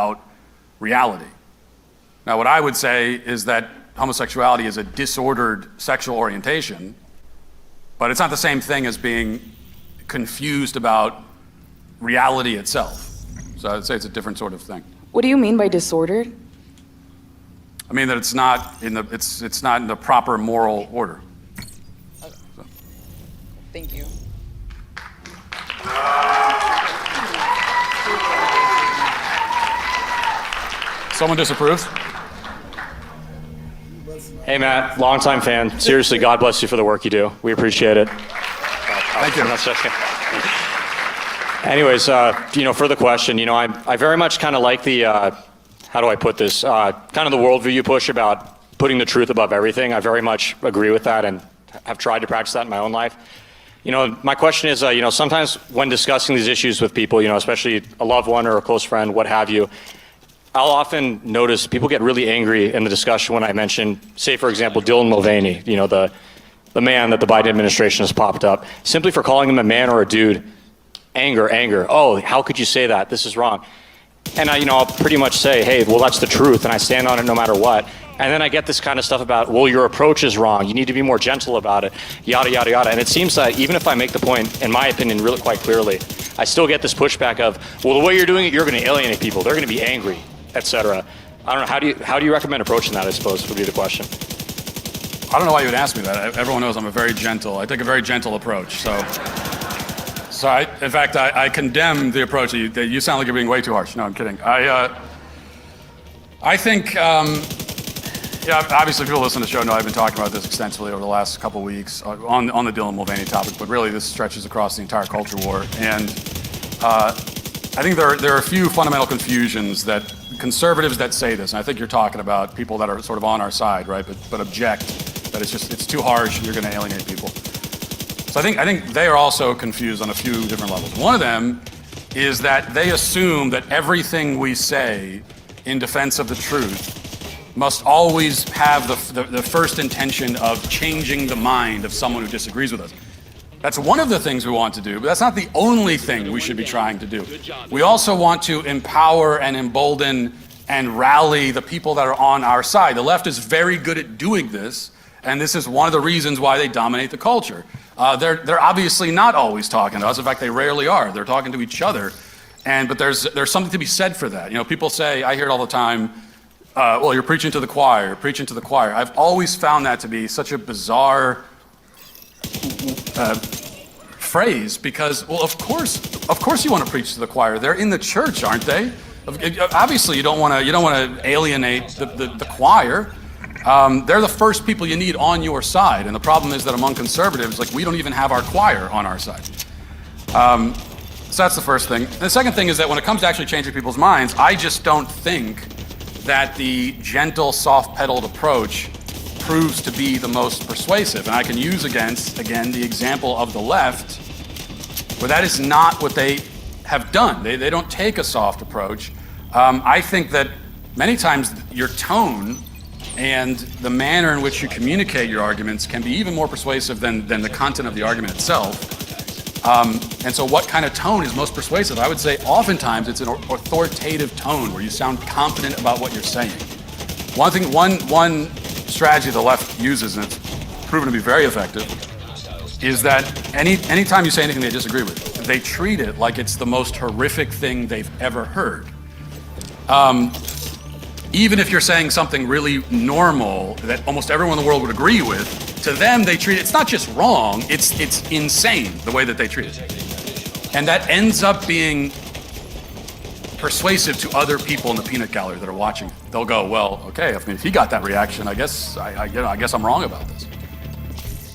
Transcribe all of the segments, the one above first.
about reality. Now, what I would say is that homosexuality is a disordered sexual orientation, but it's not the same thing as being confused about reality itself. So I'd say it's a different sort of thing. What do you mean by disordered? I mean that it's not in the proper moral order. Okay. So. Thank you. Someone disapproves? Hey Matt, longtime fan. Seriously, God bless you for the work you do. We appreciate it. Thank you. Anyways, for the question, I very much kind of like the, how do I put this, kind of the worldview you push about putting the truth above everything. I very much agree with that and have tried to practice that in my own life. My question is, sometimes when discussing these issues with people, especially a loved one or a close friend, what have you, I'll often notice people get really angry in the discussion when I mention, say for example, Dylan Mulvaney, the man that the Biden administration has popped up, simply for calling him a man or a dude. Anger. Oh, how could you say that? This is wrong. And I'll pretty much say, hey, well, that's the truth, and I stand on it no matter what. And then I get this kind of stuff about, well, your approach is wrong. You need to be more gentle about it, yada, yada, yada. And it seems that even if I make the point, in my opinion, really quite clearly, I still get this pushback of, well, the way you're doing it, you're going to alienate people. They're going to be angry, etc. I don't know. How do you recommend approaching that, I suppose, would be the question. I don't know why you would ask me that. Everyone knows I take a very gentle approach. So I condemn the approach that you sound like you're being way too harsh. No, I'm kidding. I think, obviously people listen to the show know I've been talking about this extensively over the last couple weeks on the Dylan Mulvaney topic, but really this stretches across the entire culture war. And I think there are a few fundamental confusions that conservatives that say this, and I think you're talking about people that are sort of on our side, right, but object that it's too harsh, you're going to alienate people. So I think they are also confused on a few different levels. One of them is that they assume that everything we say in defense of the truth must always have the first intention of changing the mind of someone who disagrees with us. That's one of the things we want to do, but that's not the only thing we should be trying to do. We also want to empower and embolden and rally the people that are on our side. The left is very good at doing this, and this is one of the reasons why they dominate the culture. They're obviously not always talking to us. In fact, they rarely are. They're talking to each other. But there's something to be said for that. People say, I hear it all the time, well, you're preaching to the choir, preaching to the choir. I've always found that to be such a bizarre phrase because, well, of course you want to preach to the choir. They're in the church, aren't they? Obviously, you don't want to alienate the choir. They're the first people you need on your side, and the problem is that among conservatives, we don't even have our choir on our side. So that's the first thing. And the second thing is that when it comes to actually changing people's minds, I just don't think that the gentle, soft-pedaled approach proves to be the most persuasive. And I can use again, the example of the left, where that is not what they have done. They don't take a soft approach. I think that many times your tone and the manner in which you communicate your arguments can be even more persuasive than the content of the argument itself. And so what kind of tone is most persuasive? I would say oftentimes it's an authoritative tone where you sound confident about what you're saying. One strategy the left uses, and it's proven to be very effective, is that anytime you say anything they disagree with, they treat it like it's the most horrific thing they've ever heard. Even if you're saying something really normal that almost everyone in the world would agree with, to them they treat it, it's not just wrong, it's insane the way that they treat it. And that ends up being persuasive to other people in the peanut gallery that are watching. They'll go, well, okay, if he got that reaction, I guess I'm wrong about this.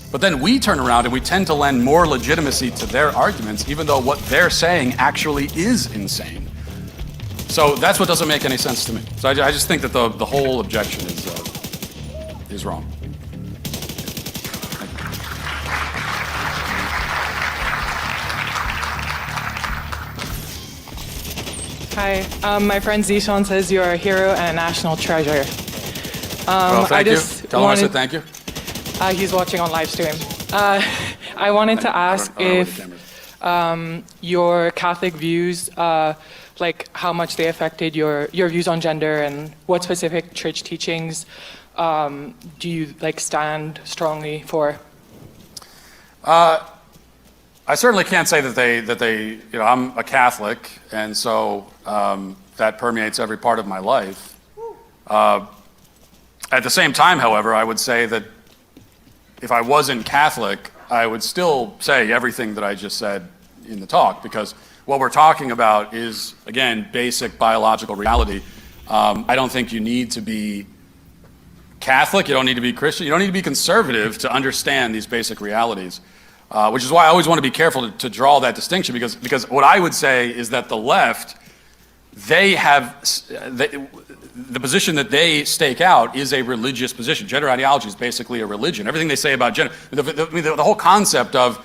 But then we turn around and we tend to lend more legitimacy to their arguments, even though what they're saying actually is insane. So that's what doesn't make any sense to me. So I just think that the whole objection is wrong. Hi, my friend Zishan says you're a hero and a national treasure. Well, thank you. Tell him I said thank you. He's watching on live stream. I wanted to ask if your Catholic views like how much they affected your views on gender and what specific church teachings do you like stand strongly for? I certainly can't say that they, you know, I'm a Catholic, and so that permeates every part of my life. At the same time, however, I would say that if I wasn't Catholic, I would still say everything that I just said in the talk, because what we're talking about is, again, basic biological reality. I don't think you need to be Catholic, you don't need to be Christian, you don't need to be conservative to understand these basic realities. Which is why I always want to be careful to draw that distinction, because what I would say is that the left, they have, the position that they stake out is a religious position. Gender ideology is basically a religion. Everything they say about gender, the whole concept of,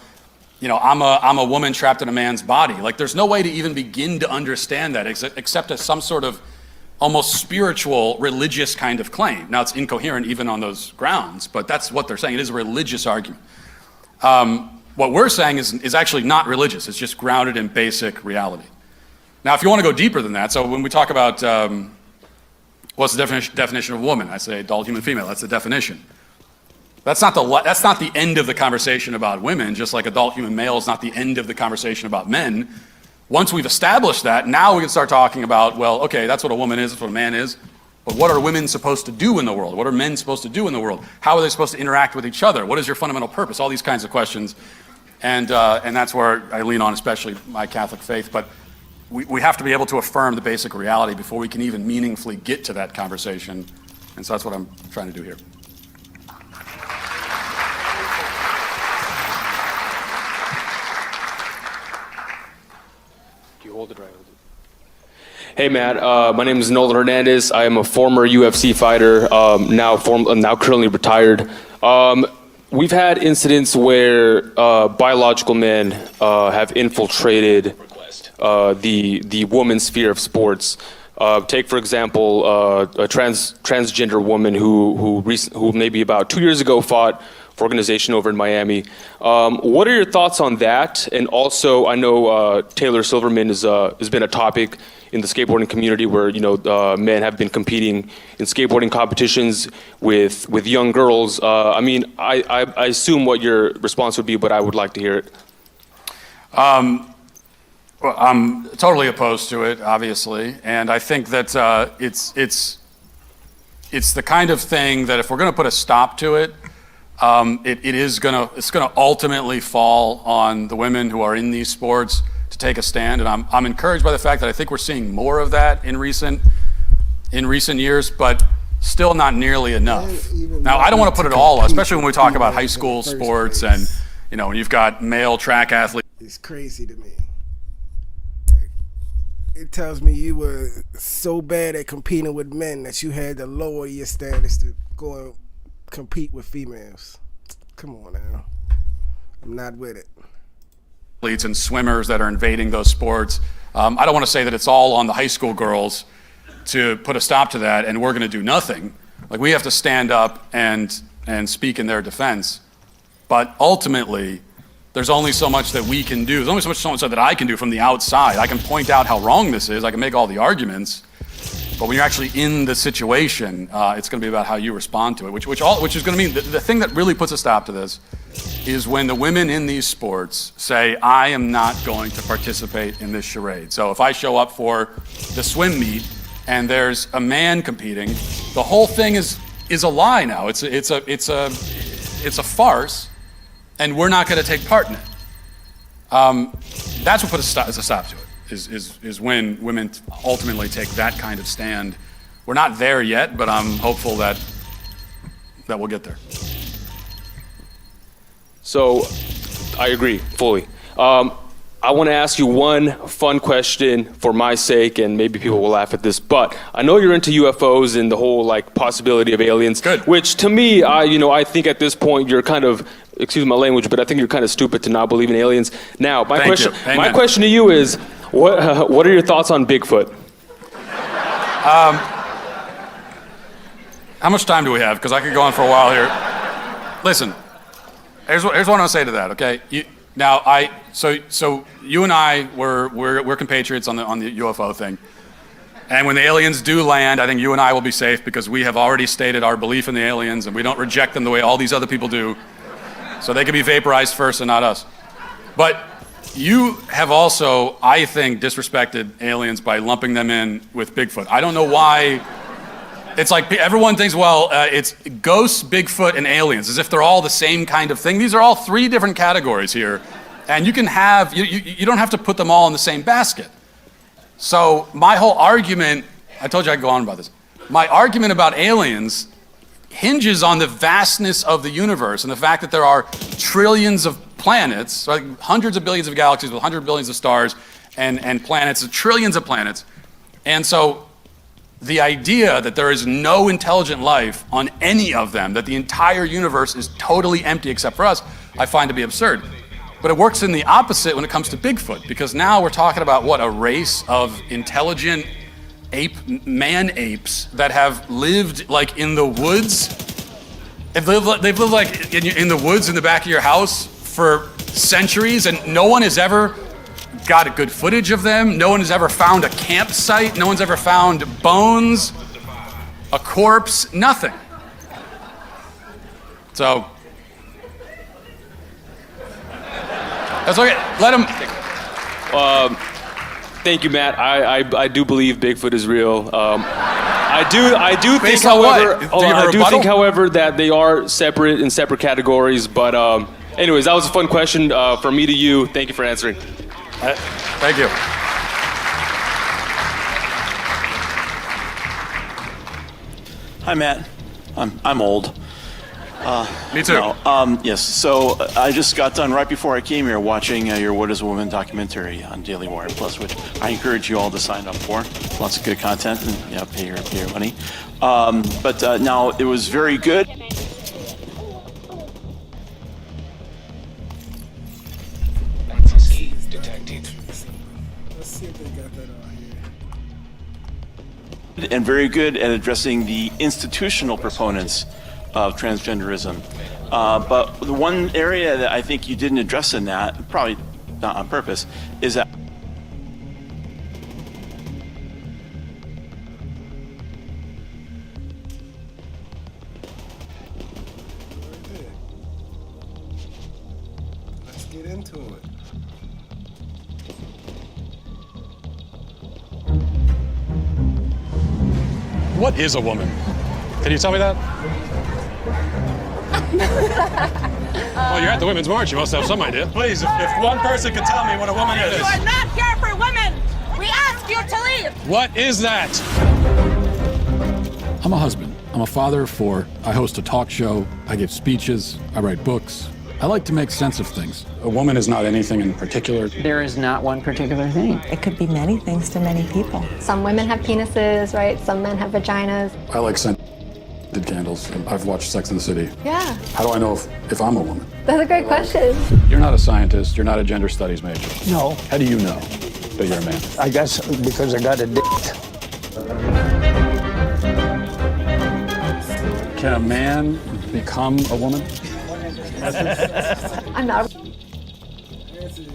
you know, I'm a woman trapped in a man's body. Like, there's no way to even begin to understand that except as some sort of almost spiritual, religious kind of claim. Now, it's incoherent even on those grounds, but that's what they're saying. It is a religious argument. What we're saying is actually not religious. It's just grounded in basic reality. Now, if you want to go deeper than that, so when we talk about what's the definition of woman, I say adult human female. That's the definition. That's not the end of the conversation about women. Just like adult human male is not the end of the conversation about men. Once we've established that, now we can start talking about, well, okay, that's what a woman is, that's what a man is. But what are women supposed to do in the world? What are men supposed to do in the world? How are they supposed to interact with each other? What is your fundamental purpose? All these kinds of questions. And that's where I lean on, especially my Catholic faith. But we have to be able to affirm the basic reality before we can even meaningfully get to that conversation. And so that's what I'm trying to do here. Do you hold it right? Hey Matt, my name is Nolan Hernandez. I am a former UFC fighter, now currently retired. We've had incidents where biological men have infiltrated the woman's sphere of sports. Take for example a transgender woman who maybe about 2 years ago fought for organization over in Miami. What are your thoughts on that? And also, I know Taylor Silverman has been a topic in the skateboarding community where, you know, men have been competing in skateboarding competitions with young girls. I mean, I assume what your response would be, but I would like to hear it. Well, I'm totally opposed to it, obviously, and I think that it's the kind of thing that if we're going to put a stop to it, it's going to ultimately fall on the women who are in these sports to take a stand. And I'm encouraged by the fact that I think we're seeing more of that in recent years, but still not nearly enough. Now, I don't want to put it all, especially when we talk about high school sports and, you know, when you've got male track athletes. It's crazy to me. Like, it tells me you were so bad at competing with men that you had to lower your standards to go and compete with females. Come on now. I'm not with it. Athletes and swimmers that are invading those sports. I don't want to say that it's all on the high school girls to put a stop to that and we're going to do nothing. Like, we have to stand up and speak in their defense. But ultimately, there's only so much that we can do. There's only so much that I can do from the outside. I can point out how wrong this is. I can make all the arguments. But when you're actually in the situation, it's going to be about how you respond to it, which is going to mean the thing that really puts a stop to this is when the women in these sports say, I am not going to participate in this charade. So if I show up for the swim meet and there's a man competing, the whole thing is a lie now. It's a farce, and we're not going to take part in it. That's what puts a stop to it. Is when women ultimately take that kind of stand. We're not there yet, but I'm hopeful that we'll get there. So, I agree fully. I want to ask you one fun question for my sake, and maybe people will laugh at this, but I know you're into UFOs and the whole like possibility of aliens. Good. Which to me, I think at this point you're kind of, excuse my language, but I think you're kind of stupid to not believe in aliens. Now, my question to you is, what are your thoughts on Bigfoot? How much time do we have? Because I could go on for a while here. Listen, here's what I want to say to that, okay? Now, so you and I we're compatriots on the UFO thing, and when the aliens do land, I think you and I will be safe because we have already stated our belief in the aliens, and we don't reject them the way all these other people do. So they can be vaporized first and not us. But you have also, I think, disrespected aliens by lumping them in with Bigfoot. I don't know why. It's like everyone thinks, well, it's ghosts, Bigfoot, and aliens, as if they're all the same kind of thing. These are all three different categories here. And you can have, you don't have to put them all in the same basket. So my whole argument, I told you I'd go on about this. My argument about aliens hinges on the vastness of the universe and the fact that there are trillions of planets, like hundreds of billions of galaxies with hundreds of billions of stars and planets, trillions of planets. And so the idea that there is no intelligent life on any of them, that the entire universe is totally empty except for us, I find to be absurd. But it works in the opposite when it comes to Bigfoot, because now we're talking about what, a race of intelligent man apes that have lived like in the woods. They've lived like in the woods in the back of your house for centuries, and no one has ever got a good footage of them. No one has ever found a campsite. No one's ever found bones, a corpse, nothing. So that's okay. Let him. Thank you, Matt. I do believe Bigfoot is real. I do think, Based on what? however, Do you have a I do rebuttal? think, however, that they are separate in separate categories. But anyways, that was a fun question from me to you. Thank you for answering. Thank you. Hi, Matt. I'm old. Me too. Yes. So I just got done right before I came here watching your "What Is a Woman" documentary on Daily Wire Plus, which I encourage you all to sign up for. Lots of good content, and pay your money. But now it was very good. Let's see if they got that on here. And very good at addressing the institutional proponents of transgenderism. But the one area that I think you didn't address in that, probably not on purpose, is that Let's get into it. What is a woman? Can you tell me that? Well, you're at the Women's March. You must have some idea. Please, if one person could tell me what a woman is. You are not here for women. We ask you to leave. What is that? I'm a husband. I'm a father of 4. I host a talk show. I give speeches. I write books. I like to make sense of things. A woman is not anything in particular. There is not one particular thing. It could be many things to many people. Some women have penises, right? Some men have vaginas. I like scented candles. I've watched Sex and the City. Yeah, How do I know if I'm a woman? that's a great question. You're not a scientist. You're not a gender studies major. No, How do you know that you're a man? I guess because I got a dick. Can a man become a woman? I'm not a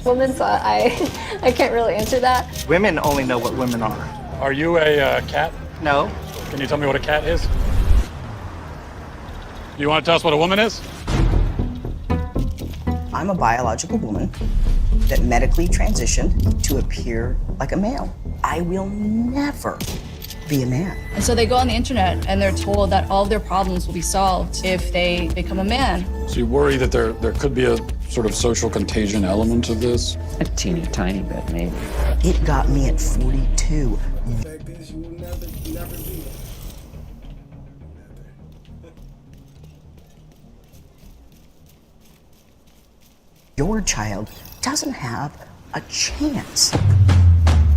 woman, so I can't really answer that. Women only know what women are. Are you a cat? No. Can you tell me what a cat is? You want to tell us what a woman is? I'm a biological woman that medically transitioned to appear like a male. I will never be a man. And so they go on the internet and they're told that all of their problems will be solved if they become a man. So you worry that there could be a sort of social contagion element to this? A teeny tiny bit, maybe. It got me at 42. The fact is, you will never be. Your child doesn't have a chance.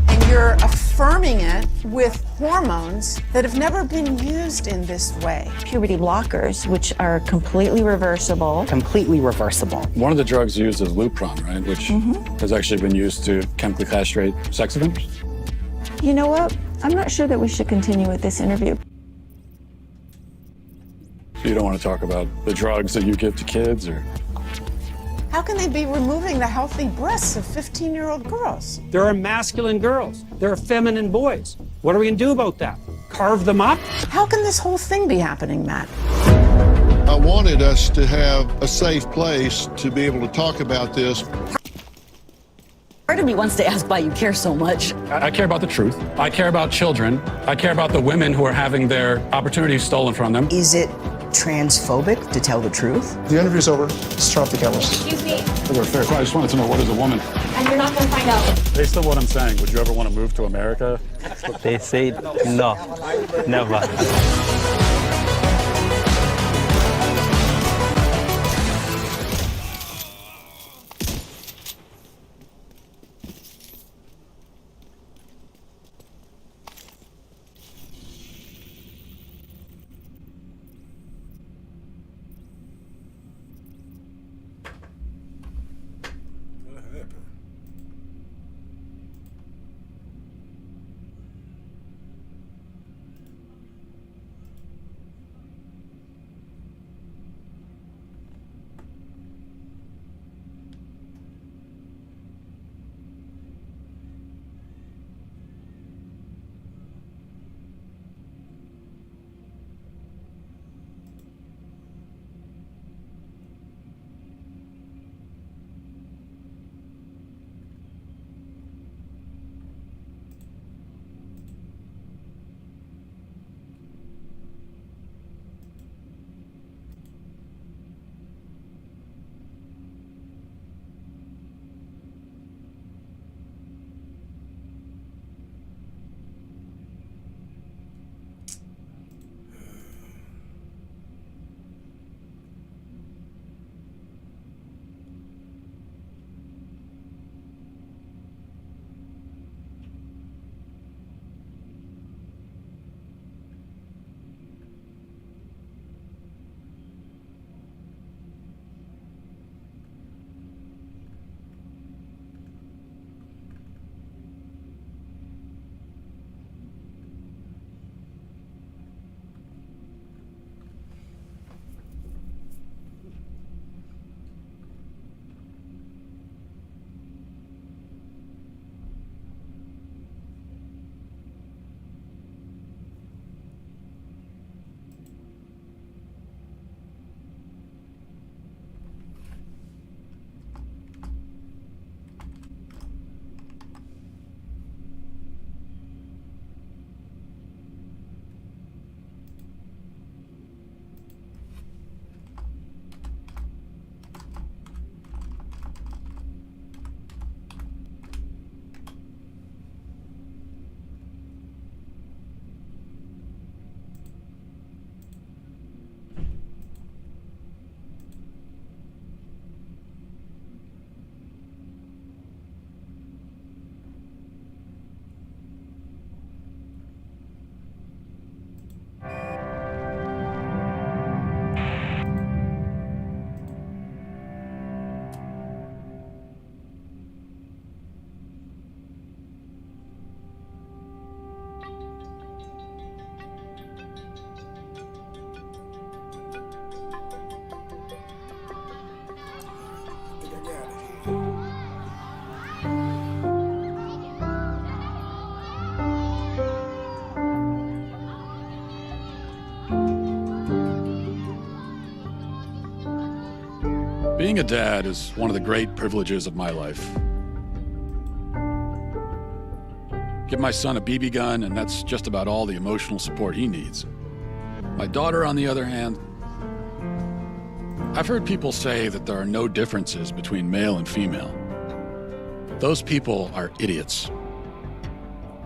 And you're affirming it with hormones that have never been used in this way. Puberty blockers, which are completely reversible. Completely reversible. One of the drugs used is Lupron, right? Which has actually been used to chemically castrate sex offenders. You know what? I'm not sure that we should continue with this interview. So you don't want to talk about the drugs that you give to kids, or? How can they be removing the healthy breasts of 15-year-old girls? There are masculine girls. There are feminine boys. What are we going to do about that? Carve them up? How can this whole thing be happening, Matt? I wanted us to have a safe place to be able to talk about this. Part of me wants to ask why you care so much. I care about the truth. I care about children. I care about the women who are having their opportunities stolen from them. Is it transphobic to tell the truth? The interview's over. Let's turn off the cameras. Excuse me, Fair question. I just wanted to know, what is a woman? and you're not gonna find out. Based on what I'm saying, would you ever want to move to America? They say no, never. Being a dad is one of the great privileges of my life. Give my son a BB gun, and that's just about all the emotional support he needs. My daughter, on the other hand, I've heard people say that there are no differences between male and female. Those people are idiots.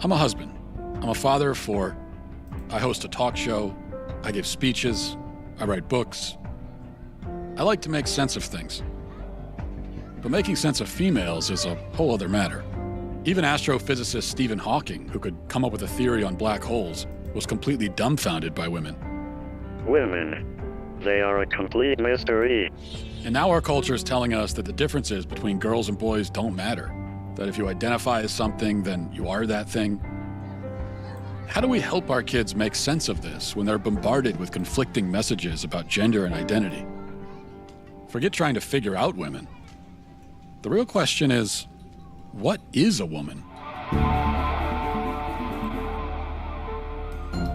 I'm a husband. I'm a father of 4. I host a talk show. I give speeches. I write books. I like to make sense of things. But making sense of females is a whole other matter. Even astrophysicist Stephen Hawking, who could come up with a theory on black holes, was completely dumbfounded by women. Women. They are a complete mystery. And now our culture is telling us that the differences between girls and boys don't matter. That if you identify as something, then you are that thing. How do we help our kids make sense of this when they're bombarded with conflicting messages about gender and identity? Forget trying to figure out women. The real question is, what is a woman?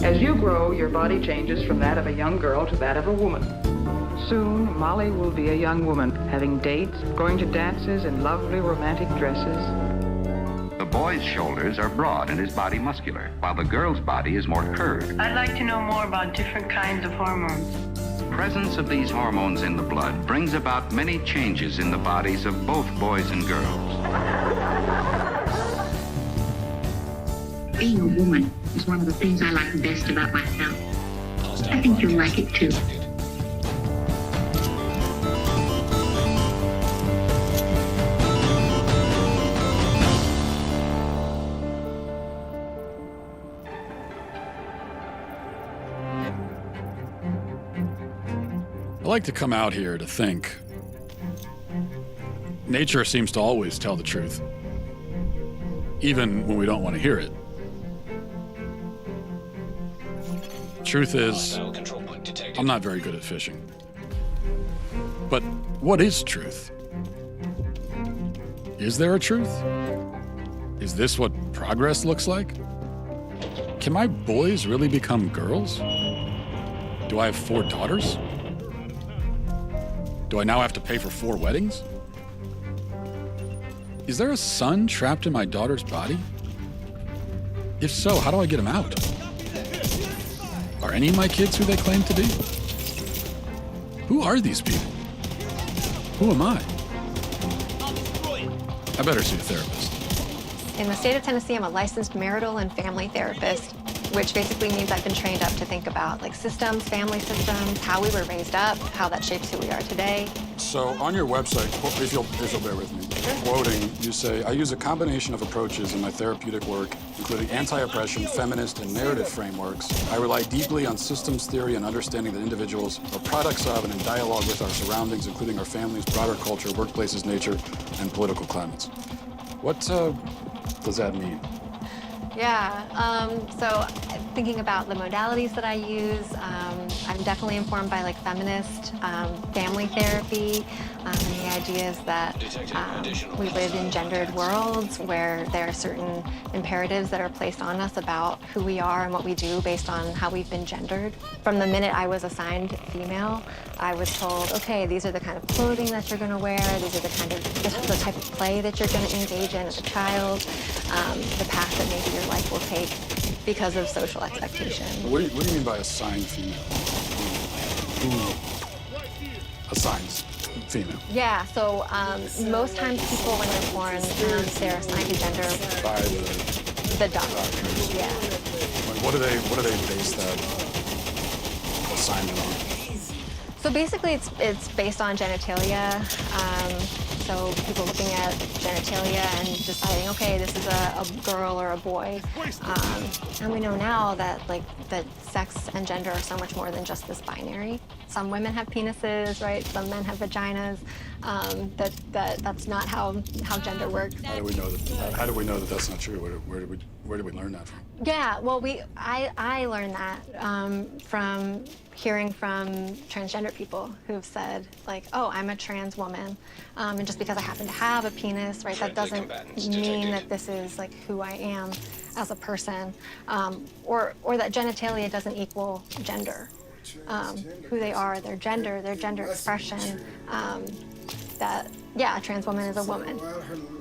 As you grow, your body changes from that of a young girl to that of a woman. Soon, Molly will be a young woman, having dates, going to dances in lovely romantic dresses. The boy's shoulders are broad and his body muscular, while the girl's body is more curved. I'd like to know more about different kinds of hormones. Presence of these hormones in the blood brings about many changes in the bodies of both boys and girls. Being a woman is one of the things I like best about myself. I think you'll like it too. I like to come out here to think. Nature seems to always tell the truth, even when we don't want to hear it. Truth is, I'm not very good at fishing. But what is truth? Is there a truth? Is this what progress looks like? Can my boys really become girls? Do I have 4 daughters? Do I now have to pay for 4 weddings? Is there a son trapped in my daughter's body? If so, how do I get him out? Are any of my kids who they claim to be? Who are these people? Who am I? I better see a therapist. In the state of Tennessee, I'm a licensed marital and family therapist, which basically means I've been trained up to think about like systems, family systems, how we were raised up, how that shapes who we are today. So on your website, if you'll bear with me, quoting, you say, I use a combination of approaches in my therapeutic work, including anti-oppression, feminist, and narrative frameworks. I rely deeply on systems theory and understanding that individuals are products of and in dialogue with our surroundings, including our families, broader culture, workplaces, nature, and political climates. What does that mean? Yeah, so thinking about the modalities that I use, I'm definitely informed by like feminist family therapy, and the idea is that we live in gendered worlds where there are certain imperatives that are placed on us about who we are and what we do based on how we've been gendered. From the minute I was assigned female, I was told, okay, these are the kind of clothing that you're gonna wear, these are the type of play that you're gonna engage in as a child, the path that maybe your life will take because of social expectation. What do you mean by assigned female? Who assigns female? Yeah, so most times people, when they're born, they're assigned a gender By the doctor. Yeah. Like, what do they base that assignment on? So basically, it's based on genitalia. So people looking at genitalia and deciding, okay, this is a girl or a boy. And we know now that that sex and gender are so much more than just this binary. Some women have penises, right? Some men have vaginas. That's not how gender works. How do we know that? How do we know that that's not true? Where did we learn that from? Yeah, well, I learned that from hearing from transgender people who've said, like, oh, I'm a trans woman, and just because I happen to have a penis, right, that doesn't mean that this is like who I am as a person, or that genitalia doesn't equal gender. Who they are, their gender expression. That a trans woman is a woman.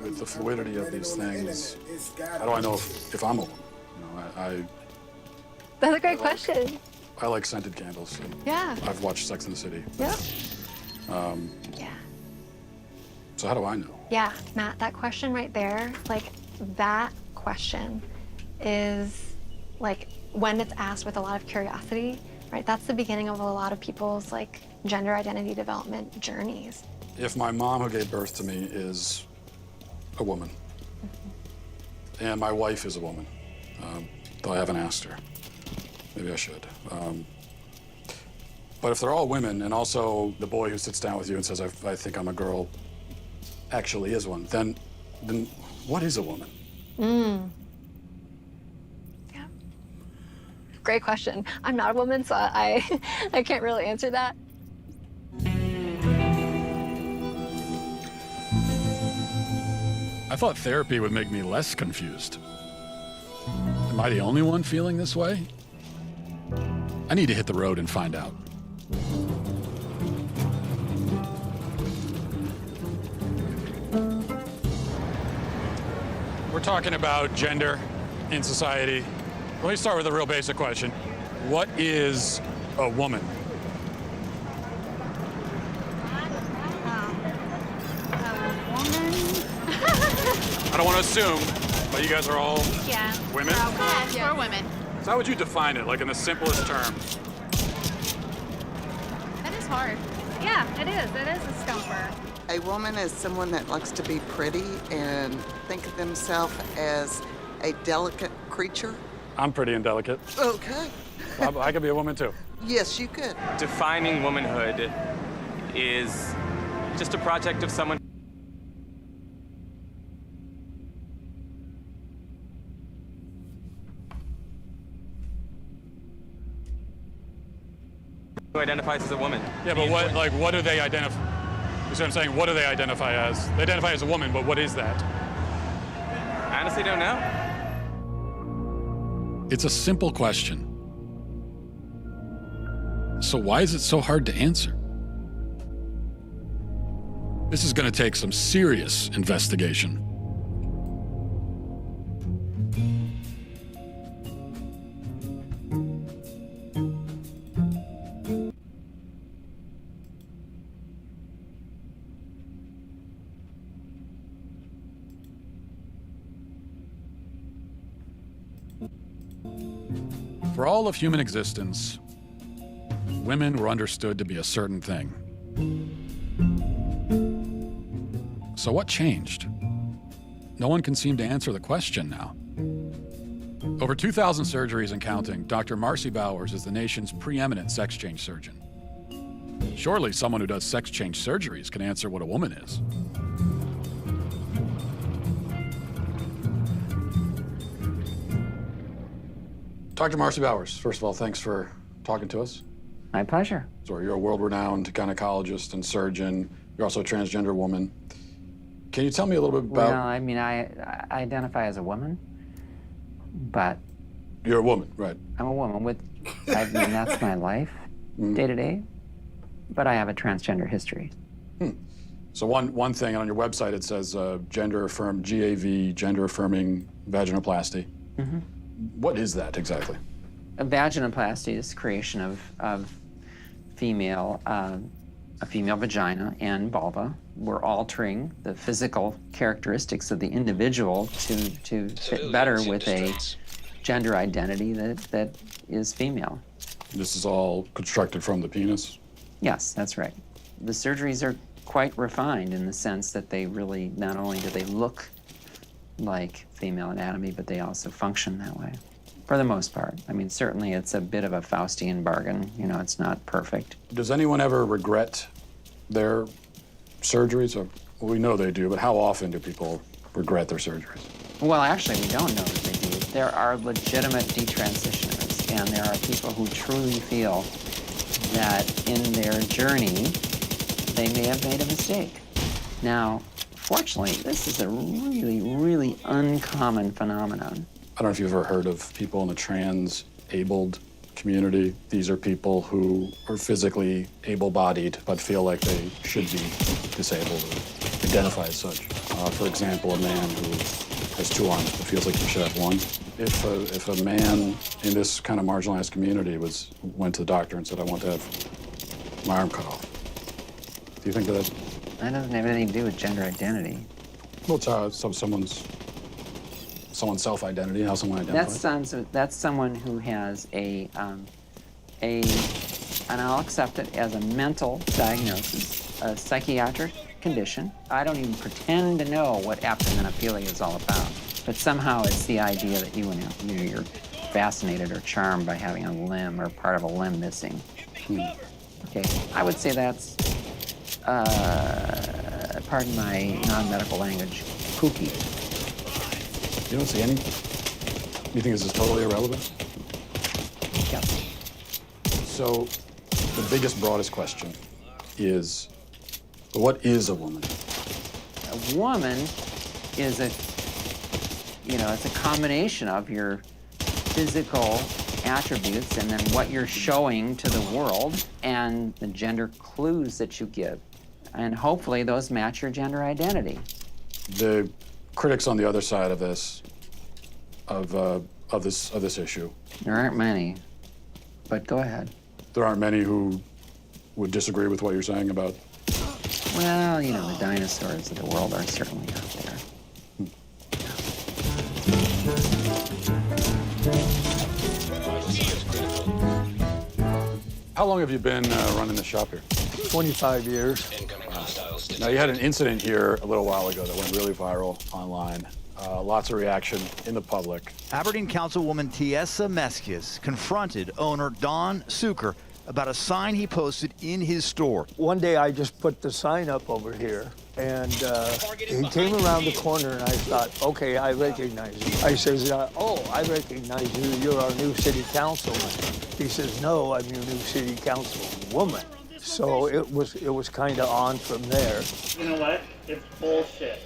With the fluidity of these things, how do I know if I'm a woman? That's a great question. I like scented candles. Yeah. I've watched Sex and the City. Yeah. Yeah. So how do I know? Yeah, Matt, that question right there, like that question is like when it's asked with a lot of curiosity, right? That's the beginning of a lot of people's like gender identity development journeys. If my mom who gave birth to me is a woman, and my wife is a woman, though I haven't asked her, maybe I should. But if they're all women, and also the boy who sits down with you and says, I think I'm a girl, actually is one, then what is a woman? Yeah. Great question. I'm not a woman, so I can't really answer that. I thought therapy would make me less confused. Am I the only one feeling this way? I need to hit the road and find out. We're talking about gender in society. Let me start with a real basic question. What is a woman? I don't want to assume, but you guys are all women? Yes, we're women. So how would you define it, like in the simplest terms? That is hard. Yeah, it is. It is a stumper. A woman is someone that likes to be pretty and think of themselves as a delicate creature. I'm pretty indelicate. Okay. I could be a woman too. Yes, you could. Defining womanhood is just a project of someone who identifies as a woman. Yeah, but what do they identify? You see what I'm saying? What do they identify as? They identify as a woman, but what is that? I honestly don't know. It's a simple question. So why is it so hard to answer? This is going to take some serious investigation. For all of human existence, women were understood to be a certain thing. So what changed? No one can seem to answer the question now. Over 2,000 surgeries and counting, Dr. Marcy Bowers is the nation's preeminent sex change surgeon. Surely someone who does sex change surgeries can answer what a woman is. Dr. Marcy Bowers, first of all, thanks for talking to us. My pleasure. So you're a world-renowned gynecologist and surgeon. You're also a transgender woman. Can you tell me a little bit about... Well, I mean, I identify as a woman, but... You're a woman, right. I'm a woman with... I mean, that's my life, day to day, but I have a transgender history. So one thing on your website, it says gender-affirmed, GAV, gender-affirming vaginoplasty. Mm-hmm. What is that exactly? A vaginoplasty is creation of female, a female vagina and vulva. We're altering the physical characteristics of the individual to fit better with a gender identity that is female. This is all constructed from the penis? Yes, that's right. The surgeries are quite refined in the sense that they really, not only do they look like female anatomy, but they also function that way, for the most part. I mean, certainly it's a bit of a Faustian bargain. You know, it's not perfect. Does anyone ever regret their surgeries? Or, well, we know they do, but how often do people regret their surgeries? Well, actually, we don't know that they do. There are legitimate detransitioners, and there are people who truly feel that in their journey, they may have made a mistake. Now, fortunately, this is a really, really uncommon phenomenon. I don't know if you've ever heard of people in the trans-abled community. These are people who are physically able-bodied but feel like they should be disabled or identify as such. For example, a man who has 2 arms but feels like he should have 1. If a man in this kind of marginalized community went to the doctor and said, I want to have my arm cut off, do you think that That doesn't have anything to do with gender identity. well, it's someone's self-identity, how someone identifies? That's someone who has and I'll accept it as a mental diagnosis, a psychiatric condition. I don't even pretend to know what aptomenophilia is all about, but somehow it's the idea that you're fascinated or charmed by having a limb or part of a limb missing. Okay, I would say that's, pardon my non-medical language, kooky. You don't see any? You think this is totally irrelevant? Yeah. So, the biggest, broadest question is, what is a woman? A woman is it's a combination of your physical attributes and then what you're showing to the world and the gender clues that you give. And hopefully those match your gender identity. The critics on the other side of this, of this issue. There aren't many, but go ahead. There aren't many who would disagree with what you're saying about. Well, the dinosaurs of the world are certainly out there. How long have you been running the shop here? 25 years. Now, you had an incident here a little while ago that went really viral online. Lots of reaction in the public. Aberdeen Councilwoman Tiesa Mesquias confronted owner Don Suker about a sign he posted in his store. One day I just put the sign up over here, and he came around the corner, and I thought, okay, I recognize you. I says, oh, I recognize you. You're our new city councilman. He says, no, I'm your new city councilwoman. So it was kind of on from there. You know what? It's bullshit.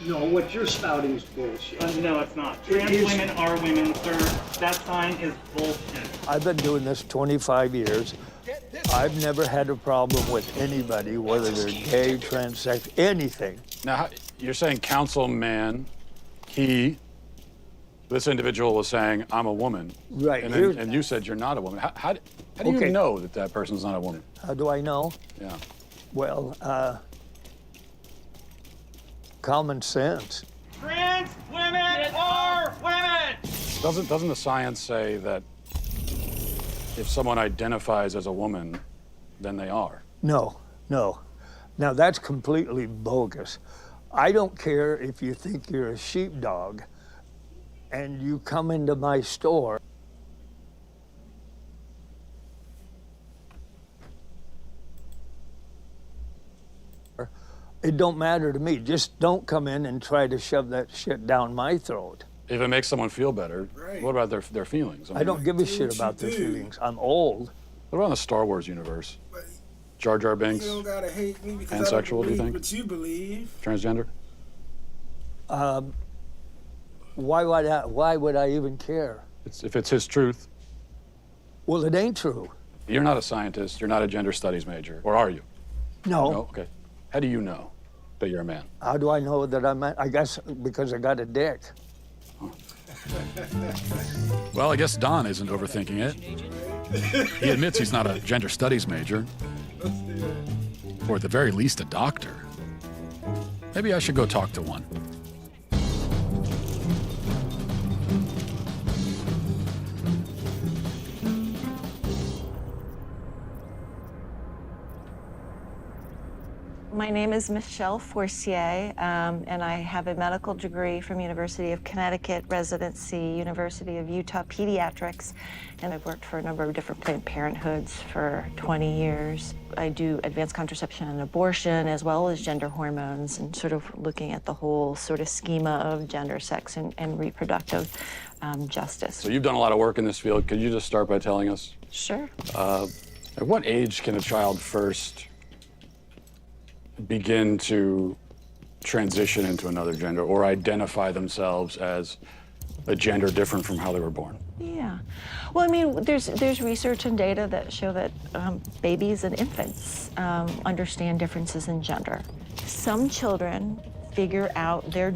No, what you're spouting is bullshit. No, it's not. Trans women are women, sir. That sign is bullshit. I've been doing this 25 years. I've never had a problem with anybody, whether they're gay, transsexual, anything. Now, you're saying councilman, this individual was saying, I'm a woman. Right. And you said you're not a woman. How do you know that person's not a woman? How do I know? Yeah. Well, common sense. Trans women are women! Doesn't the science say that if someone identifies as a woman, then they are? No. Now, that's completely bogus. I don't care if you think you're a sheepdog and you come into my store. It don't matter to me. Just don't come in and try to shove that shit down my throat. If it makes someone feel better, what about their feelings? I don't give a shit about their feelings. I'm old. What about in the Star Wars universe? Jar Jar Binks? You don't gotta hate me because pansexual, do you think? What you believe. Transgender? Why would I even care? If it's his truth. Well, it ain't true. You're not a scientist. You're not a gender studies major. Or are you? No. No? Okay. How do you know that you're a man? How do I know that I'm a, I guess because I got a dick. Well, I guess Don isn't overthinking it. He admits he's not a gender studies major. Or at the very least, a doctor. Maybe I should go talk to one. My name is Michelle Forcier, and I have a medical degree from University of Connecticut, residency, University of Utah Pediatrics, and I've worked for a number of different Planned Parenthoods for 20 years. I do advanced contraception and abortion, as well as gender hormones, and sort of looking at the whole sort of schema of gender, sex, and reproductive justice. So you've done a lot of work in this field. Could you just start by telling us? Sure. At what age can a child first begin to transition into another gender or identify themselves as a gender different from how they were born? Yeah. Well, I mean, there's research and data that show that babies and infants understand differences in gender. Some children figure out their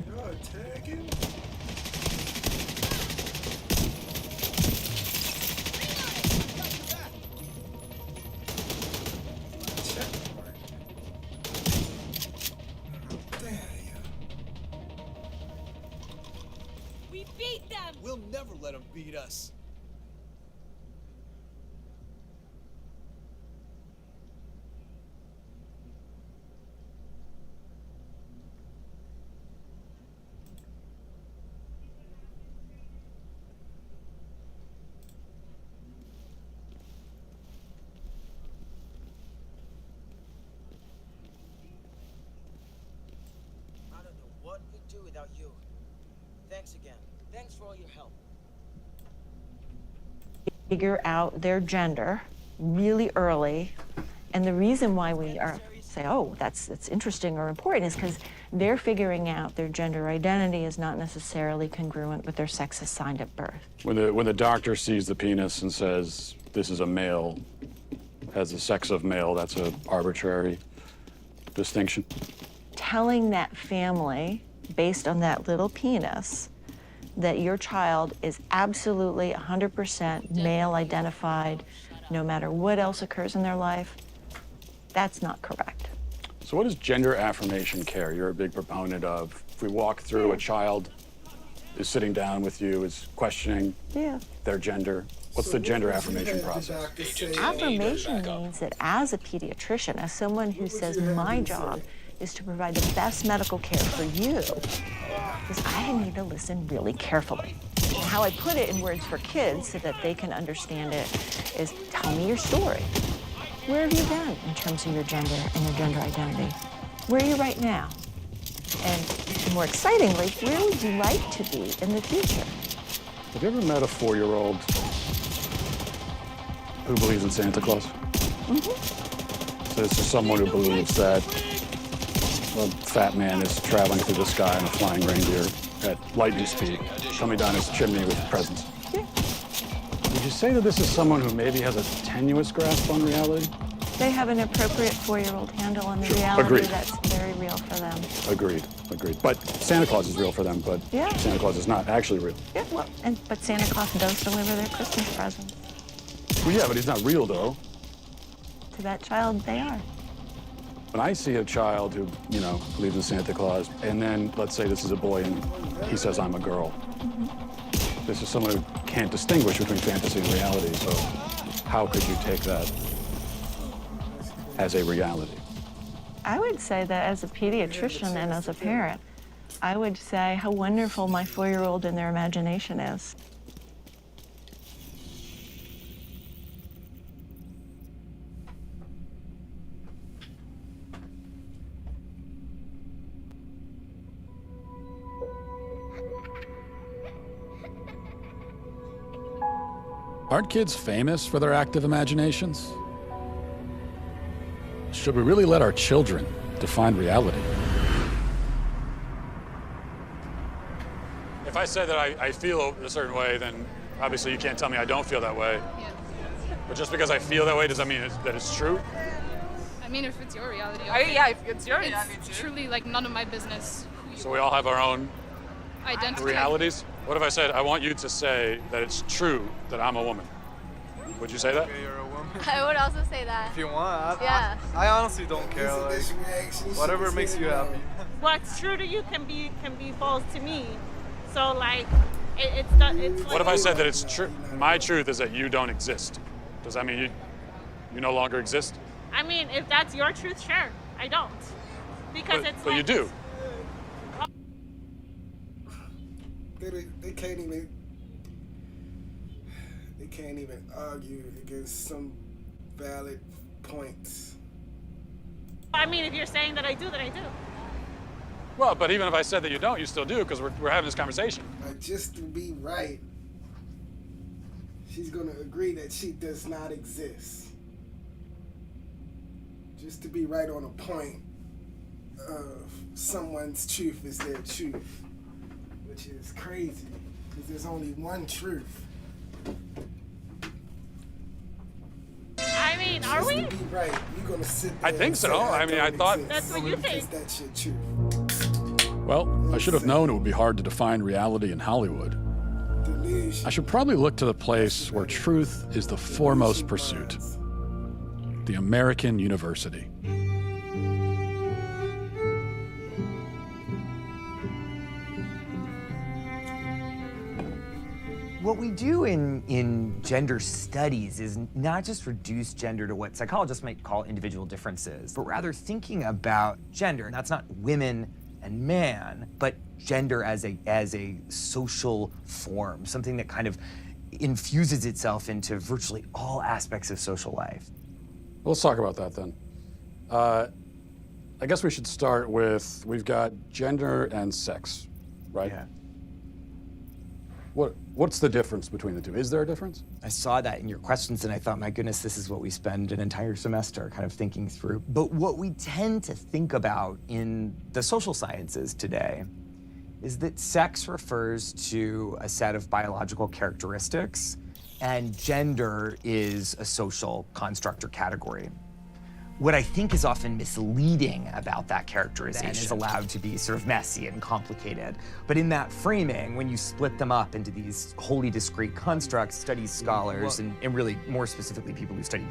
We'll never let them beat us. I don't know what we'd do without you. Thanks again. Thanks for all your help. figure out their gender really early, and the reason why we are say, oh, that's interesting or important, is because they're figuring out their gender identity is not necessarily congruent with their sex assigned at birth. When the doctor sees the penis and says, this is a male, has the sex of male, that's an arbitrary distinction? Telling that family, based on that little penis, that your child is absolutely 100% male identified, no matter what else occurs in their life, that's not correct. So what does gender affirmation care? You're a big proponent of, if we walk through, a child is sitting down with you, is questioning their gender. What's the gender affirmation process? Affirmation means that as a pediatrician, as someone who says my job is to provide the best medical care for you, is I need to listen really carefully. And how I put it in words for kids so that they can understand it is, tell me your story. Where have you been in terms of your gender and your gender identity? Where are you right now? And more excitingly, where would you like to be in the future? Have you ever met a 4-year-old who believes in Santa Claus? So this is someone who believes that a fat man is traveling through the sky in a flying reindeer at lightning speed, coming down his chimney with presents. Would you say that this is someone who maybe has a tenuous grasp on reality? They have an appropriate 4-year-old handle on the reality Agreed. that's very real for them. Agreed. But Santa Claus is real for them, but Santa Claus is not actually real. Yeah, well, but Santa Claus does deliver their Christmas presents. Well, yeah, but he's not real, though. To that child, they are. When I see a child who, believes in Santa Claus, and then let's say this is a boy and he says, I'm a girl. This is someone who can't distinguish between fantasy and reality, so how could you take that as a reality? I would say that as a pediatrician and as a parent, I would say how wonderful my 4-year-old and their imagination is. Aren't kids famous for their active imaginations? Should we really let our children define reality? If I say that I feel a certain way, then obviously you can't tell me I don't feel that way. But just because I feel that way, does that mean that it's true? I mean, if it's your reality. Yeah, if it's your reality. It's truly like none of my business. So we all have our own Identity. realities? What if I said, I want you to say that it's true that I'm a woman? Would you say that? You're a woman. I would also say that. If you want. Yeah. I honestly don't care. Like, whatever makes you happy. What's true to you can be false to me. So like, it's What if I said that it's true? My truth is that you don't exist. Does that mean you no longer exist? I mean, if that's your truth, sure. I don't. Because But you do. They can't even argue against some valid points. I mean, if you're saying that I do, then I do. Well, but even if I said that you don't, you still do, because we're having this conversation. Just to be right, she's gonna agree that she does not exist. Just to be right on a point of someone's truth is their truth, which is crazy, because there's only one truth. I mean, are we? To be right, you're gonna sit there I think so. I mean, I thought. That's what you think. That's your truth. Well, I should have known it would be hard to define reality in Hollywood. I should probably look to the place where truth is the foremost pursuit. The American University. What we do in gender studies is not just reduce gender to what psychologists might call individual differences, but rather thinking about gender, and that's not women and man, but gender as a social form, something that kind of infuses itself into virtually all aspects of social life. Well, let's talk about that then. I guess we should start with, we've got gender and sex, right? Yeah. What's the difference between the two? Is there a difference? I saw that in your questions and I thought, my goodness, this is what we spend an entire semester kind of thinking through. But what we tend to think about in the social sciences today is that sex refers to a set of biological characteristics and gender is a social construct or category. What I think is often misleading about that characterization is allowed to be sort of messy and complicated. But in that framing, when you split them up into these wholly discrete constructs, studies scholars, and really more specifically people who study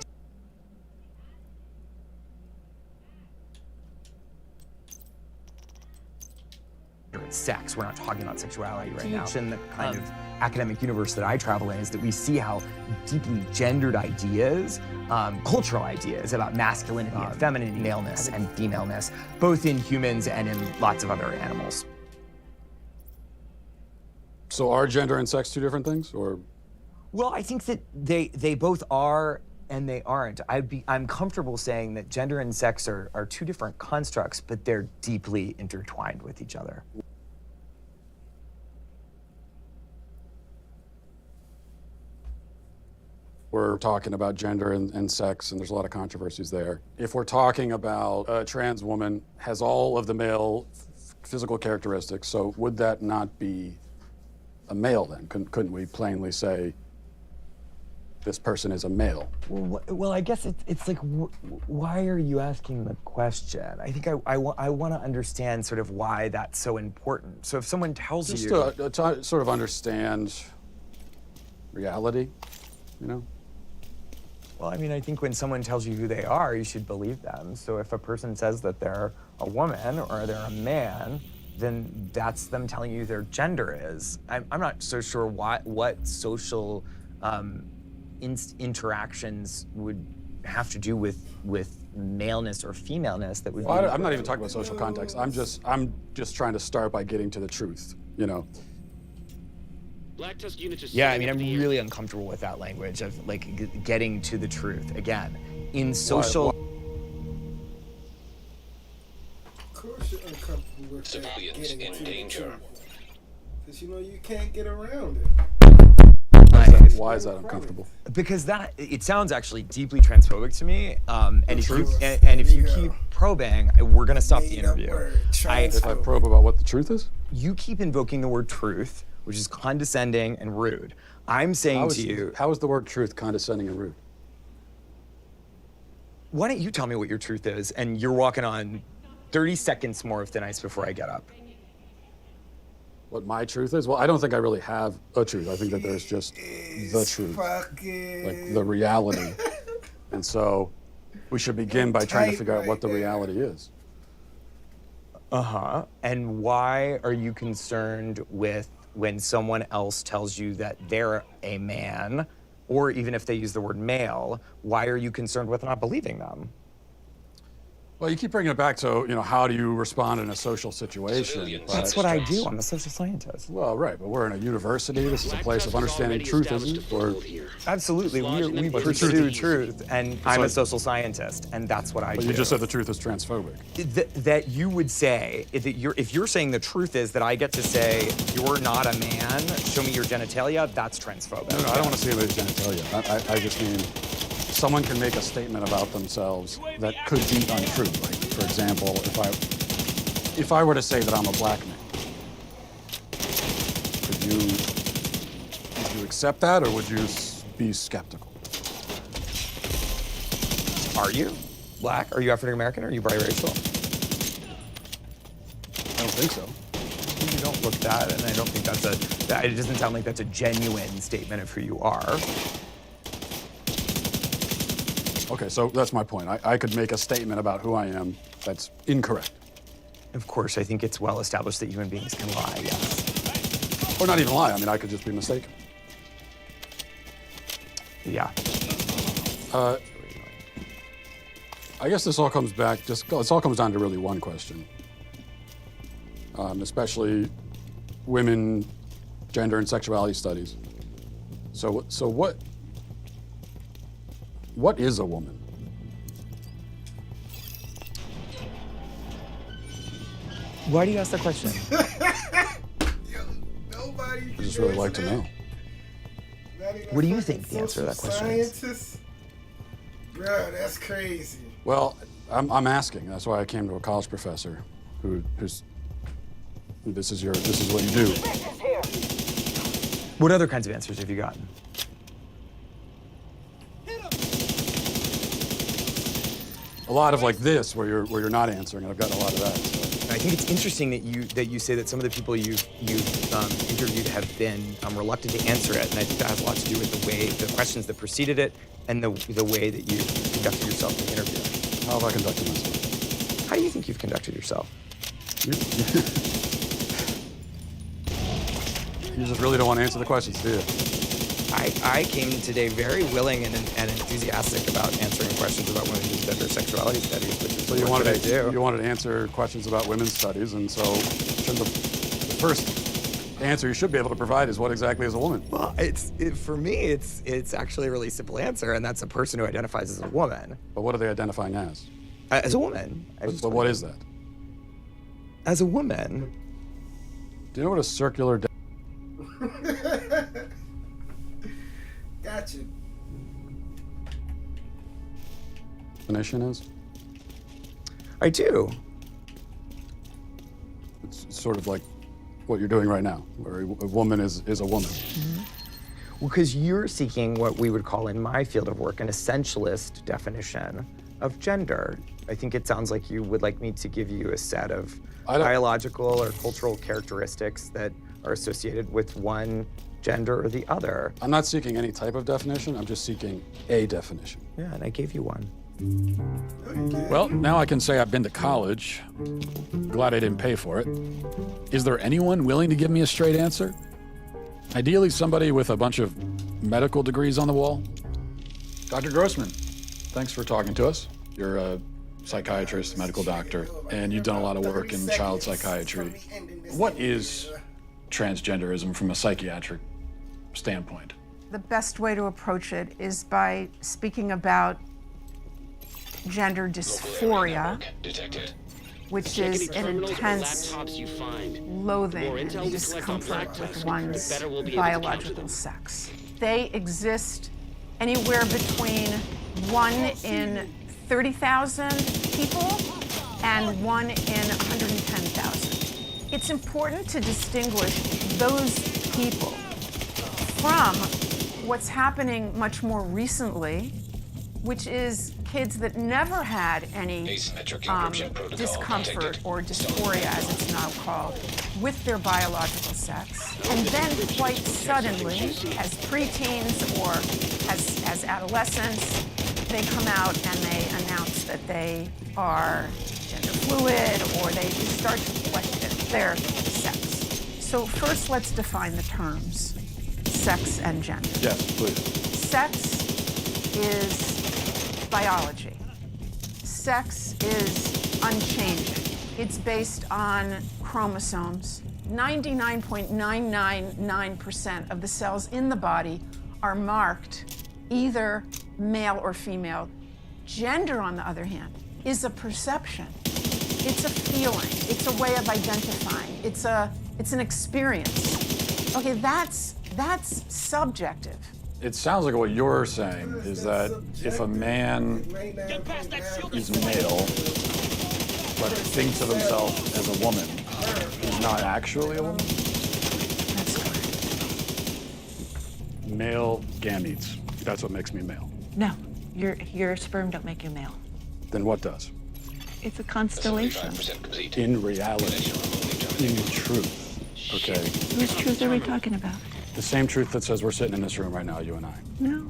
sex. We're not talking about sexuality right now. In the kind of academic universe that I travel in is that we see how deeply gendered ideas, cultural ideas about masculinity and femininity, maleness and femaleness, both in humans and in lots of other animals. So are gender and sex two different things, or? Well, I think that they both are and they aren't. I'm comfortable saying that gender and sex are two different constructs, but they're deeply intertwined with each other. We're talking about gender and sex, and there's a lot of controversies there. If we're talking about a trans woman has all of the male physical characteristics, so would that not be a male then? Couldn't we plainly say this person is a male? Well, I guess it's like, why are you asking the question? I think I want to understand sort of why that's so important. So if someone tells you... Just to sort of understand reality, you know? Well, I mean, I think when someone tells you who they are, you should believe them. So if a person says that they're a woman or they're a man, then that's them telling you who their gender is. I'm not so sure what social interactions would have to do with maleness or femaleness that would. Well, I'm not even talking about social context. I'm just trying to start by getting to the truth. You know. Yeah, I mean, I'm really uncomfortable with that language of like getting to the truth. Again, in social. Of course, you're uncomfortable with civilians in danger. Because you know you can't get around it. Why is that uncomfortable? Because it sounds actually deeply transphobic to me. And if you keep probing, we're gonna stop the interview. If I probe about what the truth is? You keep invoking the word truth, which is condescending and rude. I'm saying to you... How is the word truth condescending and rude? Why don't you tell me what your truth is, and you're walking on 30 seconds more of thin ice before I get up. What my truth is? Well, I don't think I really have a truth. I think that there's just the truth, like the reality. And so we should begin by trying to figure out what the reality is. Uh-huh. And why are you concerned with when someone else tells you that they're a man, or even if they use the word male, why are you concerned with not believing them? Well, you keep bringing it back to, you know, how do you respond in a social situation? That's what I do. I'm a social scientist. Well, right, but we're in a university. This is a place of understanding truth, isn't it? Or... Absolutely. We pursue truth, and I'm a social scientist, and that's what I do. But you just said the truth is transphobic. That you would say, if you're saying the truth is that I get to say, you're not a man, show me your genitalia, that's transphobic. No, I don't want to see anybody's genitalia. I just mean... Someone can make a statement about themselves that could be untrue. Like, for example, if I were to say that I'm a black man, would you accept that, or would you be skeptical? Are you black? Are you African American? Are you biracial? I don't think so. You don't look that, and I don't think it doesn't sound like that's a genuine statement of who you are. Okay, so that's my point. I could make a statement about who I am that's incorrect. Of course, I think it's well established that human beings can lie, yes. Or not even lie. I mean, I could just be mistaken. Yeah. I guess this all comes back, this all comes down to really one question. Especially women, gender and sexuality studies. So what is a woman? Why do you ask that question? I just really like to know. What do you think the answer to that question is? Scientists? Bro, that's crazy. Well, I'm asking. That's why I came to a college professor who's this is what you do. What other kinds of answers have you gotten? A lot of like this, where you're not answering. I've gotten a lot of that. So. I think it's interesting that you say that some of the people you've interviewed have been reluctant to answer it, and I think that has a lot to do with the questions that preceded it, and the way that you conducted yourself in the interview. How have I conducted myself? How do you think you've conducted yourself? You just really don't want to answer the questions, do you? I came today very willing and enthusiastic about answering questions about women's gender sexuality studies, which is so you wanted to answer questions about women's studies, and so the first answer you should be able to provide is what exactly is a woman? Well, for me, it's actually a really simple answer, and that's a person who identifies as a woman. But what are they identifying as? As a woman. But what is that? As a woman. Do you know what a circular Gotcha. definition is? I do. It's sort of like what you're doing right now, where a woman is a woman. Mm-hmm. Well, because you're seeking what we would call in my field of work an essentialist definition of gender. I think it sounds like you would like me to give you a set of biological or cultural characteristics that are associated with one gender or the other. I'm not seeking any type of definition, I'm just seeking a definition. Yeah, and I gave you one. Well, now I can say I've been to college. Glad I didn't pay for it. Is there anyone willing to give me a straight answer? Ideally, somebody with a bunch of medical degrees on the wall. Dr. Grossman, thanks for talking to us. You're a psychiatrist, medical doctor, and you've done a lot of work in child psychiatry. What is transgenderism from a psychiatric standpoint? The best way to approach it is by speaking about gender dysphoria, which is an intense loathing and discomfort with one's biological sex. They exist anywhere between 1 in 30,000 people and 1 in 110,000. It's important to distinguish those people from what's happening much more recently, which is kids that never had any discomfort or dysphoria, as it's now called, with their biological sex. And then quite suddenly, as preteens or as adolescents, they come out and they announce that they are gender fluid, or they start to question their sex. So first, let's define the terms, sex and gender. Yes, please. Sex is biology. Sex is unchanging. It's based on chromosomes. 99.999% of the cells in the body are marked either male or female. Gender, on the other hand, is a perception. It's a feeling. It's a way of identifying. It's an experience. Okay, that's subjective. It sounds like what you're saying is that if a man is male, but thinks of himself as a woman, he's not actually a woman? That's correct. Male gametes, that's what makes me male. No, your sperm don't make you male. Then what does? It's a constellation. In reality, in truth, okay? Whose truth are we talking about? The same truth that says we're sitting in this room right now, you and I. No,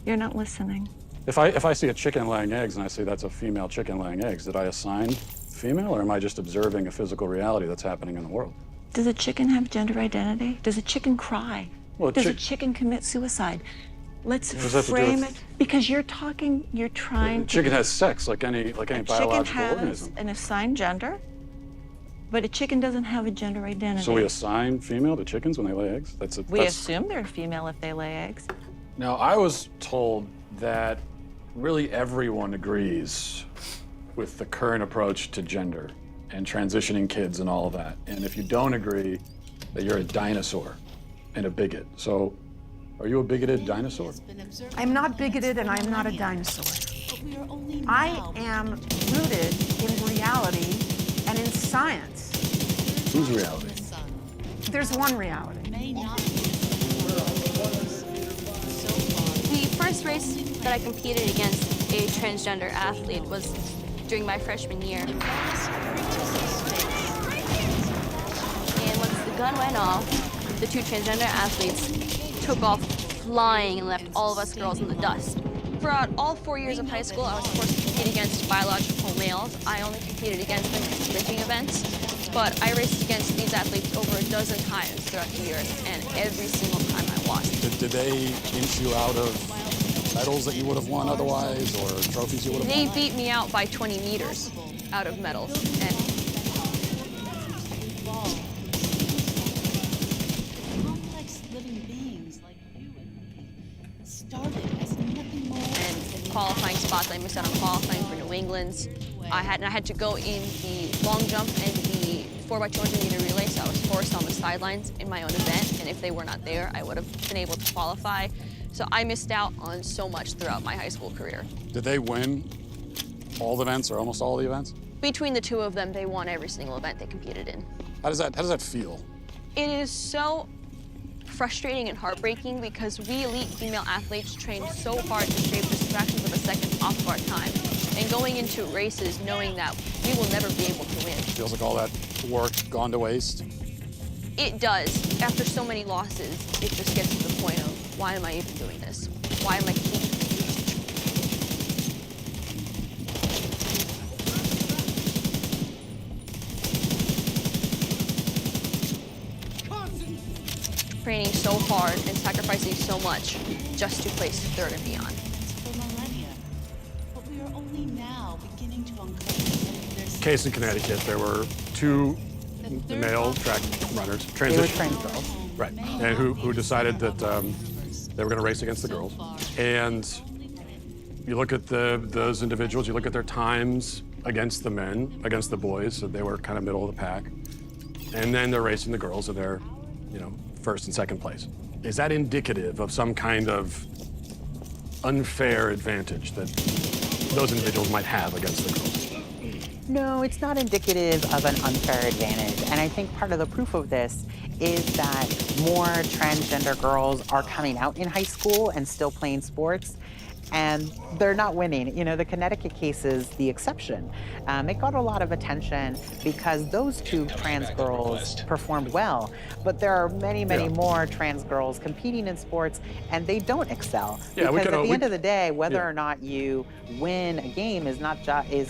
you're not listening. If I see a chicken laying eggs and I say that's a female chicken laying eggs, did I assign female, or am I just observing a physical reality that's happening in the world? Does a chicken have gender identity? Does a chicken cry? Well, Does a chicken commit suicide? Let's What does that have to do frame with- it, because you're trying to... Chicken has sex like any biological organism. An assigned gender, but a chicken doesn't have a gender identity. So we assign female to chickens when they lay eggs? We assume they're female if they lay eggs. Now, I was told that really everyone agrees with the current approach to gender and transitioning kids and all of that. And if you don't agree, that you're a dinosaur and a bigot. So, are you a bigoted dinosaur? I'm not bigoted and I'm not a dinosaur. I am rooted in reality and in science. Whose reality? There's one reality. The first race that I competed against a transgender athlete was during my freshman year. And once the gun went off, the two transgender athletes took off flying and left all of us girls in the dust. Throughout all 4 years of high school, I was forced to compete against biological males. I only competed against them in sprinting events, but I raced against these athletes over a dozen times throughout the years, and every single time I lost. Did they inch you out of medals that you would have won otherwise, or trophies you would have won? They beat me out by 20 meters out of medals. And qualifying spots, I missed out on qualifying for New England's. I had to go in the long jump and the 4x200 meter relay, so I was forced on the sidelines in my own event, and if they were not there, I would have been able to qualify. So I missed out on so much throughout my high school career. Did they win all the events or almost all the events? Between the two of them, they won every single event they competed in. How does that feel? It is so frustrating and heartbreaking because we elite female athletes train so hard to shave just fractions of a second off of our time. And going into races knowing that we will never be able to win. Feels like all that work gone to waste? It does. After so many losses, it just gets to the point of, why am I even doing this? Why am I keeping training so hard and sacrificing so much just to place third and beyond? Case in Connecticut, there were two male track runners, They were trained girls. right, and who decided that they were going to race against the girls. And you look at those individuals, you look at their times against the men, against the boys, so they were kind of middle of the pack. And then they're racing the girls, and they're, first and second place. Is that indicative of some kind of unfair advantage that those individuals might have against the girls? No, it's not indicative of an unfair advantage. And I think part of the proof of this is that more transgender girls are coming out in high school and still playing sports. And they're not winning. The Connecticut case is the exception. It got a lot of attention because those two trans girls performed well, but there are many, many more trans girls competing in sports, and they don't excel. Because at the end of the day, whether or not you win a game is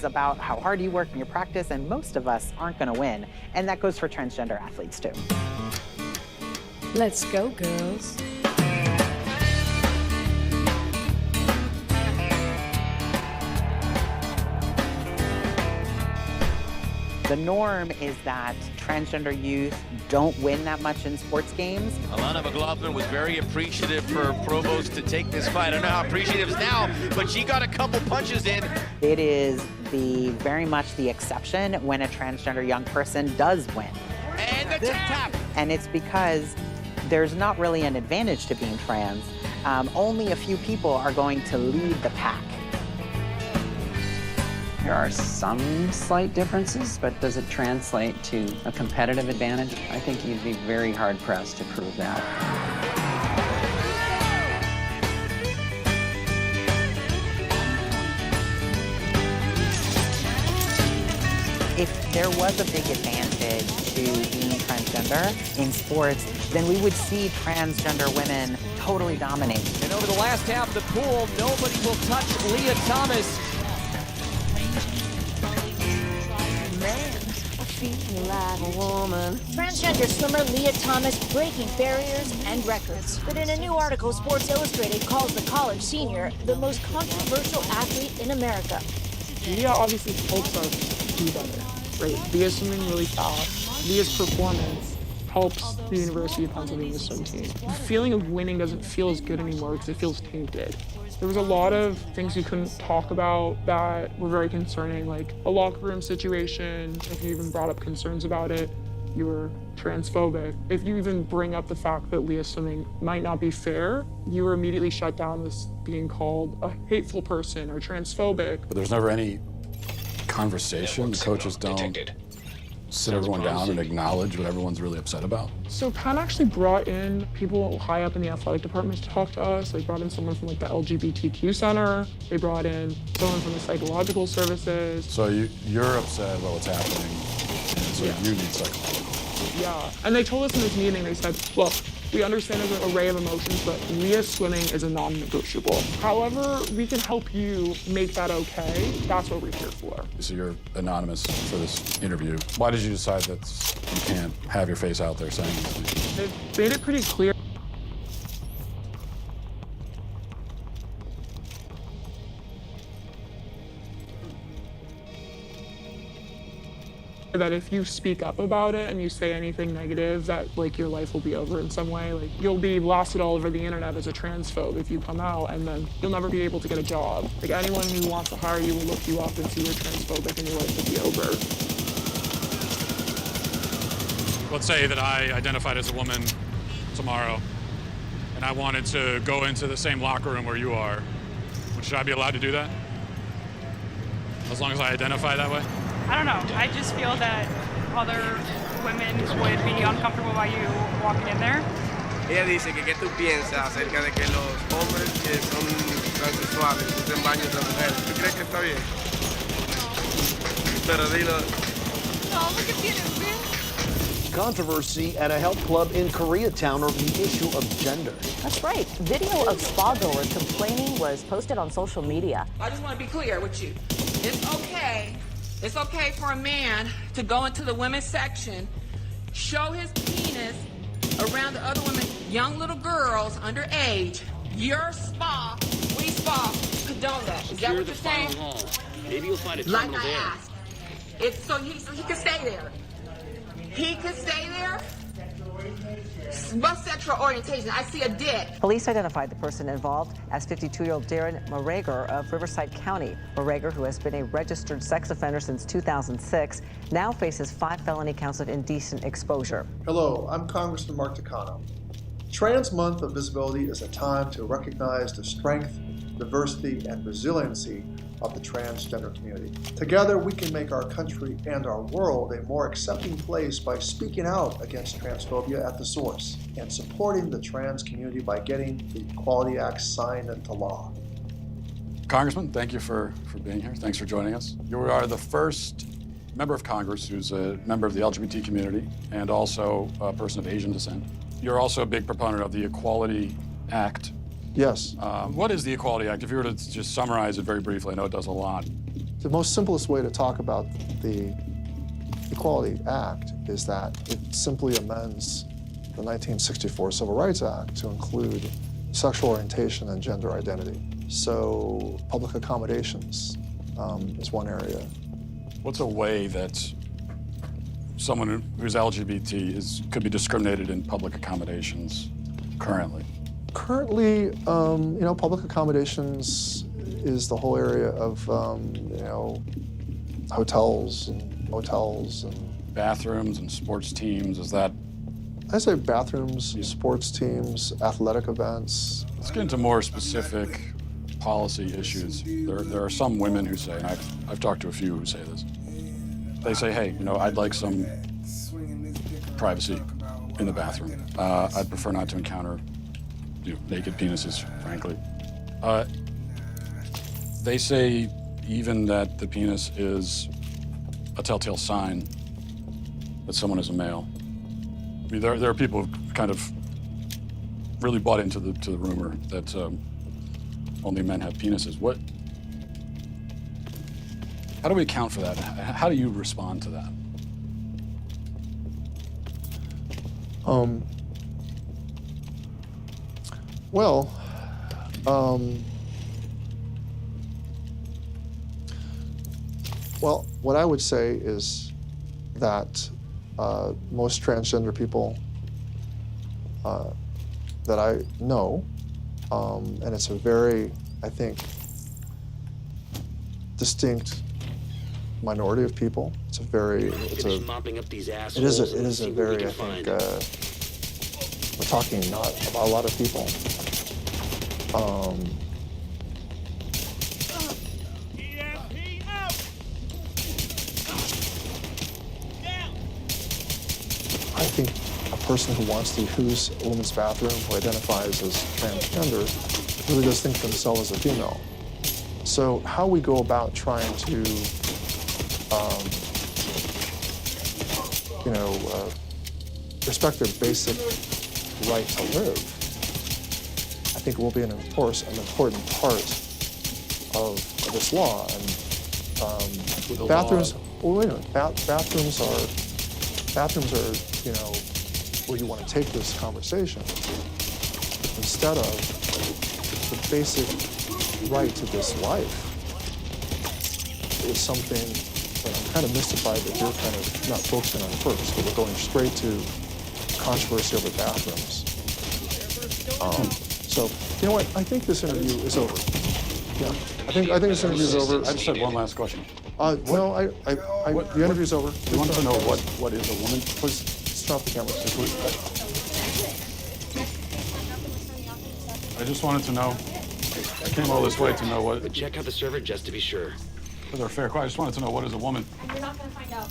about how hard you work in your practice, and most of us aren't going to win. And that goes for transgender athletes too. Let's go, girls. The norm is that transgender youth don't win that much in sports games. Alana McLaughlin was very appreciative for Provost to take this fight. I don't know how appreciative is now, but she got a couple punches in. It is very much the exception when a transgender young person does win. And the tap. And it's because there's not really an advantage to being trans. Only a few people are going to lead the pack. There are some slight differences, but does it translate to a competitive advantage? I think you'd be very hard-pressed to prove that. If there was a big advantage to being transgender in sports, then we would see transgender women totally dominate. And over the last half of the pool, nobody will touch Leah Thomas. Like a woman. Transgender swimmer Leah Thomas breaking barriers and records. But in a new article, Sports Illustrated calls the college senior the most controversial athlete in America. Leah obviously helps us do better, right? Leah's swimming really fast. Leah's performance helps the University of Pennsylvania swim team. The feeling of winning doesn't feel as good anymore because it feels tainted. There was a lot of things you couldn't talk about that were very concerning, like a locker room situation, if you even brought up concerns about it. you were transphobic. If you even bring up the fact that Leah swimming might not be fair, you were immediately shut down as being called a hateful person or transphobic. But there's never any conversation. The coaches don't sit everyone down and acknowledge what everyone's really upset about. So Penn actually brought in people high up in the athletic department to talk to us. They brought in someone from like the LGBTQ center. They brought in someone from the psychological services. So you're upset about what's happening, and so you need psychological. Yeah, and they told us in this meeting, they said, look, we understand there's an array of emotions, but Leah swimming is a non-negotiable. However, we can help you make that okay. That's what we're here for. So you're anonymous for this interview. Why did you decide that you can't have your face out there saying these things? They've made it pretty clear that if you speak up about it and you say anything negative, that like your life will be over in some way. Like you'll be blasted all over the internet as a transphobe if you come out, and then you'll never be able to get a job. Like anyone who wants to hire you will look you up and see you're transphobic and your life will be over. Let's say that I identified as a woman tomorrow, and I wanted to go into the same locker room where you are. Should I be allowed to do that? As long as I identify that way? I don't know. I just feel that other women would be uncomfortable by you walking in there. Ella dice que qué tú piensas acerca de que los hombres que son transexuales usen baños de mujeres. ¿Tú crees que está bien? Pero dilo. No, look at the Controversy at a health club in Koreatown over the issue of gender. That's right. Video of spa goers complaining was posted on social media. I just want to be clear with you. It's okay for a man to go into the women's section, show his penis around the other women, young little girls underage. Your spa, we spa, condone that. Is that what you're saying? Maybe you'll find a Like terminal I there. asked. It's so he can stay there. He can stay there. What sexual orientation? I see a dick. Police identified the person involved as 52-year-old Darren Morager of Riverside County. Morager, who has been a registered sex offender since 2006, now faces 5 felony counts of indecent exposure. Hello, I'm Congressman Mark Takano. Trans Month of Visibility is a time to recognize the strength, diversity, and resiliency of the transgender community. Together, we can make our country and our world a more accepting place by speaking out against transphobia at the source and supporting the trans community by getting the Equality Act signed into law. Congressman, thank you for being here. Thanks for joining us. You are the first member of Congress who's a member of the LGBT community and also a person of Asian descent. You're also a big proponent of the Equality Act. Yes. What is the Equality Act? If you were to just summarize it very briefly, I know it does a lot. The most simplest way to talk about the Equality Act is that it simply amends the 1964 Civil Rights Act to include sexual orientation and gender identity. So public accommodations is one area. What's a way that someone who's LGBT could be discriminated in public accommodations currently? Currently, public accommodations is the whole area of, hotels and motels and bathrooms and sports teams. Is that? I say bathrooms, sports teams, athletic events. Let's get into more specific policy issues. There are some women who say, and I've talked to a few who say this. They say, hey, I'd like some privacy in the bathroom. I'd prefer not to encounter naked penises, frankly. They say even that the penis is a telltale sign that someone is a male. I mean, there are people who've kind of really bought into the rumor that only men have penises. How do we account for that? How do you respond to that? Well, what I would say is that most transgender people that I know, and it's a very, I think, distinct minority of people. It's a very, mopping up these it assholes. is a very, I think, we're talking not about a lot of people. I think a person who wants to use a women's bathroom, who identifies as transgender, really does think of themselves as a female. So how we go about trying to, respect their basic right to live, I think will be an important part of this law. And bathrooms, well, wait a minute, bathrooms are, where you want to take this conversation instead of the basic right to this life is something that I'm kind of mystified that you're kind of not focusing on first, but we're going straight to controversy over bathrooms. So, you know what? I think this interview is over. Yeah, I think this interview is over. I just had one last question. No, the interview's over. You want to know what is a woman? Please stop the camera. I just wanted to know. I came all this way to know what. But check out the server just to be sure. For their fair question, I just wanted to know what is a woman. And you're not gonna find out.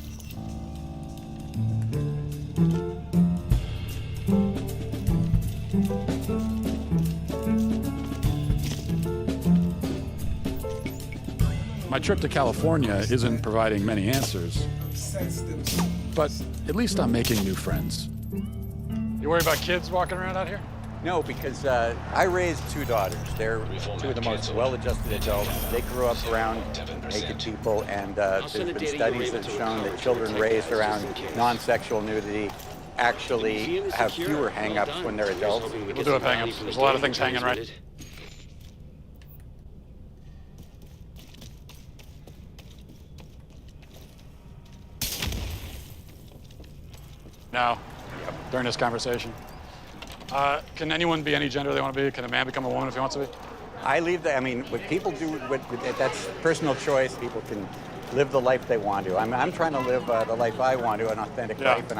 My trip to California isn't providing many answers, but at least I'm making new friends. You worry about kids walking around out here? No, because I raised two daughters. They're two of the most well-adjusted adults. They grew up around naked people, and there's been studies that have shown that children raised around non-sexual nudity actually have fewer hang-ups when they're adults. We'll do a hang-ups. There's a lot of things hanging right. Now, during this conversation, can anyone be any gender they want to be? Can a man become a woman if he wants to be? I leave that. I mean, what people do, that's personal choice. People can live the life they want to. I'm trying to live the life I want to, an authentic life, and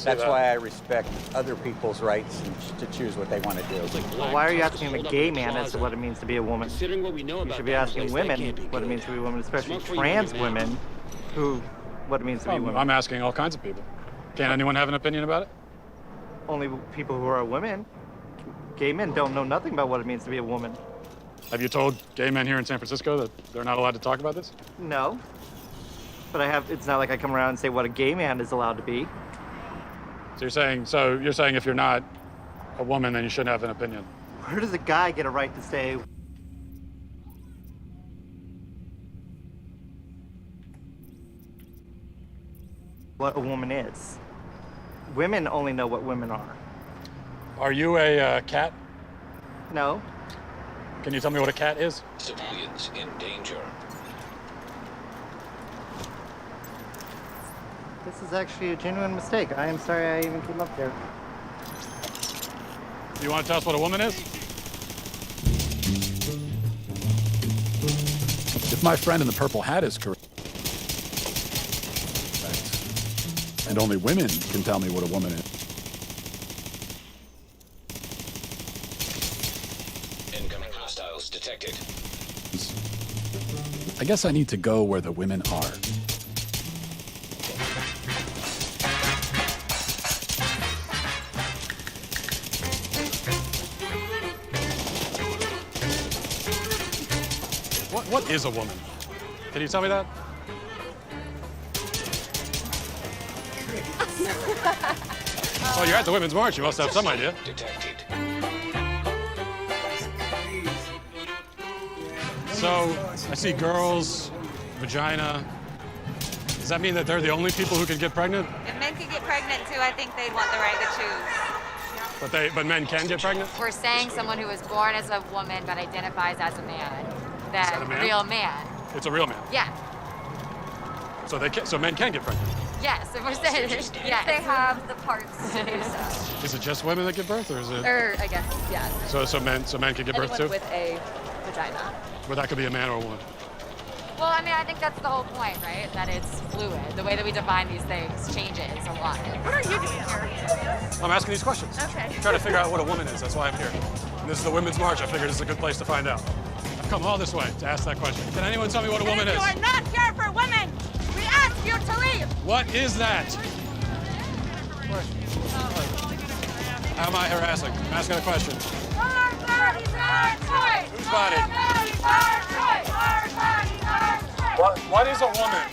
that's why I respect other people's rights to choose what they want to do. Well, why are you asking a gay man as to what it means to be a woman? You should be asking women what it means to be a woman, especially trans women, what it means to be women. I'm asking all kinds of people. Can anyone have an opinion about it? Only people who are women. Gay men don't know nothing about what it means to be a woman. Have you told gay men here in San Francisco that they're not allowed to talk about this? No. But it's not like I come around and say what a gay man is allowed to be. So you're saying if you're not a woman, then you shouldn't have an opinion? Where does a guy get a right to say what a woman is? Women only know what women are. Are you a cat? No. Can you tell me what a cat is? Civilians in danger. This is actually a genuine mistake. I am sorry I even came up there. Do you want to tell us what a woman is? If my friend in the purple hat is correct, and only women can tell me what a woman is. Incoming hostiles detected. I guess I need to go where the women are. What is a woman? Can you tell me that? Oh, you're at the Women's March. You must have some idea. So, I see girls, vagina. Does that mean that they're the only people who can get pregnant? If men could get pregnant too, I think they'd want the right to choose. But men can get pregnant? We're saying someone who was born as a woman but identifies as a man. That a real man. It's a real man. Yeah. So men can get pregnant. Yes, if we're saying yes. They have the parts to do so. Is it just women that give birth, or is it? Or I guess yes. So men can give birth too. With a vagina. But that could be a man or a woman. Well, I mean, I think that's the whole point, right? That it's fluid. The way that we define these things changes a lot. What are you doing here? I'm asking these questions. Okay. I'm trying to figure out what a woman is. That's why I'm here. And this is the Women's March. I figured this is a good place to find out. I've come all this way to ask that question. Can anyone tell me what a woman is? You are not here for women. We ask you to leave. What is that? How am I harassing? I'm asking a question. Our body's our choice. Whose body? Our body's our choice. Our body's our choice. What is a woman?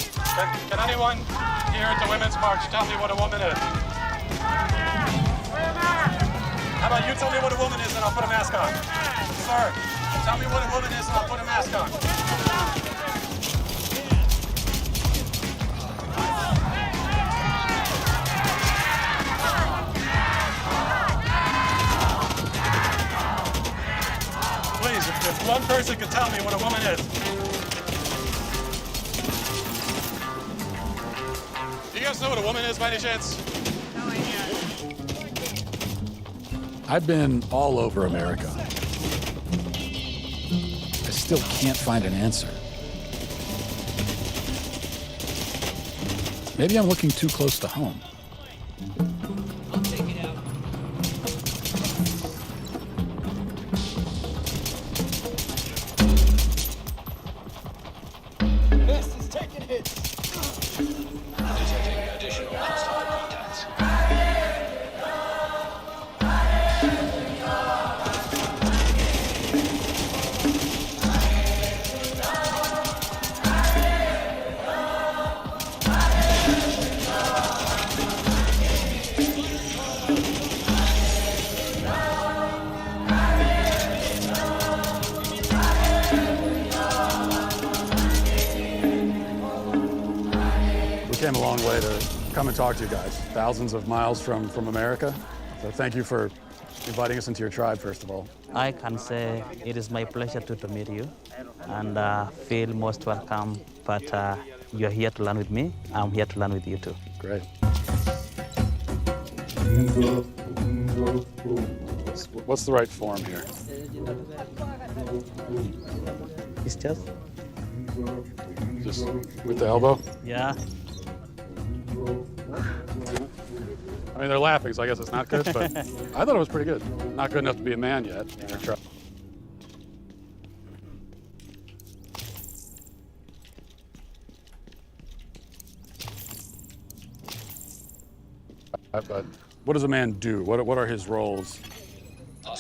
Can anyone here at the Women's March tell me what a woman is? How about you tell me what a woman is and I'll put a mask on? Sir, tell me what a woman is and I'll put a mask on. Please, if one person could tell me what a woman is. Do you guys know what a woman is by any chance? No idea. I've been all over America. I still can't find an answer. Maybe I'm looking too close to home. This is taking hits. Detecting additional hostile contacts. We came a long way to come and talk to you guys. Thousands of miles from America. So thank you for inviting us into your tribe, first of all. I can say it is my pleasure to meet you and feel most welcome. But you're here to learn with me. I'm here to learn with you too. Great. What's the right form here? It's just with the elbow? Yeah. I mean, they're laughing, so I guess it's not good, but I thought it was pretty good. Not good enough to be a man yet. But what does a man do? What are his roles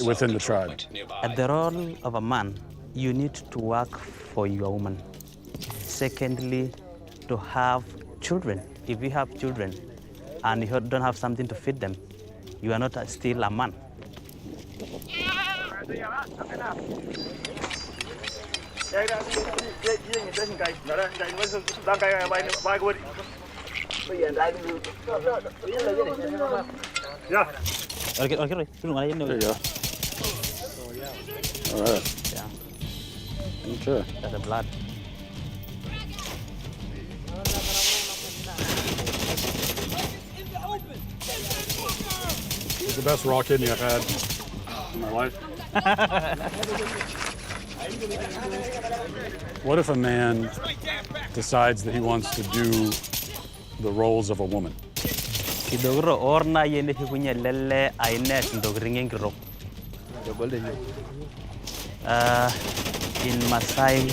within the tribe? At the role of a man, you need to work for your woman. Secondly, to have children. If you have children and you don't have something to feed them, you are not still a man. Yeah. Okay, there you go. All right. Yeah. Okay. That's the blood. It's the best raw kidney I've had in my life. What if a man decides that he wants to do the roles of a woman? In Maasai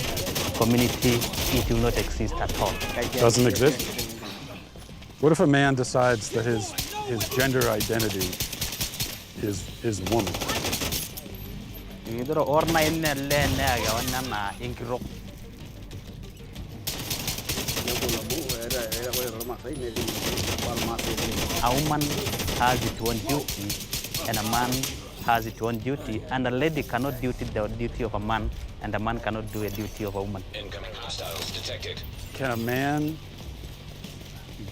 community, it will not exist at all. Doesn't exist? What if a man decides that his gender identity is woman? A woman has its own duty, and a man has its own duty, and a lady cannot do the duty of a man, and a man cannot do a duty of a woman. Incoming hostiles detected. Can a man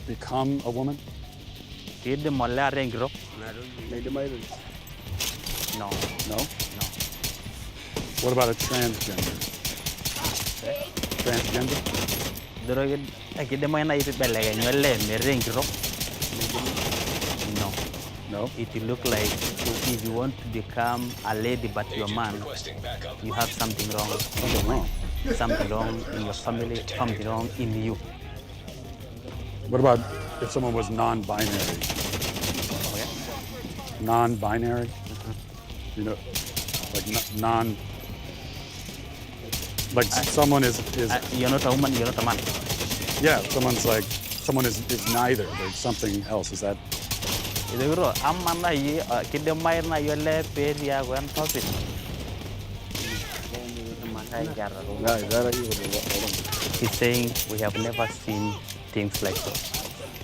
become a woman? No. No? No. What about a transgender? Transgender? No. No? It will look like if you want to become a lady but you're a man, you have something wrong. Something wrong? something wrong in your family, something wrong in you. What about if someone was non-binary? Non-binary? You know, like someone is you're not a woman, you're not a man. Yeah, someone is neither. There's something else. Is that? He's saying we have never seen things like that.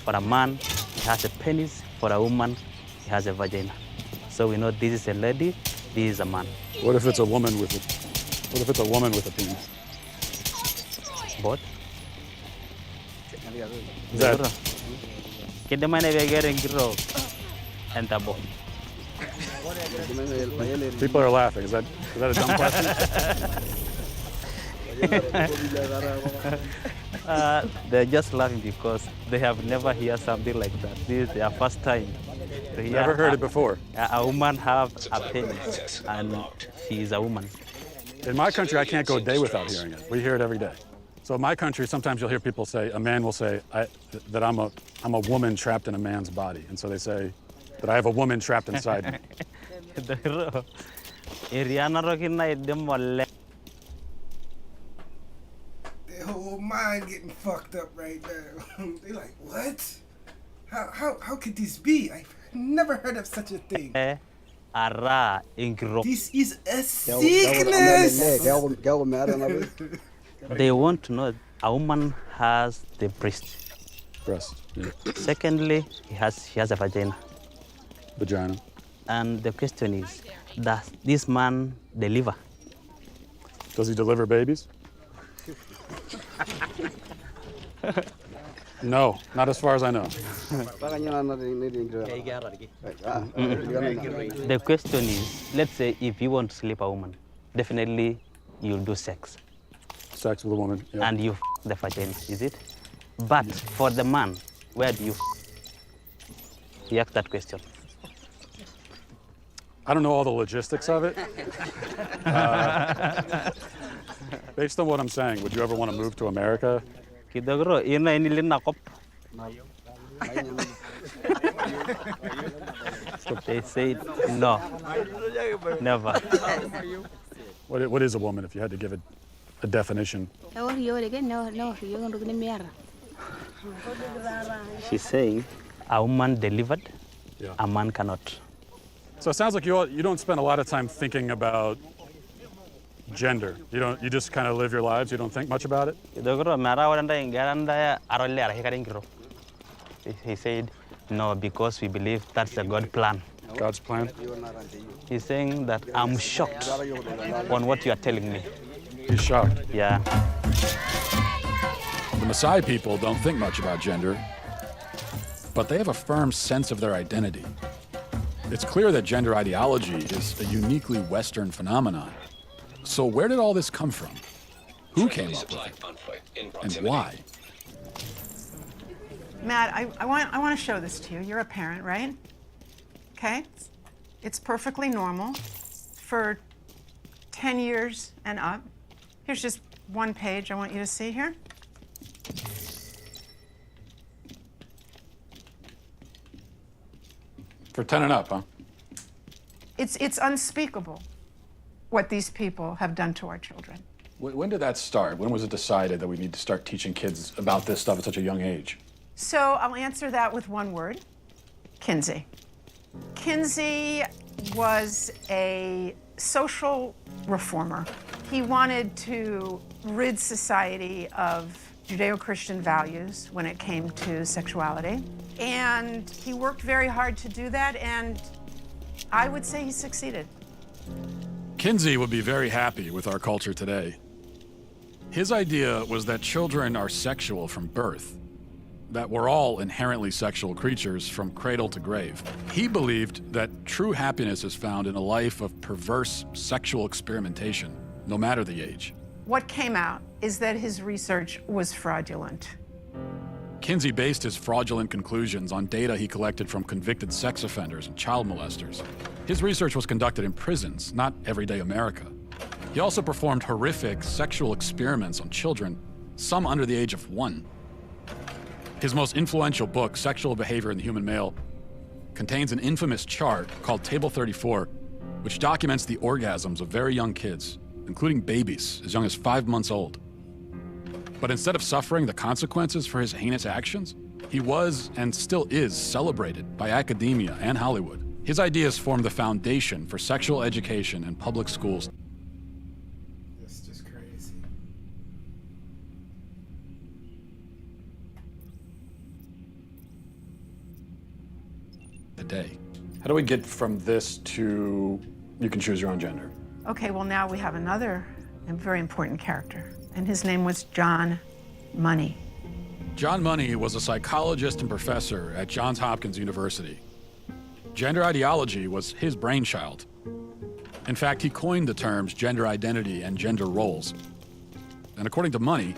For a man, he has a penis. For a woman, he has a vagina. So we know this is a lady, this is a man. What if it's a woman with a? What if it's a woman with a penis? Both. That, people are laughing. Is that a dumb question? They're just laughing because they have never heard something like that. This is their first time to hear. Never heard it before. A woman have a penis, and she is a woman. In my country, I can't go a day without hearing it. We hear it every day. So in my country, sometimes you'll hear people say, a man will say that I'm a woman trapped in a man's body, and so they say that I have a woman trapped inside me. Their whole mind getting fucked up right now. They're like, what? How could this be? I've never heard of such a thing. This is a sickness. They want to know a woman has the breast. Yeah. Secondly, she has a vagina. Vagina. And the question is, does this man deliver? Does he deliver babies? No, not as far as I know. The question is, let's say if you want to sleep a woman, definitely you'll do sex. Sex with a woman, yeah. And you the vagina, is it? But for the man, where do you ask that question? I don't know all the logistics of it. Based on what I'm saying, would you ever want to move to America? They say no, never. What is a woman, if you had to give it a definition? She's saying a woman delivered, a man cannot. So it sounds like you don't spend a lot of time thinking about gender. You just kind of live your lives. You don't think much about it. He said no, because we believe that's a God plan. God's plan? He's saying that I'm shocked on what you are telling me. He's shocked? Yeah. The Maasai people don't think much about gender, but they have a firm sense of their identity. It's clear that gender ideology is a uniquely Western phenomenon. So where did all this come from? Who came up with it? And why? Matt, I want to show this to you. You're a parent, right? Okay? It's perfectly normal for 10 years and up. Here's just one page I want you to see here. For 10 and up, huh? It's unspeakable what these people have done to our children. When did that start? When was it decided that we need to start teaching kids about this stuff at such a young age? So I'll answer that with one word: Kinsey. Kinsey was a social reformer. He wanted to rid society of Judeo-Christian values when it came to sexuality. And he worked very hard to do that, and I would say he succeeded. Kinsey would be very happy with our culture today. His idea was that children are sexual from birth, that we're all inherently sexual creatures from cradle to grave. He believed that true happiness is found in a life of perverse sexual experimentation, no matter the age. What came out is that his research was fraudulent. Kinsey based his fraudulent conclusions on data he collected from convicted sex offenders and child molesters. His research was conducted in prisons, not everyday America. He also performed horrific sexual experiments on children, some under the age of 1. His most influential book, Sexual Behavior in the Human Male, contains an infamous chart called Table 34, which documents the orgasms of very young kids, including babies as young as 5 months old. But instead of suffering the consequences for his heinous actions, he was and still is celebrated by academia and Hollywood. His ideas formed the foundation for sexual education in public schools. That's just crazy. Today. How do we get from this to you can choose your own gender? Okay, well, now we have another very important character, and his name was John Money. John Money was a psychologist and professor at Johns Hopkins University. Gender ideology was his brainchild. In fact, he coined the terms gender identity and gender roles. And according to Money,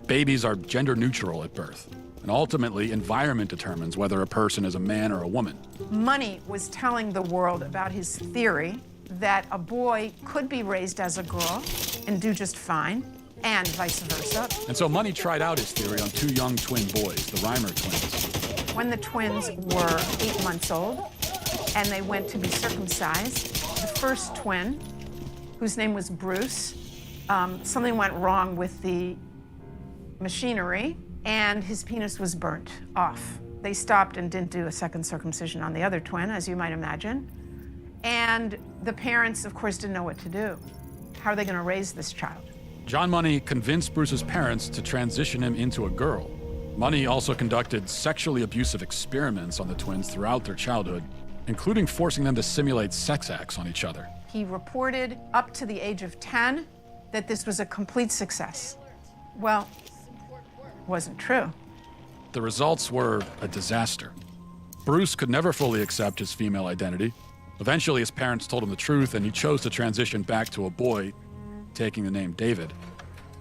babies are gender neutral at birth, and ultimately environment determines whether a person is a man or a woman. Money was telling the world about his theory that a boy could be raised as a girl and do just fine, and vice versa. And so Money tried out his theory on 2 young twin boys, the Reimer twins. When the twins were 8 months old and they went to be circumcised, the first twin, whose name was Bruce, something went wrong with the machinery and his penis was burnt off. They stopped and didn't do a second circumcision on the other twin, as you might imagine. And the parents, of course, didn't know what to do. How are they going to raise this child? John Money convinced Bruce's parents to transition him into a girl. Money also conducted sexually abusive experiments on the twins throughout their childhood, including forcing them to simulate sex acts on each other. He reported up to the age of 10 that this was a complete success. Well, wasn't true. The results were a disaster. Bruce could never fully accept his female identity. Eventually, his parents told him the truth, and he chose to transition back to a boy, taking the name David.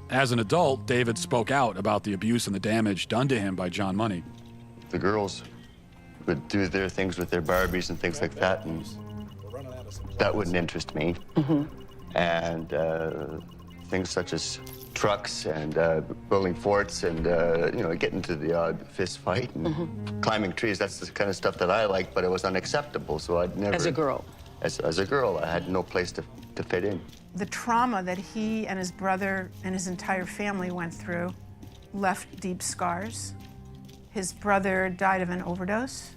As an adult, David spoke out about the abuse and the damage done to him by John Money. The girls would do their things with their Barbies and things like that, and that wouldn't interest me. And things such as trucks and building forts and, you know, getting to the odd fist fight and climbing trees, that's the kind of stuff that I like, but it was unacceptable, so I'd never... As a girl? As a girl, I had no place to fit in. The trauma that he and his brother and his entire family went through left deep scars. His brother died of an overdose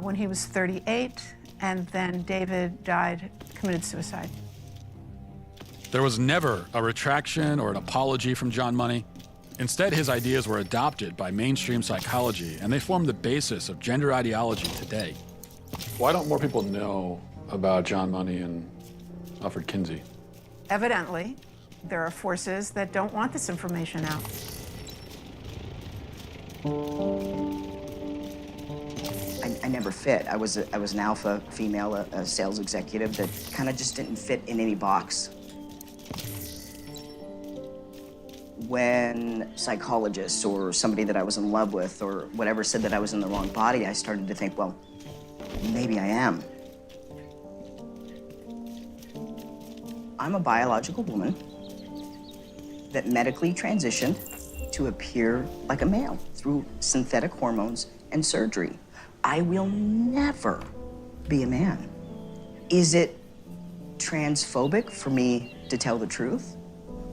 when he was 38, and then David committed suicide. There was never a retraction or an apology from John Money. Instead, his ideas were adopted by mainstream psychology, and they form the basis of gender ideology today. Why don't more people know about John Money and Alfred Kinsey? Evidently, there are forces that don't want this information out. I never fit. I was an alpha female, a sales executive that kind of just didn't fit in any box. When psychologists or somebody that I was in love with or whatever said that I was in the wrong body, I started to think, well, maybe I am. I'm a biological woman that medically transitioned to appear like a male through synthetic hormones and surgery. I will never be a man. Is it transphobic for me to tell the truth?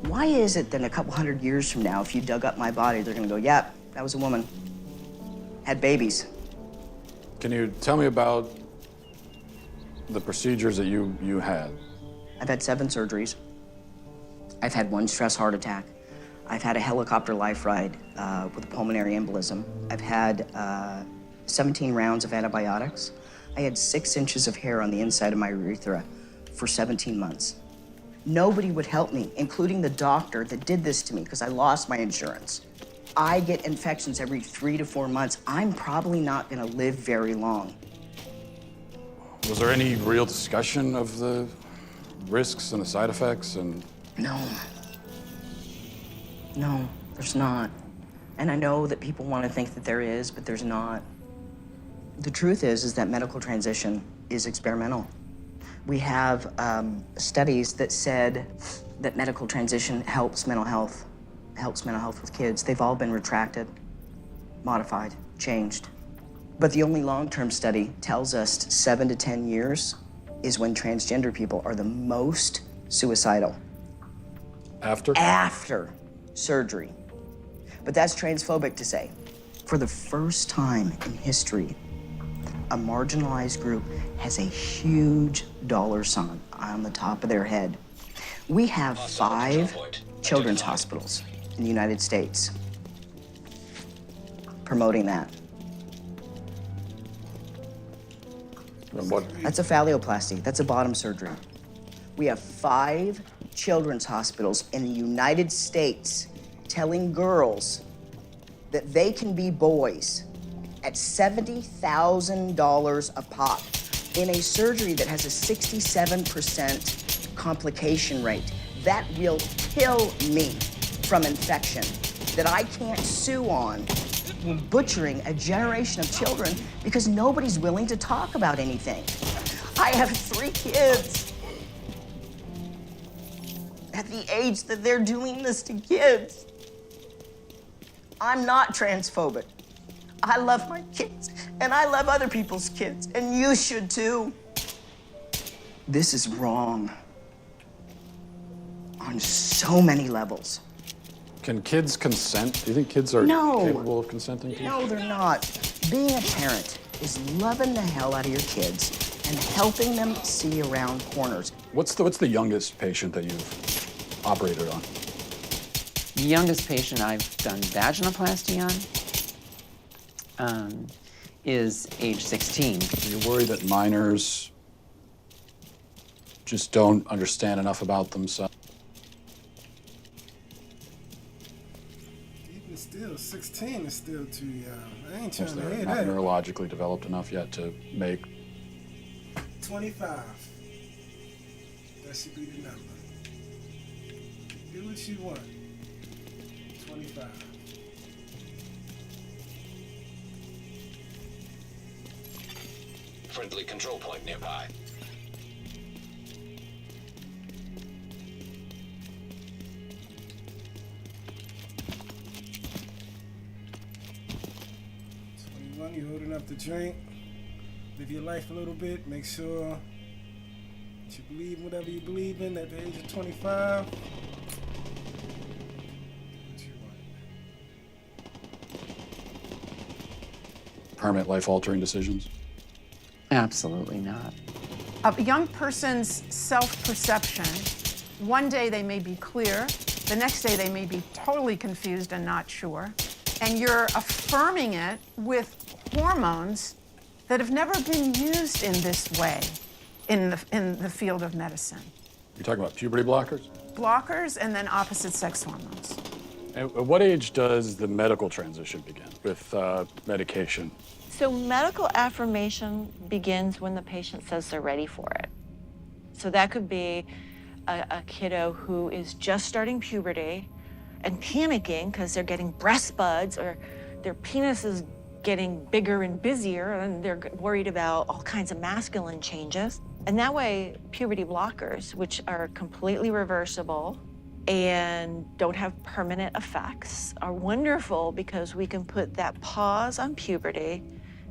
Why is it that a couple hundred years from now, if you dug up my body, they're gonna go, yeah, that was a woman, had babies. Can you tell me about the procedures that you had? I've had 7 surgeries. I've had 1 stress heart attack. I've had a helicopter life ride with a pulmonary embolism. I've had 17 rounds of antibiotics. I had 6 inches of hair on the inside of my urethra for 17 months. Nobody would help me, including the doctor that did this to me because I lost my insurance. I get infections every 3 to 4 months. I'm probably not gonna live very long. Was there any real discussion of the risks and the side effects and... No, there's not. And I know that people want to think that there is, but there's not. The truth is that medical transition is experimental. We have studies that said that medical transition helps mental health with kids. They've all been retracted, modified, changed. But the only long-term study tells us 7 to 10 years is when transgender people are the most suicidal. After? After surgery. But that's transphobic to say. For the first time in history, a marginalized group has a huge dollar sign on the top of their head. We have 5 children's hospitals in the United States promoting that. What? That's a phalloplasty. That's a bottom surgery. We have 5 children's hospitals in the United States telling girls that they can be boys at $70,000 a pop in a surgery that has a 67% complication rate. That will kill me from infection that I can't sue on. We're butchering a generation of children because nobody's willing to talk about anything. I have 3 kids. At the age that they're doing this to kids. I'm not transphobic. I love my kids, and I love other people's kids, and you should too. This is wrong on so many levels. Can kids consent? Do you think kids are capable of consenting to? No, they're not. Being a parent is loving the hell out of your kids and helping them see around corners. What's the youngest patient that you've operated on? The youngest patient I've done vaginoplasty on is age 16. Are you worried that minors just don't understand enough about themselves? Even still, 16 is still too young. I ain't trying to They're hear not that. neurologically developed enough yet to make. 25. That should be the number. Do what you want. 25. Friendly control point nearby. You holding up the drink. Live your life a little bit. Make sure that you believe in whatever you believe in at the age of 25. Permanent life-altering decisions? Absolutely not. A young person's self-perception, one day they may be clear, the next day they may be totally confused and not sure, and you're affirming it with hormones that have never been used in this way in the field of medicine. You're talking about puberty blockers? Blockers and then opposite sex hormones. At what age does the medical transition begin with medication? So medical affirmation begins when the patient says they're ready for it. So that could be a kiddo who is just starting puberty and panicking because they're getting breast buds or their penis is getting bigger and busier and they're worried about all kinds of masculine changes. And that way, puberty blockers, which are completely reversible and don't have permanent effects, are wonderful because we can put that pause on puberty.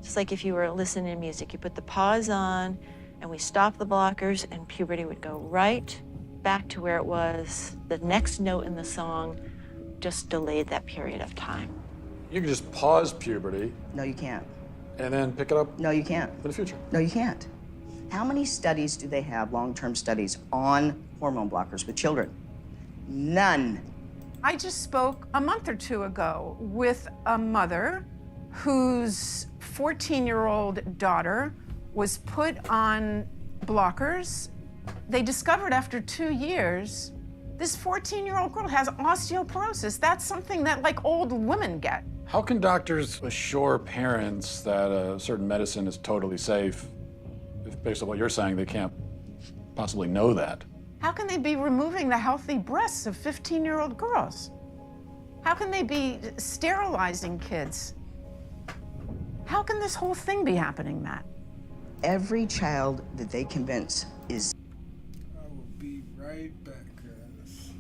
Just like if you were listening to music, you put the pause on and we stop the blockers and puberty would go right back to where it was. The next note in the song just delayed that period of time. You can just pause puberty. No, you can't. And then pick it up? No, you can't. In the future? No, you can't. How many studies do they have, long-term studies, on hormone blockers with children? None. I just spoke a month or two ago with a mother whose 14-year-old daughter was put on blockers. They discovered after 2 years, this 14-year-old girl has osteoporosis. That's something that like old women get. How can doctors assure parents that a certain medicine is totally safe if, based on what you're saying, they can't possibly know that? How can they be removing the healthy breasts of 15-year-old girls? How can they be sterilizing kids? How can this whole thing be happening, Matt? Every child that they convince is. I will be right back, guys.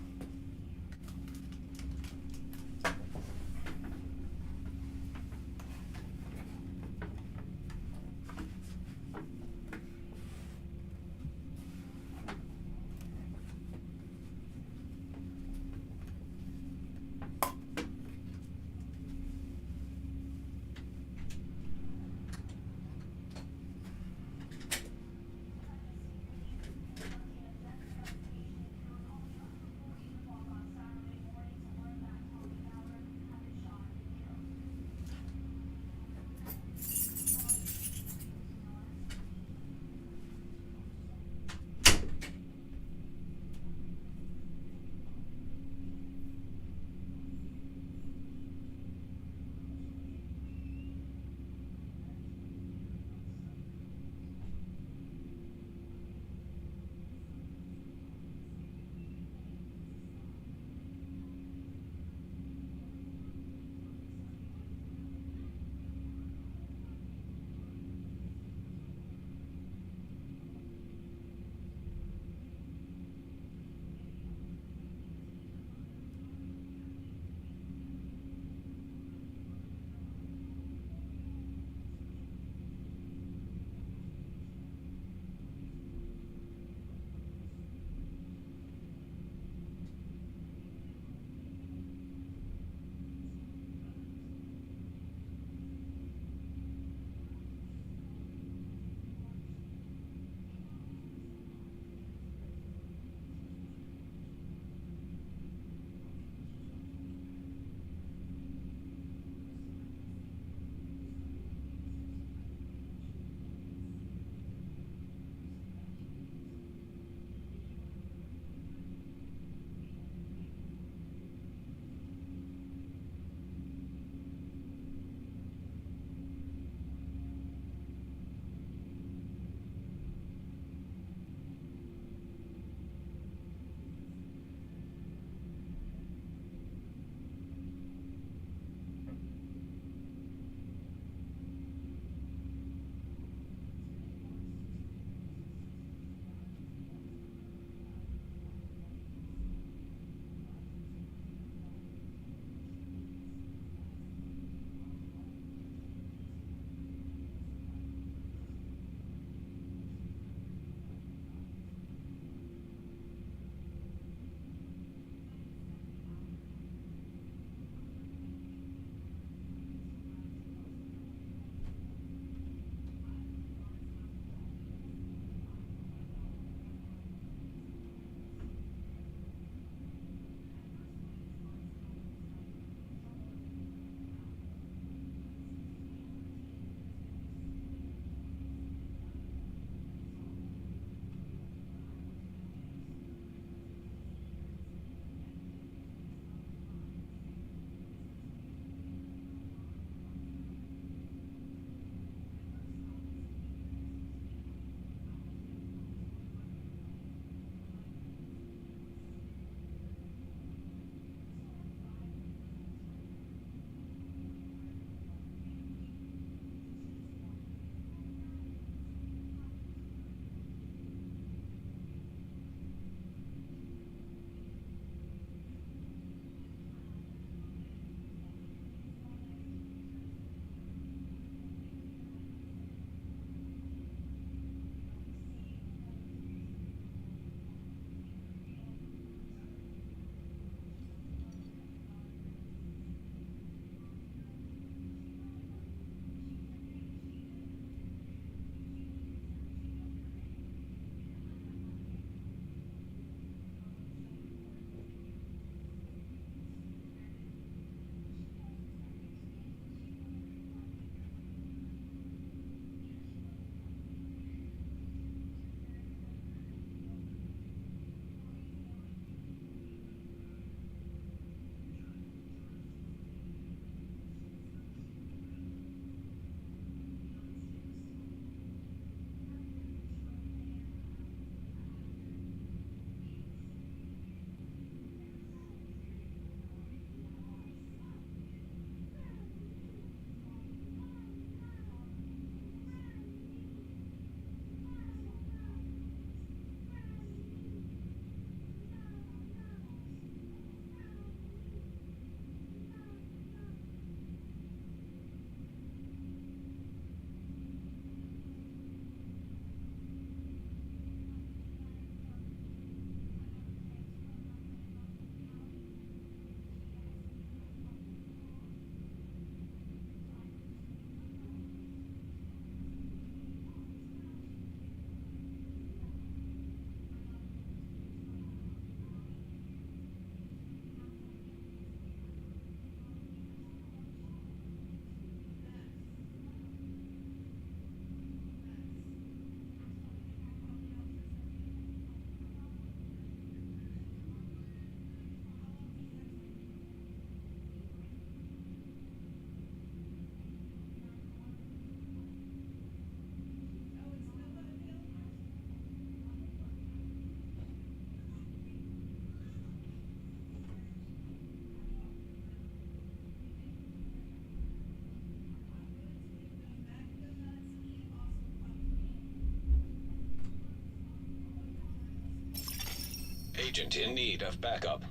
agent in need of backup.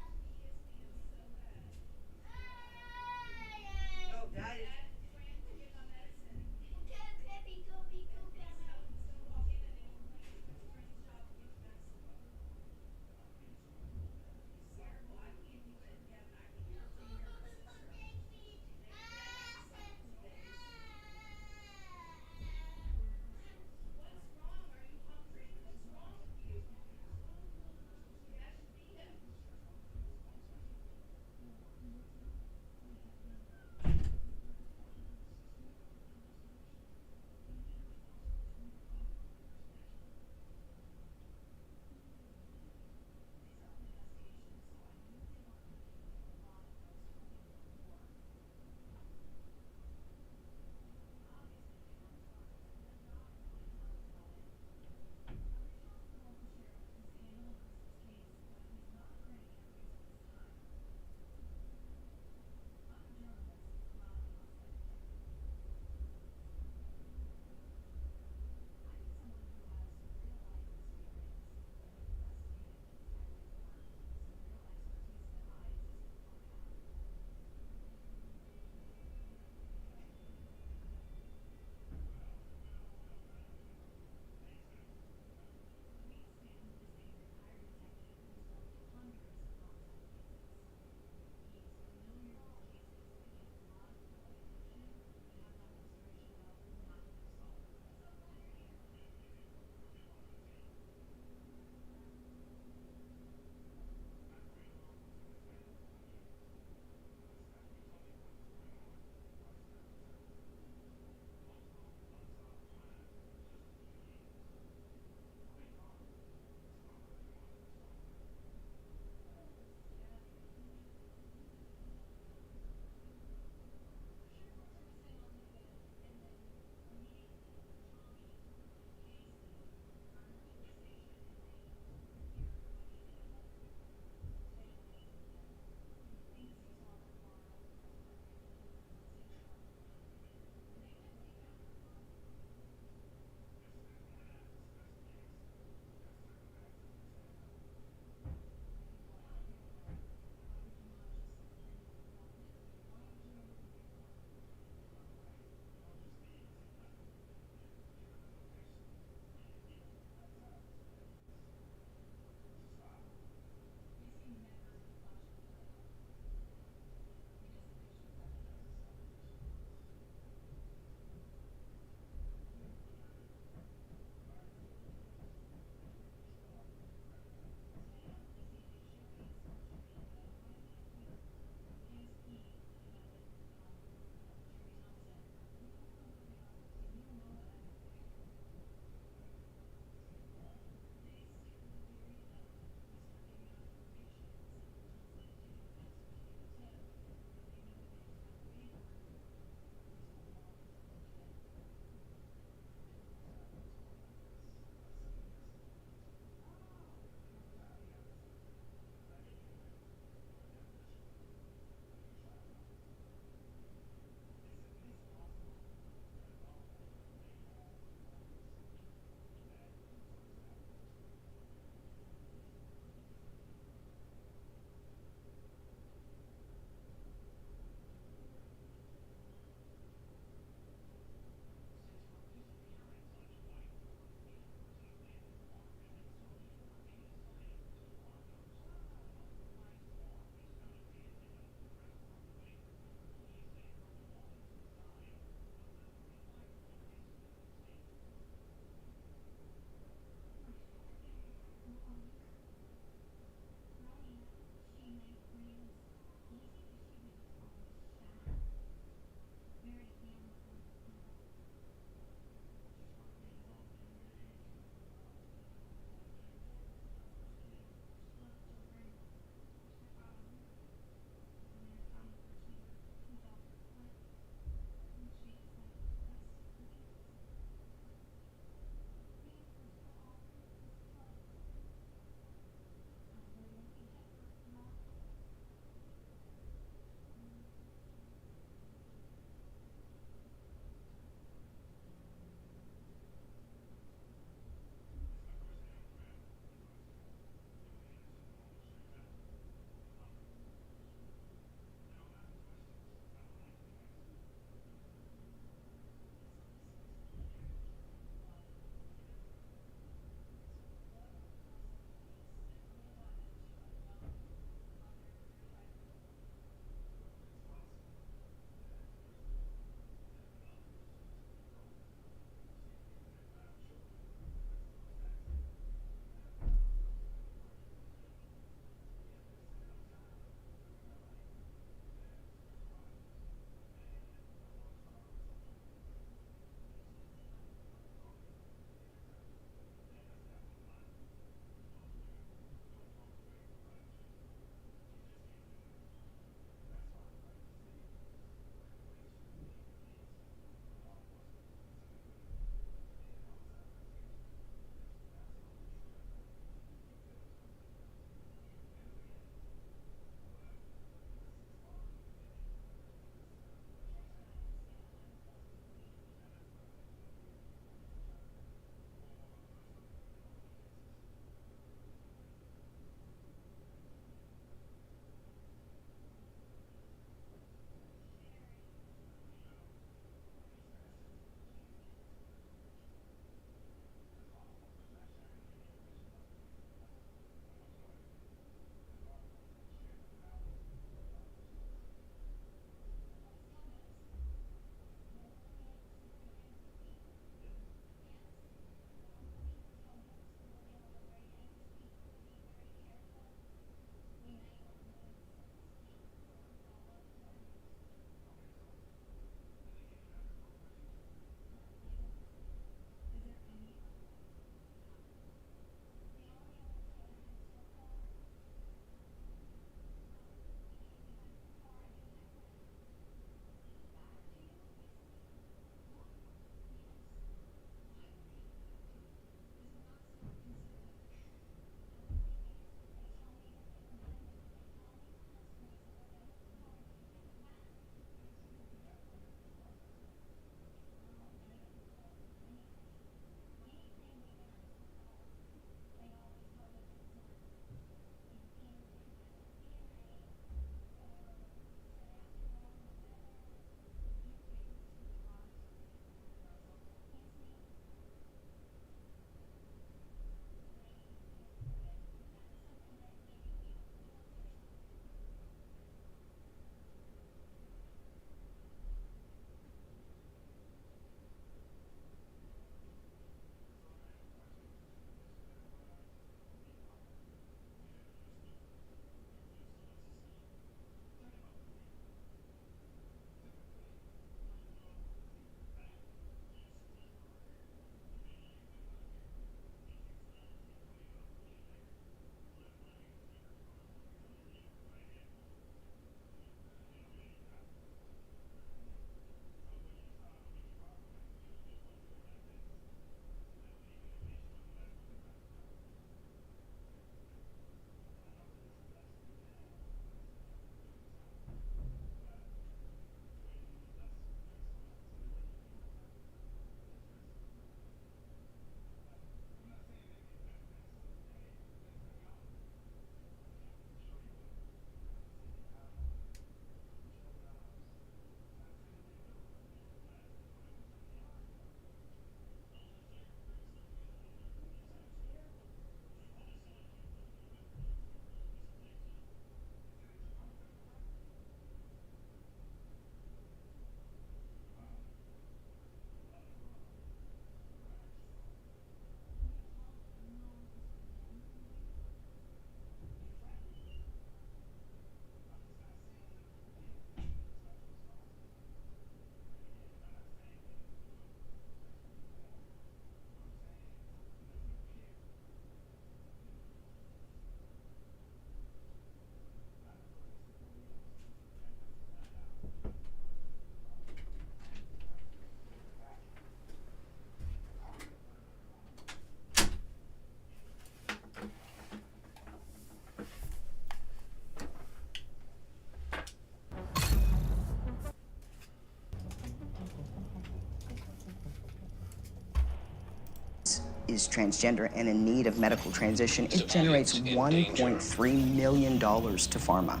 is transgender and in need of medical transition, it generates $1.3 million to pharma.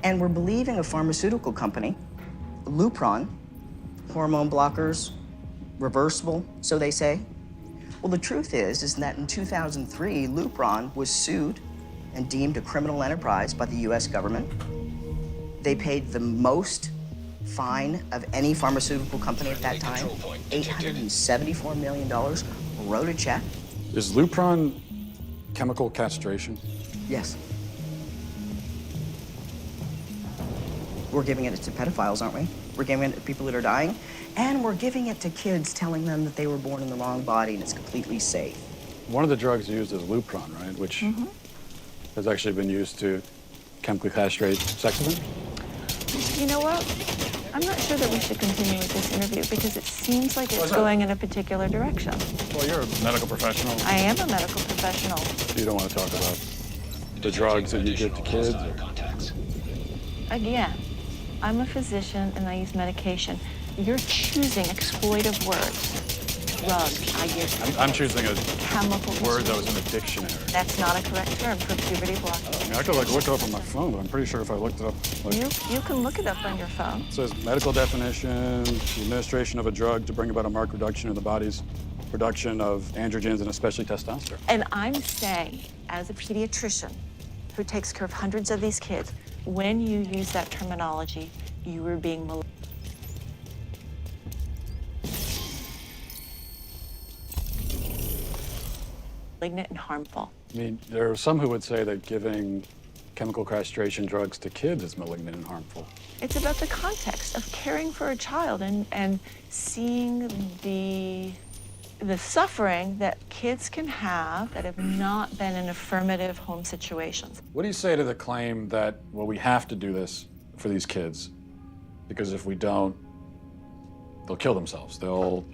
And we're believing a pharmaceutical company, Lupron, hormone blockers, reversible, so they say. Well, the truth is that in 2003, Lupron was sued and deemed a criminal enterprise by the US government. They paid the most fine of any pharmaceutical company at that time, $874 million, wrote a check. Is Lupron chemical castration? Yes. We're giving it to pedophiles, aren't we? We're giving it to people that are dying, and we're giving it to kids, telling them that they were born in the wrong body and it's completely safe. One of the drugs used is Lupron, right? Which has actually been used to chemically castrate sex offenders? You know what? I'm not sure that we should continue with this interview because it seems like it's going in a particular direction. Well, you're a medical professional. I am a medical professional. You don't want to talk about the drugs that you give to kids? Again, I'm a physician and I use medication. You're choosing exploitive words. Drugs, I give. I'm choosing a chemical word that was in the dictionary. That's not a correct term for puberty blockade. I mean, I could look it up on my phone, but I'm pretty sure if I looked it up, You can look it up on your phone. It says medical definition: the administration of a drug to bring about a marked reduction in the body's production of androgens and especially testosterone. And I'm saying, as a pediatrician who takes care of hundreds of these kids, when you use that terminology, you are being malignant and harmful. I mean, there are some who would say that giving chemical castration drugs to kids is malignant and harmful. It's about the context of caring for a child and seeing the suffering that kids can have that have not been in affirmative home situations. What do you say to the claim that, well, we have to do this for these kids because if we don't, they'll kill themselves. They'll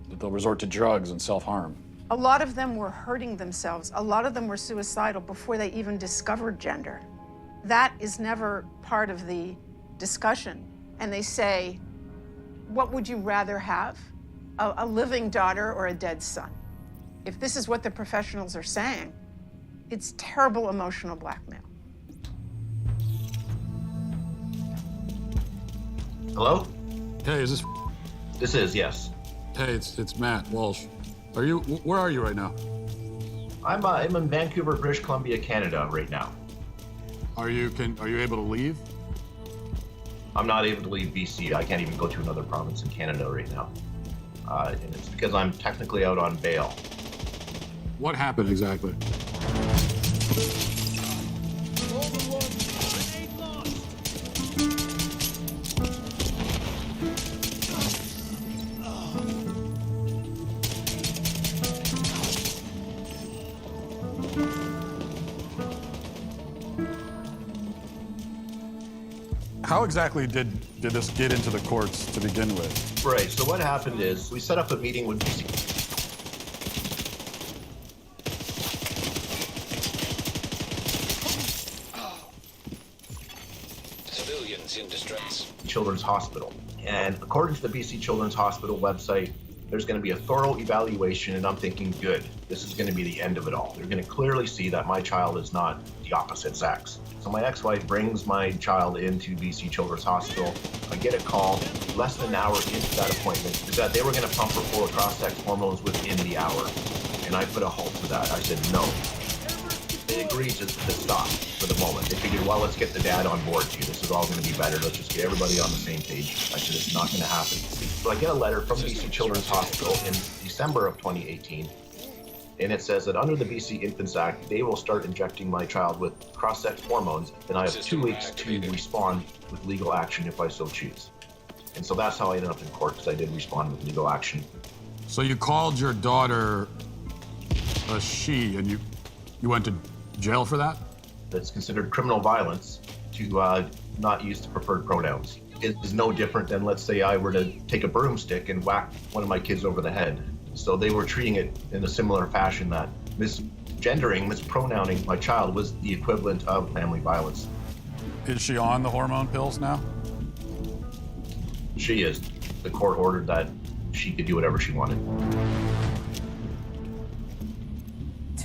resort to drugs and self-harm. A lot of them were hurting themselves. A lot of them were suicidal before they even discovered gender. That is never part of the discussion. And they say, what would you rather have? A living daughter or a dead son? If this is what the professionals are saying, it's terrible emotional blackmail. Hello? Hey, is this? This is, yes. Hey, it's Matt Walsh. Where are you right now? I'm in Vancouver, British Columbia, Canada right now. Are you able to leave? I'm not able to leave BC. I can't even go to another province in Canada right now. And it's because I'm technically out on bail. What happened exactly? How exactly did this get into the courts to begin with? Right, so what happened is we set up a meeting with BC. Civilians in distress. Children's Hospital. And according to the BC Children's Hospital website, there's going to be a thorough evaluation, and I'm thinking, good, this is going to be the end of it all. They're going to clearly see that my child is not the opposite sex. So my ex-wife brings my child into BC Children's Hospital. I get a call less than an hour into that appointment is that they were going to pump her full of cross-sex hormones within the hour. And I put a halt to that. I said, no. They agreed to stop for the moment. They figured, well, let's get the dad on board too. This is all going to be better. Let's just get everybody on the same page. I said, it's not going to happen. So I get a letter from BC Children's Hospital in December of 2018. And it says that under the BC Infants Act, they will start injecting my child with cross-sex hormones, and I have 2 weeks to respond with legal action if I so choose. And so that's how I ended up in court, because I did respond with legal action. So you called your daughter a she, and you went to jail for that? That's considered criminal violence to not use the preferred pronouns. It is no different than, let's say, I were to take a broomstick and whack one of my kids over the head. So they were treating it in a similar fashion, that misgendering, mispronouncing my child was the equivalent of family violence. Is she on the hormone pills now? She is. The court ordered that she could do whatever she wanted.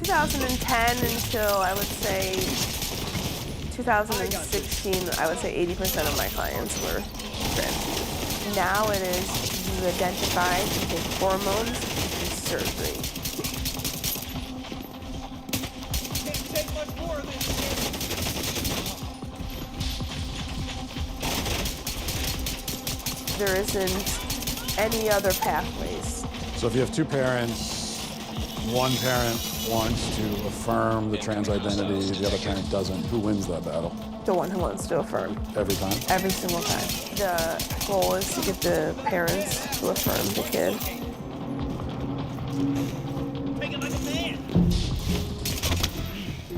2010 until I would say 2016, I would say 80% of my clients were trans. Now it is you identify, you take hormones, and surgery. There isn't any other pathways. So if you have two parents, one parent wants to affirm the trans identity, the other parent doesn't, who wins that battle? The one who wants to affirm. Every time? Every single time. The goal is to get the parents to affirm the kid.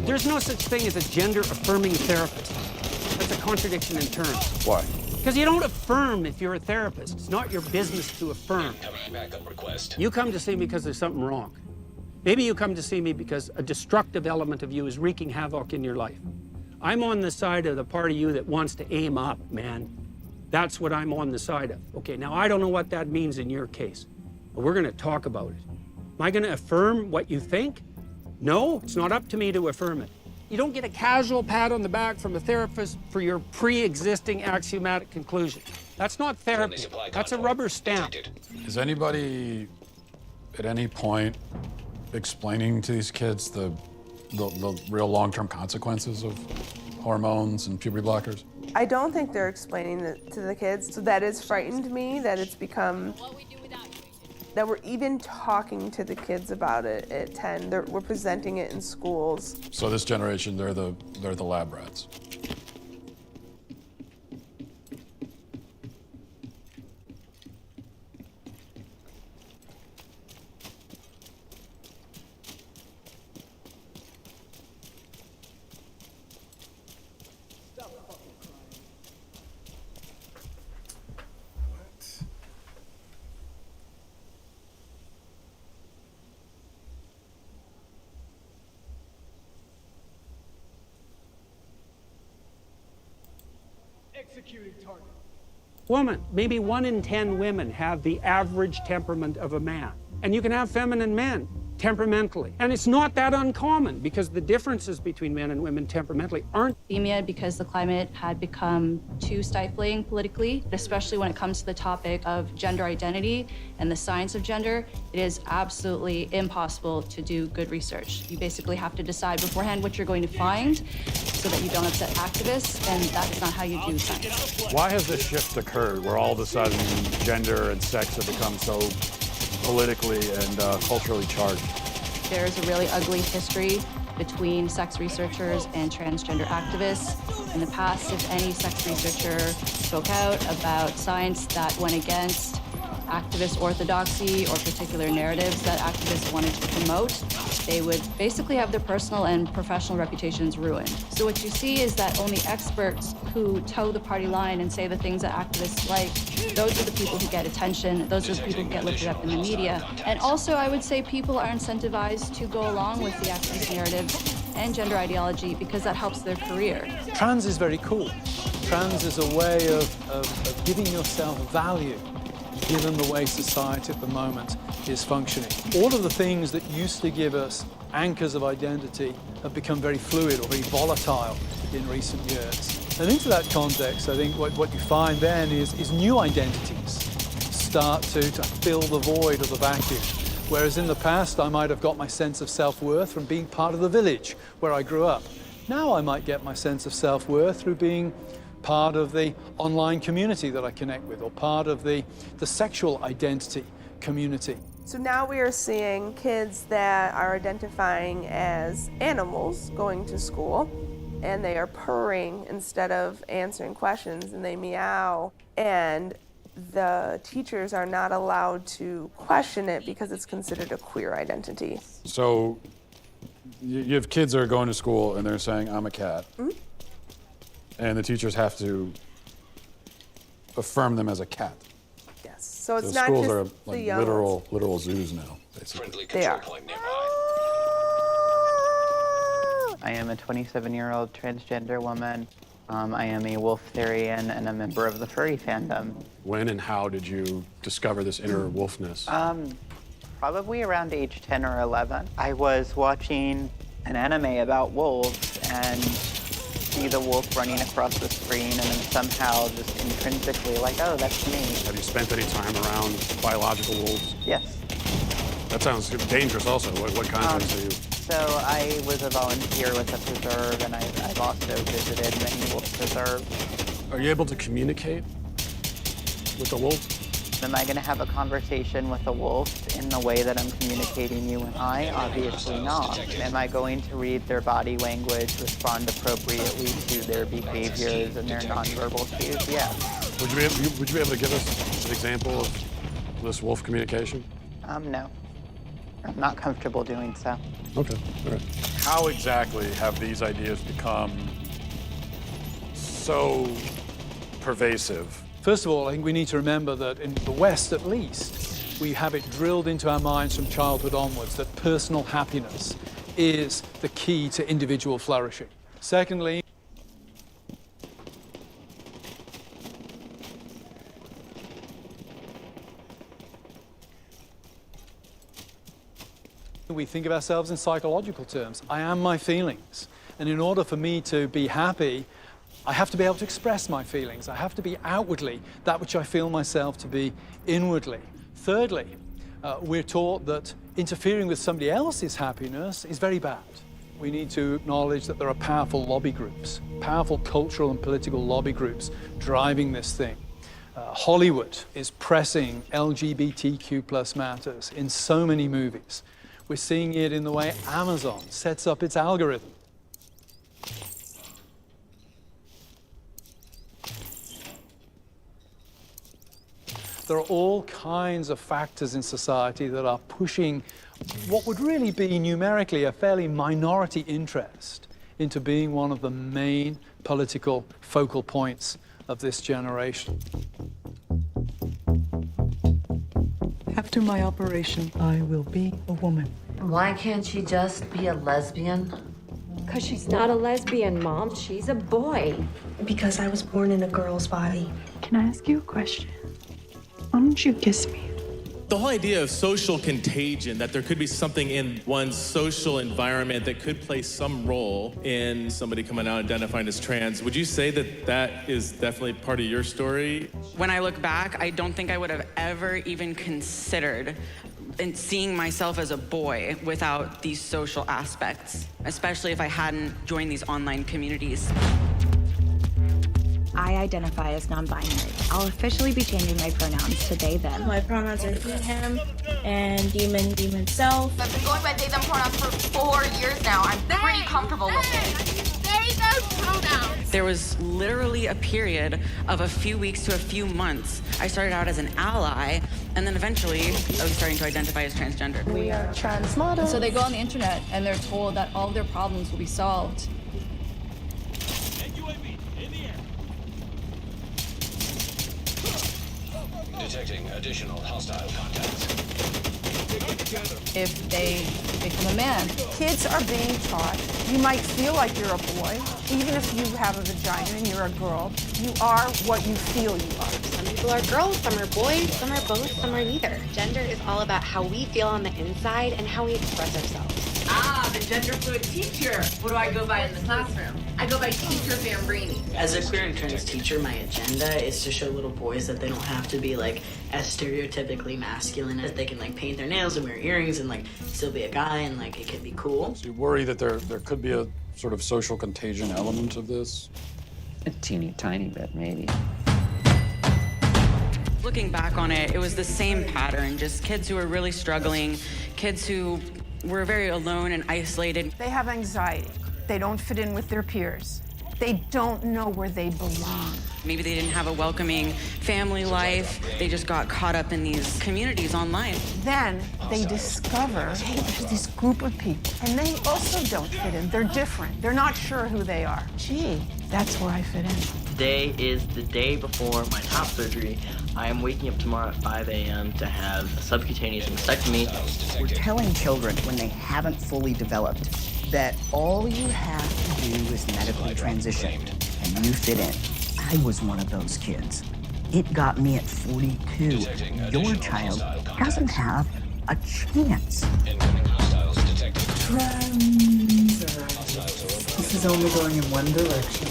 There's no such thing as a gender-affirming therapist. That's a contradiction in terms. Why? Because you don't affirm if you're a therapist. It's not your business to affirm. Backup request. You come to see me because there's something wrong. Maybe you come to see me because a destructive element of you is wreaking havoc in your life. I'm on the side of the part of you that wants to aim up, man. That's what I'm on the side of. Okay, now I don't know what that means in your case, but we're gonna talk about it. Am I gonna affirm what you think? No, it's not up to me to affirm it. You don't get a casual pat on the back from a therapist for your pre-existing axiomatic conclusion. That's not therapy, that's a rubber stamp. Is anybody at any point explaining to these kids the real long-term consequences of hormones and puberty blockers? I don't think they're explaining it to the kids, so that has frightened me, that it's become, that we're even talking to the kids about it at 10. We're presenting it in schools. So this generation, they're the lab rats. Executing target. Woman, maybe 1 in 10 women have the average temperament of a man. And you can have feminine men temperamentally. And it's not that uncommon because the differences between men and women temperamentally aren't. Because the climate had become too stifling politically, especially when it comes to the topic of gender identity and the science of gender, it is absolutely impossible to do good research. You basically have to decide beforehand what you're going to find so that you don't upset activists, and that is not how you do science. Why has this shift occurred where all of a sudden gender and sex have become so politically and culturally charged? There's a really ugly history between sex researchers and transgender activists. In the past, if any sex researcher spoke out about science that went against activist orthodoxy or particular narratives that activists wanted to promote, they would basically have their personal and professional reputations ruined. So what you see is that only experts who toe the party line and say the things that activists like, those are the people who get attention, those are the people who get lifted up in the media. And also, I would say people are incentivized to go along with the activist narrative and gender ideology because that helps their career. Trans is very cool. Trans is a way of giving yourself value, given the way society at the moment is functioning. All of the things that used to give us anchors of identity have become very fluid or very volatile in recent years. And into that context, I think what you find then is new identities start to fill the void or the vacuum. Whereas in the past, I might have got my sense of self-worth from being part of the village where I grew up. Now I might get my sense of self-worth through being part of the online community that I connect with, or part of the sexual identity community. So now we are seeing kids that are identifying as animals going to school, and they are purring instead of answering questions, and they meow, and the teachers are not allowed to question it because it's considered a queer identity. So you have kids that are going to school and they're saying, I'm a cat. Mm-hmm. And the teachers have to affirm them as a cat. Yes. So it's so not schools just are the like young literal zoos now, basically. They are. I am a 27-year-old transgender woman. I am a Wolftherian and a member of the furry fandom. When and how did you discover this inner wolfness? probably around age 10 or 11. I was watching an anime about wolves and see the wolf running across the screen and then somehow just intrinsically like, oh, that's me. Have you spent any time around biological wolves? Yes. That sounds dangerous also. What kind of things are you? So I was a volunteer with a preserve, and I've also visited many wolf preserves. Are you able to communicate with the wolf? Am I going to have a conversation with a wolf in the way that I'm communicating you and I? Obviously not. Am I going to read their body language, respond appropriately to their behaviors and their nonverbal cues? Yes. Would you be able to give us an example of this wolf communication? No. I'm not comfortable doing so. Okay, all right. How exactly have these ideas become so pervasive? First of all, I think we need to remember that in the West, at least, we have it drilled into our minds from childhood onwards that personal happiness is the key to individual flourishing. Secondly, we think of ourselves in psychological terms. I am my feelings. And in order for me to be happy, I have to be able to express my feelings. I have to be outwardly that which I feel myself to be inwardly. Thirdly, we're taught that interfering with somebody else's happiness is very bad. We need to acknowledge that there are powerful lobby groups, powerful cultural and political lobby groups driving this thing. Hollywood is pressing LGBTQ+ matters in so many movies. We're seeing it in the way Amazon sets up its algorithm. There are all kinds of factors in society that are pushing what would really be numerically a fairly minority interest into being one of the main political focal points of this generation. After my operation, I will be a woman. Why can't she just be a lesbian? Because she's not a lesbian, Mom. She's a boy. Because I was born in a girl's body. Can I ask you a question? Why don't you kiss me? The whole idea of social contagion, that there could be something in one's social environment that could play some role in somebody coming out identifying as trans, would you say that that is definitely part of your story? When I look back, I don't think I would have ever even considered seeing myself as a boy without these social aspects, especially if I hadn't joined these online communities. I identify as non-binary. I'll officially be changing my pronouns to they, them. My pronouns are he, him, and demon, self. I've been going by they, them pronouns for 4 years now. I'm pretty comfortable with it. They, those pronouns. There was literally a period of a few weeks to a few months. I started out as an ally, and then eventually I was starting to identify as transgender. We are trans models. So they go on the internet and they're told that all of their problems will be solved. Detecting additional hostile contacts. If they become a man. Kids are being taught, you might feel like you're a boy, even if you have a vagina and you're a girl, you are what you feel you are. Some people are girls, some are boys, some are both, some are neither. Gender is all about how we feel on the inside and how we express ourselves. Ah, the gender fluid teacher. What do I go by in the classroom? I go by Teacher Fambrini. As a queer and trans teacher, my agenda is to show little boys that they don't have to be like as stereotypically masculine, as they can like paint their nails and wear earrings and like still be a guy and like it can be cool. So you worry that there could be a sort of social contagion element of this? A teeny tiny bit, maybe. Looking back on it, it was the same pattern, just kids who were really struggling, kids who were very alone and isolated. They have anxiety. They don't fit in with their peers. They don't know where they belong. Maybe they didn't have a welcoming family life. They just got caught up in these communities online. Then they discover, hey, there's this group of people, and they also don't fit in. They're different. They're not sure who they are. Gee, that's where I fit in. Today is the day before my top surgery. I am waking up tomorrow at 5 a.m. to have a subcutaneous mastectomy. We're telling children when they haven't fully developed that all you have to do is medically transition and you fit in. I was one of those kids. It got me at 42. Your child doesn't have a chance. Incoming hostiles detected. This is only going in one direction.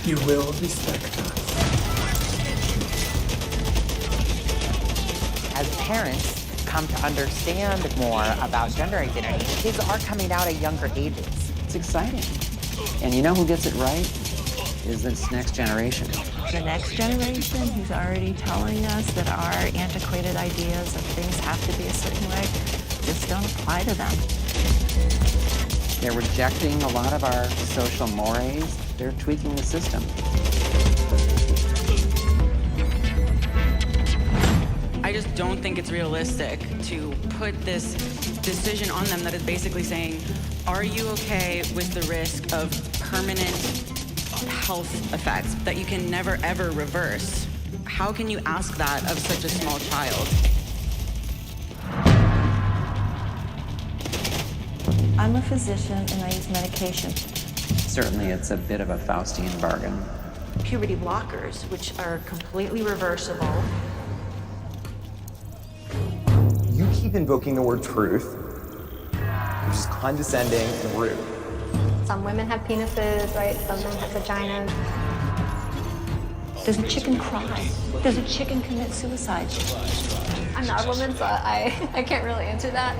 You will respect us. As parents come to understand more about gender identity, kids are coming out at younger ages. It's exciting. And you know who gets it right? Is this next generation. The next generation who's already telling us that our antiquated ideas of things have to be a certain way just don't apply to them. They're rejecting a lot of our social mores. They're tweaking the system. I just don't think it's realistic to put this decision on them that is basically saying, are you okay with the risk of permanent health effects that you can never ever reverse? How can you ask that of such a small child? I'm a physician and I use medication. Certainly, it's a bit of a Faustian bargain. Puberty blockers, which are completely reversible. You keep invoking the word truth, which is condescending and rude. Some women have penises, right? Some men have vaginas. Does a chicken cry? Does a chicken commit suicide? I'm not a woman, so I can't really answer that.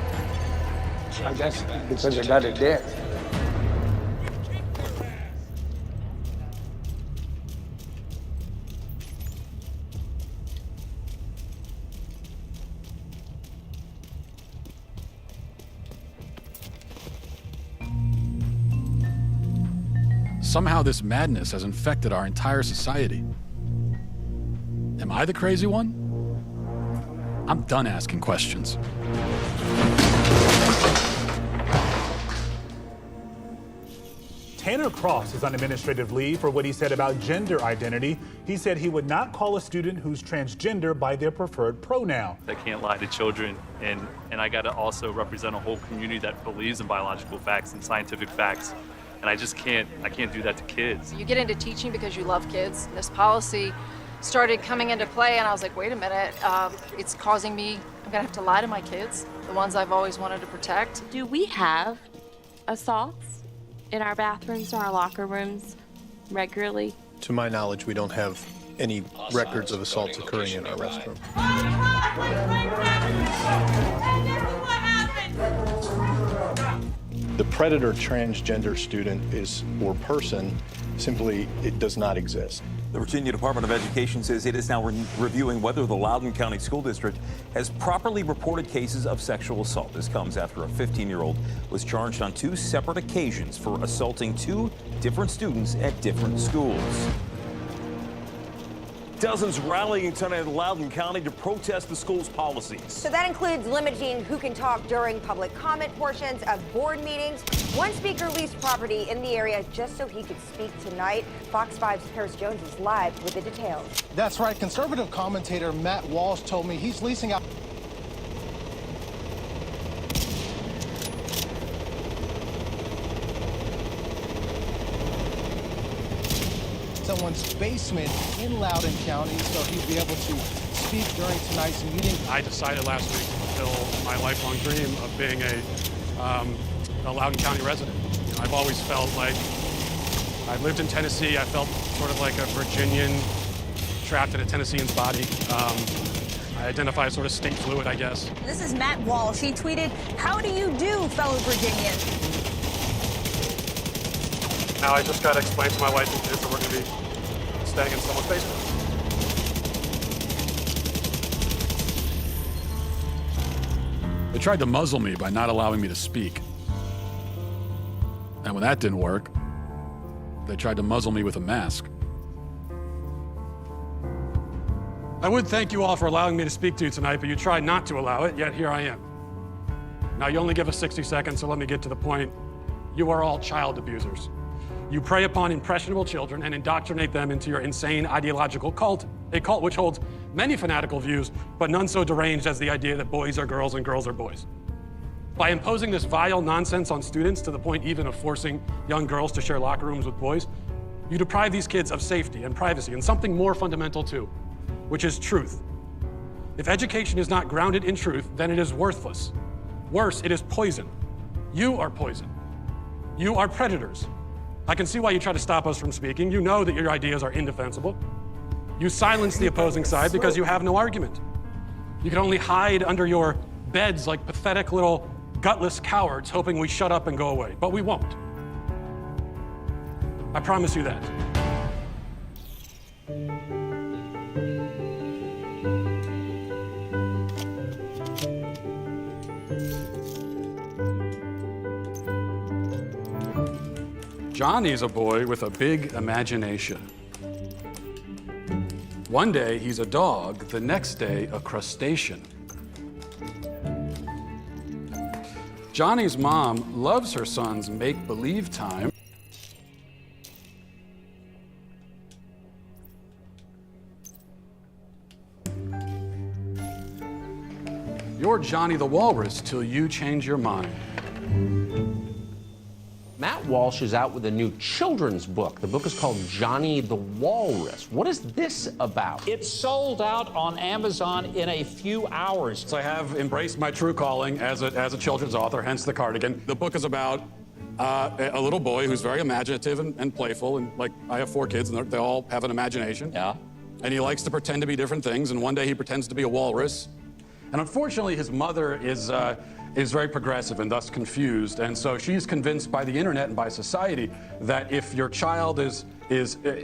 I guess because I got a dick. Somehow this madness has infected our entire society. Am I the crazy one? I'm done asking questions. Tanner Cross is on administrative leave for what he said about gender identity. He said he would not call a student who's transgender by their preferred pronoun. I can't lie to children, and I got to also represent a whole community that believes in biological facts and scientific facts. And I can't do that to kids. You get into teaching because you love kids. This policy started coming into play and I was like, wait a minute, it's causing me, I'm gonna have to lie to my kids, the ones I've always wanted to protect. Do we have assaults in our bathrooms or our locker rooms regularly? To my knowledge, we don't have any records of assaults occurring in our restroom. The predator transgender student or person, simply, it does not exist. The Virginia Department of Education says it is now reviewing whether the Loudoun County School District has properly reported cases of sexual assault. This comes after a 15-year-old was charged on 2 separate occasions for assaulting 2 different students at different schools. Dozens rallying tonight in Loudoun County to protest the school's policies. So that includes limiting who can talk during public comment portions of board meetings. One speaker leased property in the area just so he could speak tonight. Fox 5's Paris Jones is live with the details. That's right. Conservative commentator Matt Walsh told me he's leasing out someone's basement in Loudoun County so he'd be able to speak during tonight's meeting. I decided last week to fulfill my lifelong dream of being a Loudoun County resident. You know, I've always felt like I lived in Tennessee. I felt sort of like a Virginian trapped in a Tennessean's body. I identify as sort of state fluid, I guess. This is Matt Walsh. He tweeted, "How do you do, fellow Virginians?" Now I just got to explain to my wife and kids that we're going to be staying in someone's basement. They tried to muzzle me by not allowing me to speak. And when that didn't work, they tried to muzzle me with a mask. I would thank you all for allowing me to speak to you tonight, but you tried not to allow it, yet here I am. Now you only give us 60 seconds, so let me get to the point. You are all child abusers. You prey upon impressionable children and indoctrinate them into your insane ideological cult, a cult which holds many fanatical views, but none so deranged as the idea that boys are girls and girls are boys. By imposing this vile nonsense on students to the point even of forcing young girls to share locker rooms with boys, you deprive these kids of safety and privacy and something more fundamental too, which is truth. If education is not grounded in truth, then it is worthless. Worse, it is poison. You are poison. You are predators. I can see why you try to stop us from speaking. You know that your ideas are indefensible. You silence the opposing side because you have no argument. You can only hide under your beds like pathetic little gutless cowards hoping we shut up and go away, but we won't. I promise you that. Johnny's a boy with a big imagination. One day he's a dog, the next day a crustacean. Johnny's mom loves her son's make-believe time. You're Johnny the Walrus till you change your mind. Matt Walsh is out with a new children's book. The book is called Johnny the Walrus. What is this about? It sold out on Amazon in a few hours. So I have embraced my true calling as a children's author, hence the cardigan. The book is about a little boy who's very imaginative and playful, and like I have 4 kids, and they all have an imagination. Yeah. And he likes to pretend to be different things, and one day he pretends to be a walrus. And unfortunately, his mother is very progressive and thus confused, and so she's convinced by the internet and by society that if your child is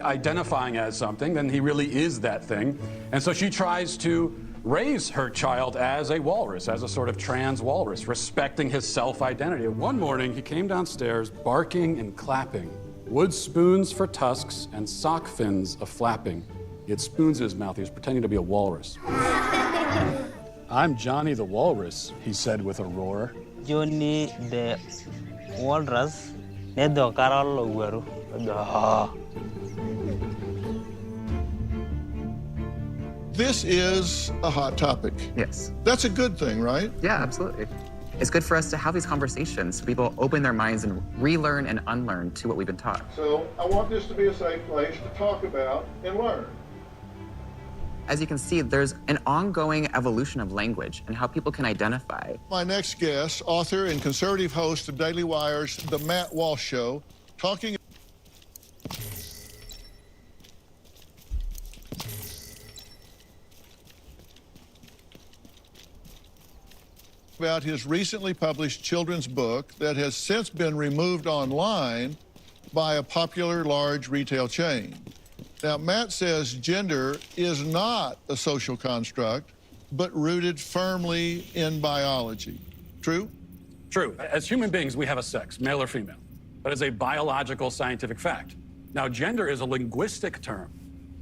identifying as something, then he really is that thing. And so she tries to raise her child as a walrus, as a sort of trans walrus, respecting his self-identity. One morning, he came downstairs barking and clapping, wood spoons for tusks and sock fins a flapping. He had spoons in his mouth. He was pretending to be a walrus. I'm Johnny the Walrus, he said with a roar. Johnny the Walrus, nedo karalo guru. This is a hot topic. Yes. That's a good thing, right? Yeah, absolutely. It's good for us to have these conversations so people open their minds and relearn and unlearn to what we've been taught. So I want this to be a safe place to talk about and learn. As you can see, there's an ongoing evolution of language and how people can identify. My next guest, author and conservative host of Daily Wire's The Matt Walsh Show, talking about his recently published children's book that has since been removed online by a popular large retail chain. Now, Matt says gender is not a social construct, but rooted firmly in biology. True? True. As human beings, we have a sex, male or female. That is a biological scientific fact. Now, gender is a linguistic term.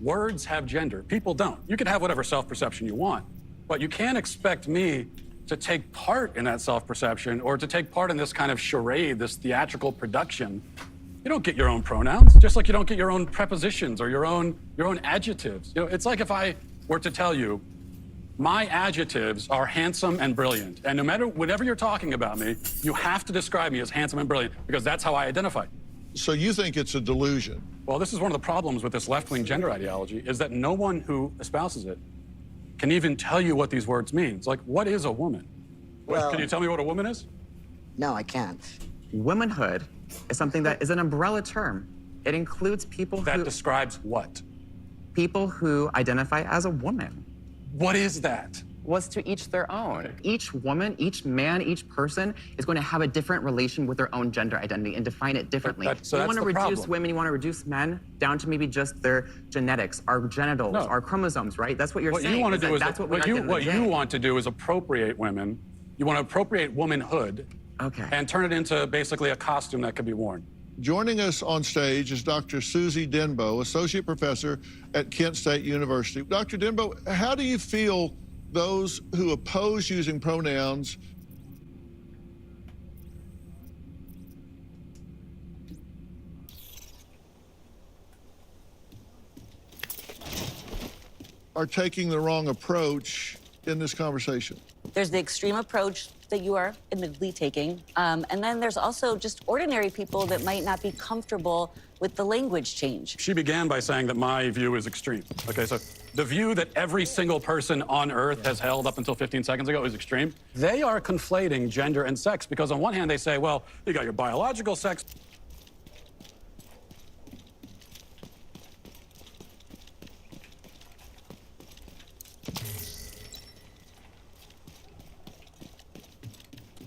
Words have gender. People don't. You can have whatever self-perception you want, but you can't expect me to take part in that self-perception or to take part in this kind of charade, this theatrical production. You don't get your own pronouns, just like you don't get your own prepositions or your own adjectives. You know, it's like if I were to tell you, my adjectives are handsome and brilliant, and no matter whatever you're talking about me, you have to describe me as handsome and brilliant because that's how I identify. So you think it's a delusion? Well, this is one of the problems with this left-wing gender ideology is that no one who espouses it can even tell you what these words mean. It's like, what is a woman? Well, can you tell me what a woman is? No, I can't. Womanhood is something that is an umbrella term. It includes people that describes what? People who identify as a woman. What is that? Was to each their own. Each woman, each man, each person is going to have a different relation with their own gender identity and define it differently. So you want to reduce problem. women, you want to reduce men down to maybe just their genetics, our genitals, our chromosomes, right? That's what you're saying. What you want to do is that's what you want to do is appropriate women. You want to appropriate womanhood. Okay. And turn it into basically a costume that could be worn. Joining us on stage is Dr. Susie Denbo, Associate Professor at Kent State University. Dr. Denbo, how do you feel those who oppose using pronouns are taking the wrong approach in this conversation? There's the extreme approach that you are admittedly taking. And then there's also just ordinary people that might not be comfortable with the language change. She began by saying that my view is extreme. Okay, so the view that every single person on Earth has held up until 15 seconds ago is extreme. They are conflating gender and sex because on one hand they say, well, you got your biological sex.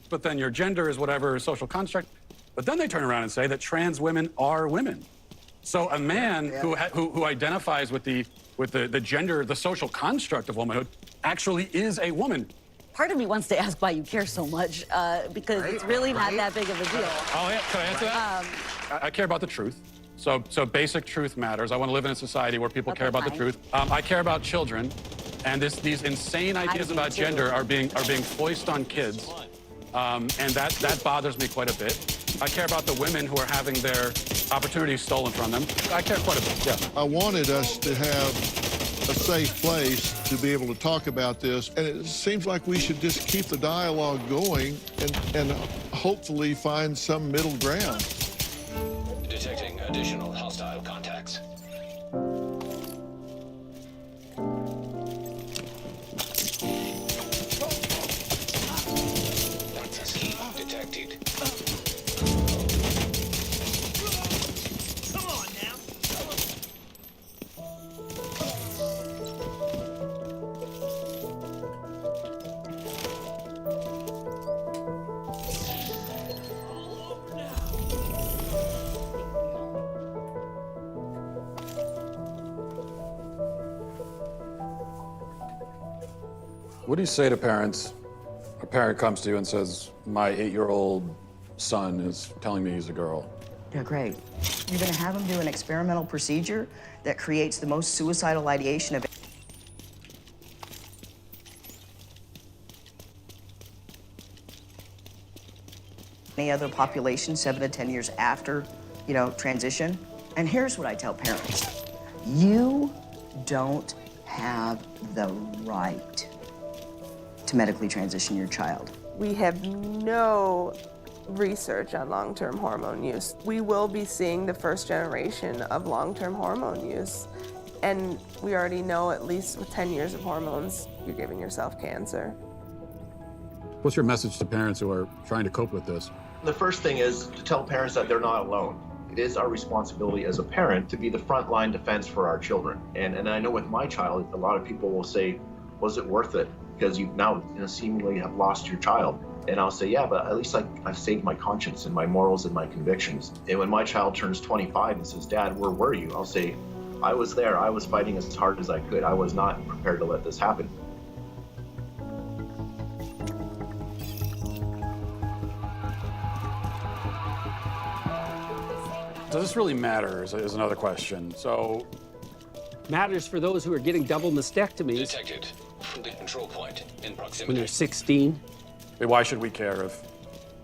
But then your gender is whatever social construct. But then they turn around and say that trans women are women. So a man who identifies with the gender, the social construct of womanhood, actually is a woman. Part of me wants to ask why you care so much, because it's really not that big of a deal. Oh, yeah, can I answer that? I care about the truth. So basic truth matters. I want to live in a society where people care about the truth. I care about children, and these insane ideas about gender are being foisted on kids. And that bothers me quite a bit. I care about the women who are having their opportunities stolen from them. I care quite a bit, yeah. I wanted us to have a safe place to be able to talk about this, and it seems like we should just keep the dialogue going and hopefully find some middle ground. Detecting additional hostile contacts. Detected. Come on now. What do you say to parents? A parent comes to you and says, my 8-year-old son is telling me he's a girl. Yeah, great. You're going to have them do an experimental procedure that creates the most suicidal ideation of any other population 7 to 10 years after, transition. And here's what I tell parents. You don't have the right to medically transition your child. We have no research on long-term hormone use. We will be seeing the first generation of long-term hormone use. And we already know, at least with 10 years of hormones, you're giving yourself cancer. What's your message to parents who are trying to cope with this? The first thing is to tell parents that they're not alone. It is our responsibility as a parent to be the frontline defense for our children. And I know with my child, a lot of people will say, was it worth it? Because you now seemingly have lost your child. And I'll say, yeah, but at least I've saved my conscience and my morals and my convictions. And when my child turns 25 and says, Dad, where were you? I'll say, I was there. I was fighting as hard as I could. I was not prepared to let this happen. Does this really matter is another question. So, matters for those who are getting double mastectomies. Detected from the control point in proximity. When they're 16. Why should we care if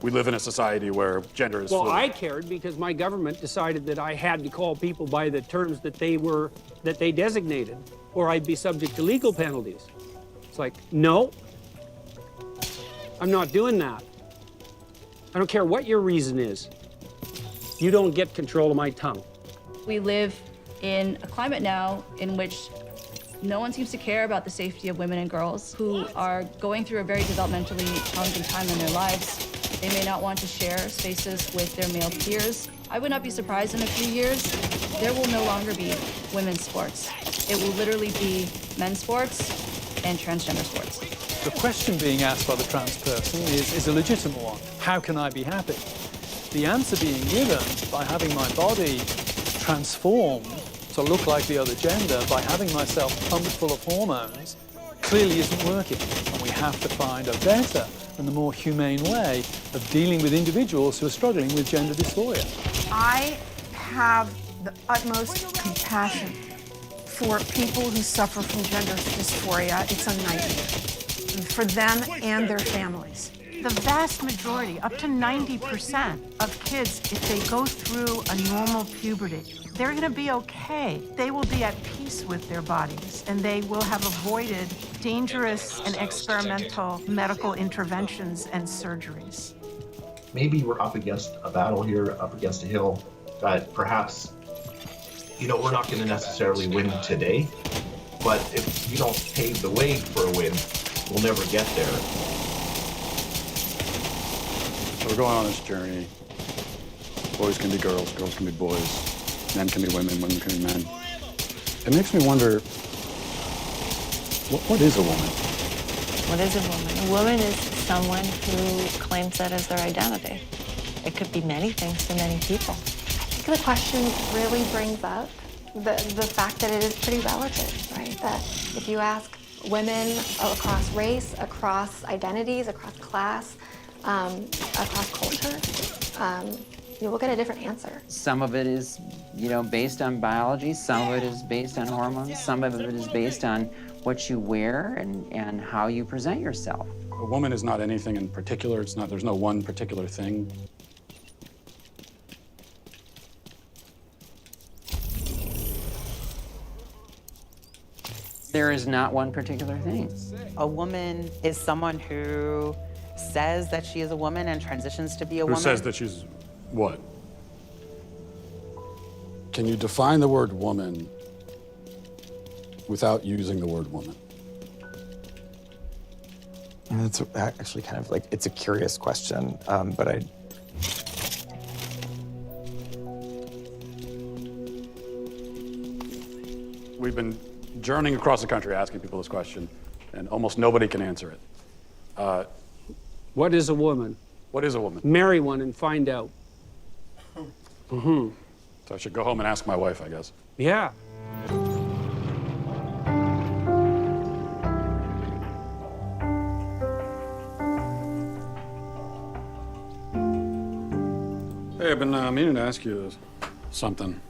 we live in a society where gender is fluid? Well, I cared because my government decided that I had to call people by the terms that they designated, or I'd be subject to legal penalties. It's like, no, I'm not doing that. I don't care what your reason is. You don't get control of my tongue. We live in a climate now in which no one seems to care about the safety of women and girls who are going through a very developmentally challenging time in their lives. They may not want to share spaces with their male peers. I would not be surprised in a few years, there will no longer be women's sports. It will literally be men's sports and transgender sports. The question being asked by the trans person is a legitimate one. How can I be happy? The answer being given by having my body transformed to look like the other gender, by having myself pumped full of hormones, clearly isn't working. And we have to find a better and the more humane way of dealing with individuals who are struggling with gender dysphoria. I have the utmost compassion for people who suffer from gender dysphoria. It's a nightmare for them and their families. The vast majority, up to 90% of kids, if they go through a normal puberty, they're going to be okay. They will be at peace with their bodies, and they will have avoided dangerous and experimental medical interventions and surgeries. Maybe we're up against a battle here, up against a hill that perhaps, we're not going to necessarily win today, but if we don't pave the way for a win, we'll never get there. So we're going on this journey. Boys can be girls, girls can be boys, men can be women, women can be men. It makes me wonder, what is a woman? What is a woman? A woman is someone who claims that as their identity. It could be many things to many people. I think the question really brings up the fact that it is pretty relative, right? That if you ask women across race, across identities, across class, across culture, you will get a different answer. Some of it is, based on biology. Some of it is based on hormones. Some of it is based on what you wear and how you present yourself. A woman is not anything in particular. There's no one particular thing. There is not one particular thing. A woman is someone who says that she is a woman and transitions to be a woman. Who says that she's what? Can you define the word woman without using the word woman? It's actually kind of like, it's a curious question, but We've been journeying across the country asking people this question, and almost nobody can answer it. What is a woman? What is a woman? Marry one and find out. So I should go home and ask my wife, I guess. Yeah. Hey, I've been meaning to ask you something.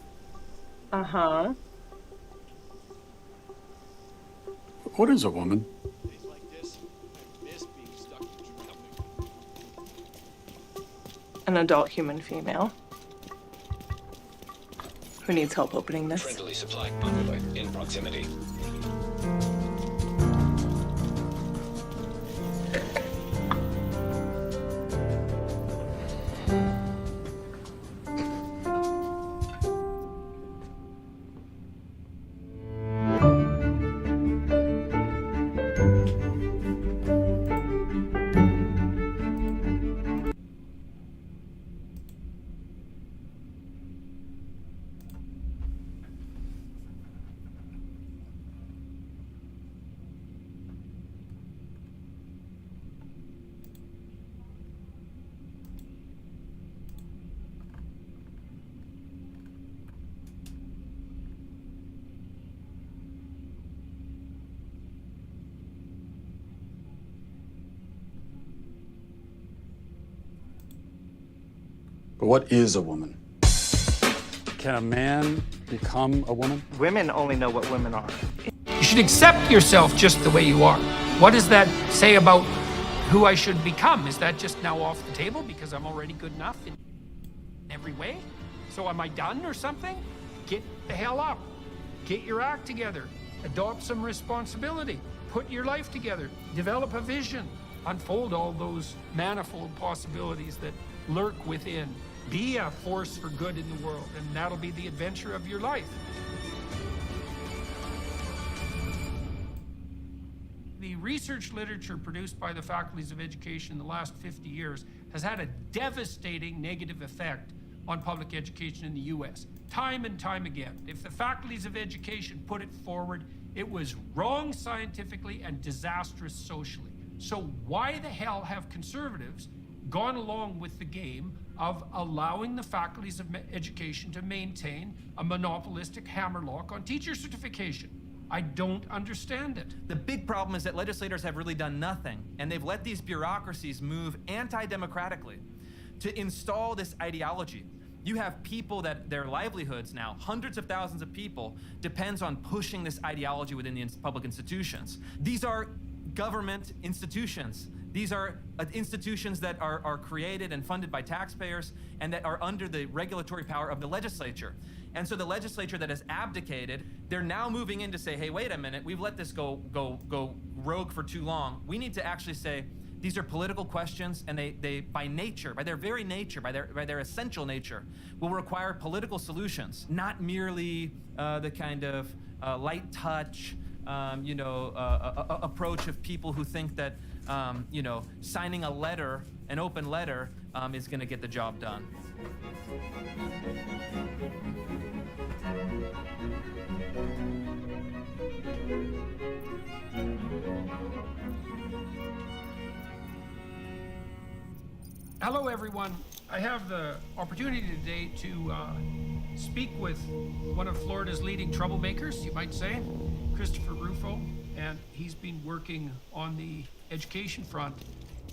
Uh-huh. What is a woman? An adult human female who needs help opening this. Friendly supply popular in proximity. But what is a woman? Can a man become a woman? Women only know what women are. You should accept yourself just the way you are. What does that say about who I should become? Is that just now off the table because I'm already good enough in every way? So am I done or something? Get the hell up. Get your act together. Adopt some responsibility. Put your life together. Develop a vision. Unfold all those manifold possibilities that lurk within. Be a force for good in the world, and that'll be the adventure of your life. The research literature produced by the faculties of education in the last 50 years has had a devastating negative effect on public education in the US. Time and time again. If the faculties of education put it forward, it was wrong scientifically and disastrous socially. So why the hell have conservatives gone along with the game of allowing the faculties of education to maintain a monopolistic hammerlock on teacher certification? I don't understand it. The big problem is that legislators have really done nothing, and they've let these bureaucracies move anti-democratically to install this ideology. You have people that their livelihoods now, hundreds of thousands of people, depends on pushing this ideology within the public institutions. These are government institutions. These are institutions that are created and funded by taxpayers and that are under the regulatory power of the legislature. And so the legislature that has abdicated, they're now moving in to say, hey, wait a minute, we've let this go rogue for too long. We need to actually say, these are political questions, and they by nature, by their very nature, by their essential nature, will require political solutions, not merely the kind of light touch, approach of people who think that, signing a letter, an open letter, is going to get the job done. Hello, everyone. I have the opportunity today to speak with one of Florida's leading troublemakers, you might say, Christopher Rufo, and he's been working on the education front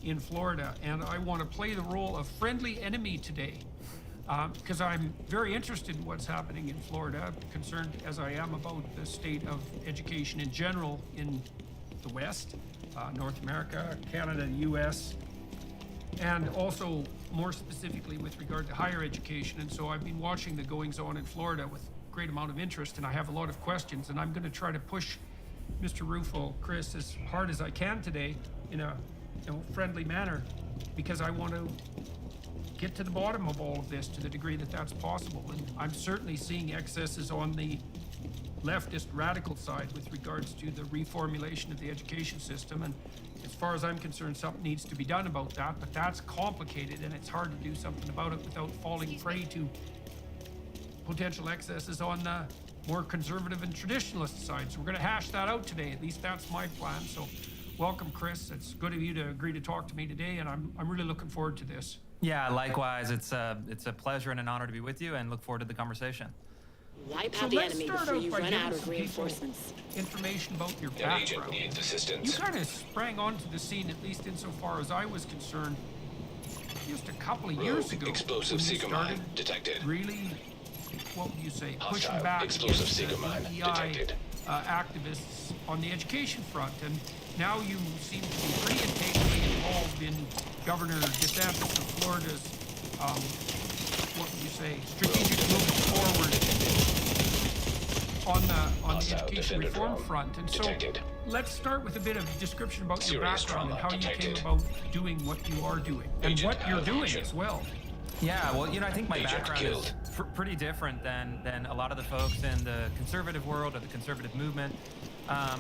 in Florida, and I want to play the role of friendly enemy today because I'm very interested in what's happening in Florida, concerned as I am about the state of education in general in the West, North America, Canada, US, and also more specifically with regard to higher education. And so I've been watching the goings-on in Florida with great amount of interest, and I have a lot of questions, and I'm going to try to push Mr. Rufo, Chris, as hard as I can today in a friendly manner, because I want to get to the bottom of all of this to the degree that that's possible. And I'm certainly seeing excesses on the leftist radical side with regards to the reformulation of the education system, and as far as I'm concerned, something needs to be done about that, but that's complicated and it's hard to do something about it without falling prey to potential excesses on the more conservative and traditionalist side. So we're going to hash that out today. At least that's my plan. So welcome, Chris. It's good of you to agree to talk to me today, and I'm really looking forward to this. Yeah, likewise. It's a pleasure and an honor to be with you, and look forward to the conversation. Wipe out the enemy before you run out of reinforcements. Information about your background. Agent needs assistance. You kind of sprang onto the scene, at least insofar as I was concerned, just a couple of years ago. Explosive Seeker mine detected. Really, what would you say, Hostile pushing back explosive against Seeker mine detected. Activists on the education front, and now you seem to be pretty intensely involved in Governor DeSantis of Florida's, what would you say, strategic move forward on the education reform front. And so let's start with a bit of description about your background and how you came about doing what you are doing and what you're doing as well. Yeah, well, I think my background is pretty different than a lot of the folks in the conservative world or the conservative movement. I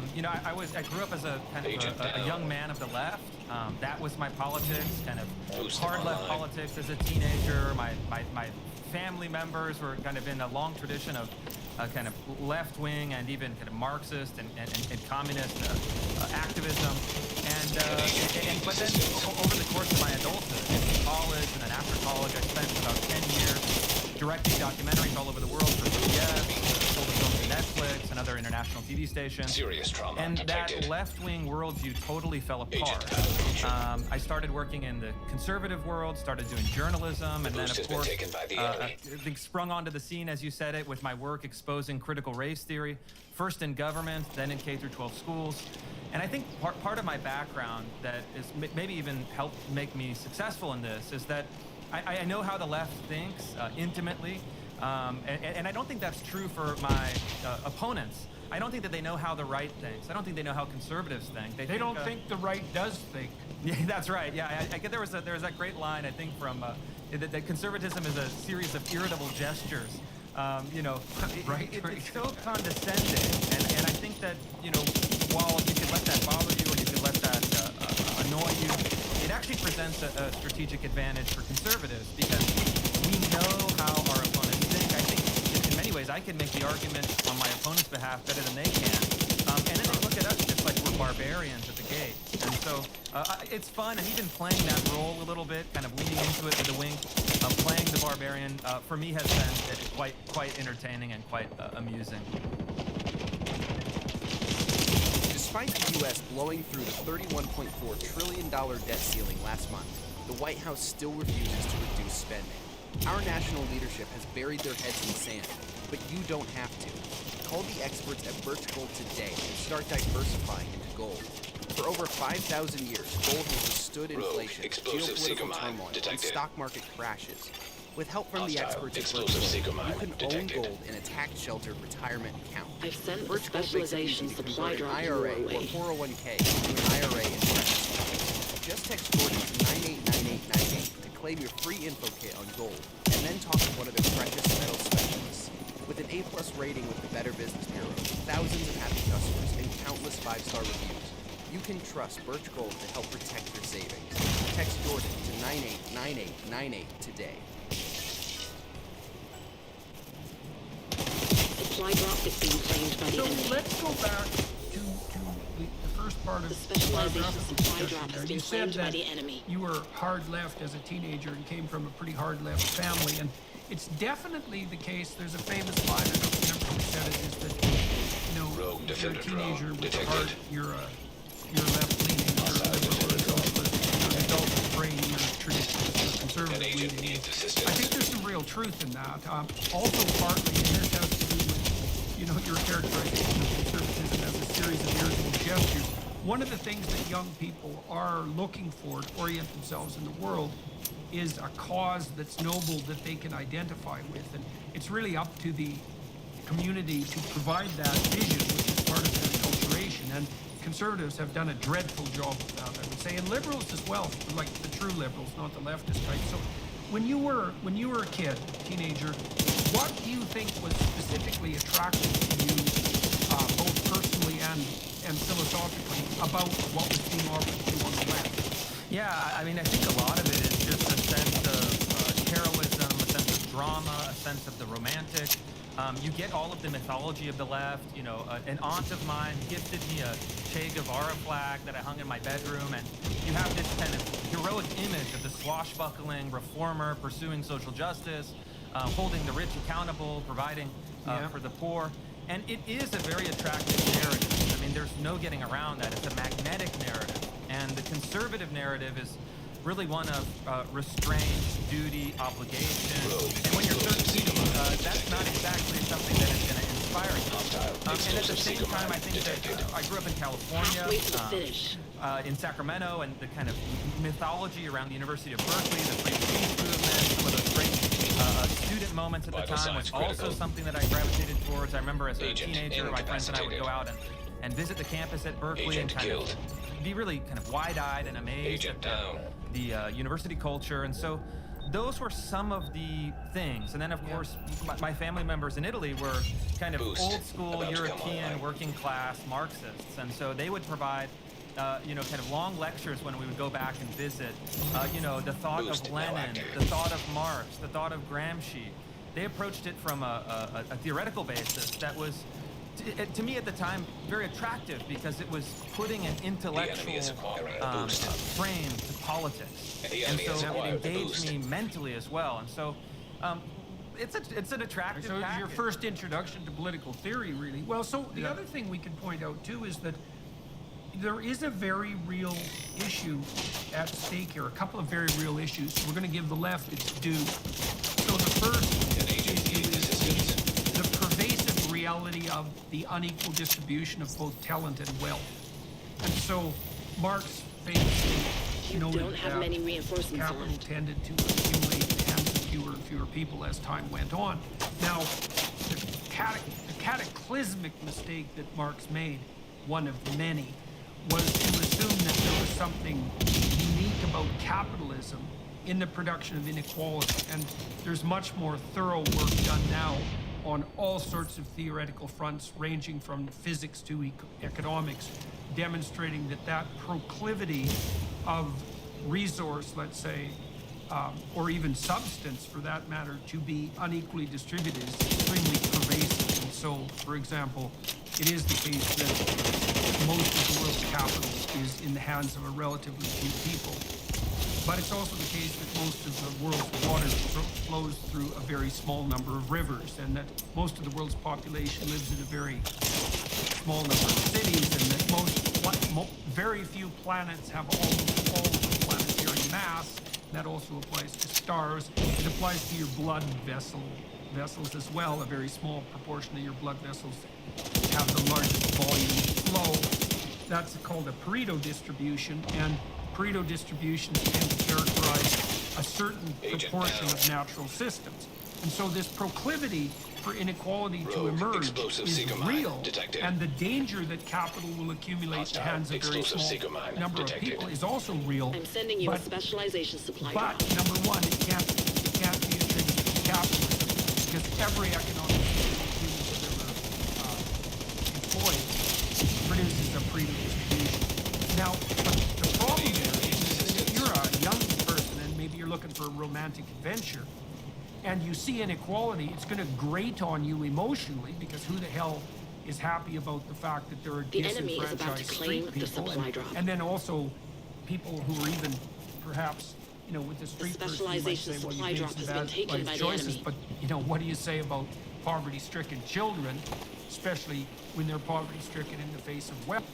grew up as a kind of a young man of the left. That was my politics, kind of hard left politics as a teenager. My family members were kind of in a long tradition of kind of left-wing and even kind of Marxist and communist activism. But then over the course of my adulthood, in college and then after college, I spent about 10 years directing documentaries all over the world for CBS, sold films to Netflix and other international TV stations. Serious trauma and detected. that left-wing worldview totally fell apart. I started working in the conservative world, started doing journalism, and then of course, I think sprung onto the scene, as you said it, with my work exposing critical race theory, first in government, then in K-12 schools. And I think part of my background that is maybe even helped make me successful in this is that I know how the left thinks intimately, and I don't think that's true for my opponents. I don't think that they know how the right thinks. I don't think they know how conservatives think. They don't think the right does think. Yeah, that's right. Yeah, I get there was that great line, I think, from that conservatism is a series of irritable gestures. It's so condescending, and I think that while you can let that bother you or you can let that annoy you, it actually presents a strategic advantage for conservatives because we know how our opponents think. I think in many ways I can make the argument on my opponent's behalf better than they can. And then they look at us just like we're barbarians at the gate. And so it's fun, and even playing that role a little bit, kind of leaning into it with a wink, playing the barbarian, for me has been quite entertaining and quite amusing. Despite the U.S. blowing through the $31.4 trillion debt ceiling last month, the White House still refuses to reduce spending. Our national leadership has buried their heads in sand, but you don't have to. Call the experts at Birch Gold today and start diversifying into gold. For over 5,000 years, gold has withstood inflation, explosive geopolitical Sigma turmoil, and detected. stock market crashes. With help from the Hostile experts at explosive Birch Sigma Gold, you can detected. own gold in a tax-sheltered retirement account. I've sent the Birch Gold makes it specialization easy to supply convert an drop IRA your or way. 401k into an IRA in Texas. Just text Jordan to 989898 to claim your free info kit on gold, and then talk to one of their precious metal specialists. With an A+ rating with the Better Business Bureau, thousands of happy customers, and countless 5-star reviews, you can trust Birch Gold to help protect your savings. Text Jordan to 989898 today. Supply drop is being claimed by the So enemy. let's go back to the first part of The specialization biographical supply discussion drop there. has You been said claimed by that the enemy. you were hard left as a teenager and came from a pretty hard left family, and it's definitely the case. There's a famous line, I don't remember who said it, is that, you know, if you're a teenager with a heart, you're left-leaning, you're a liberal or a socialist. If you're an adult with a brain, you're a traditionalist or conservative leaning. I think there's some real truth in that. Also partly, and this has to do with, you know, your characterization of conservatism as a series of irritable gestures. One of the things that young people are looking for to orient themselves in the world is a cause that's noble that they can identify with. And it's really up to the community to provide that vision, which is part of their acculturation. And conservatives have done a dreadful job of that, I would say, and liberals as well, like the true liberals, not the leftist type. So when you were a kid, teenager, what do you think was specifically attractive to you, both personally and philosophically, about what was being offered to you on the left? Yeah, I mean, I think a lot of it is just a sense of heroism, a sense of drama, a sense of the romantic. You get all of the mythology of the left. You know, an aunt of mine gifted me a Che Guevara flag that I hung in my bedroom, and you have this kind of heroic image of the swashbuckling reformer pursuing social justice, holding the rich accountable, providing for the poor. And it is a very attractive narrative. I mean, there's no getting around that. It's a magnetic narrative. And the conservative narrative is really one of restraint, duty, obligation. And when you're 13, that's not exactly something that is going to inspire you. And at the same time, I think that I grew up in California, in Sacramento, and the kind of mythology around the University of Berkeley, the free speech movement, some of those great student moments at the time was also something that I gravitated towards. I remember as a teenager, my friends and I would go out and visit the campus at Berkeley and kind of be really kind of wide-eyed and amazed at the university culture. And so those were some of the things. And then, of course, my family members in Italy were kind of old-school European working-class Marxists. And so they would provide you know, kind of long lectures when we would go back and visit, you know, the thought of Lenin, the thought of Marx, the thought of Gramsci. They approached it from a theoretical basis that was, to me at the time, very attractive because it was putting an intellectual frame to politics. And so it engaged me mentally as well. And so it's an attractive So it was your package. first introduction to political theory, really. Well, so the other thing we could point out, too, is that there is a very real issue at stake here, a couple of very real issues. We're going to give the left its due. So the first issue is the pervasive reality of the unequal distribution of both talent and wealth. And so Marx famously noted that many reinforcements capital left. tended to accumulate in the hands of fewer and fewer people as time went on. Now, the cataclysmic mistake that Marx made, one of many, was to assume that there was something unique about capitalism in the production of inequality. And there's much more thorough work done now on all sorts of theoretical fronts, ranging from physics to economics, demonstrating that that proclivity of resource, let's say, or even substance for that matter, to be unequally distributed is extremely pervasive. And so, for example, it is the case that most of the world's capital is in the hands of a relatively few people. But it's also the case that most of the world's water flows through a very small number of rivers, and that most of the world's population lives in a very small number of cities, and that very few planets have all of the planetary mass. That also applies to stars. It applies to your blood vessels as well. A very small proportion of your blood vessels have the largest volume of flow. That's called a Pareto distribution, and Pareto distributions tend to characterize a certain proportion of natural systems. And so this proclivity for inequality to emerge is real, and the danger that capital will accumulate in the hands of a very small number of people is also real. I'm sending you a specialization supply drop. But number one, it can't be attributed to capitalism, because every economic system humans have ever employed produces a Pareto distribution. Now, the problem there is that if you're a young person and maybe you're looking for a romantic adventure, and you see inequality, it's going to grate on you emotionally, because who the hell is happy about the fact that there are The enemy is about to disenfranchised claim street the people, supply drop. and then also people who are even perhaps, you know, with the street person, you might specialization say, well, supply you drop made has some been bad taken life by the choices, enemy. but you know, what do you say about poverty-stricken children, especially when they're poverty-stricken in the face of wealth?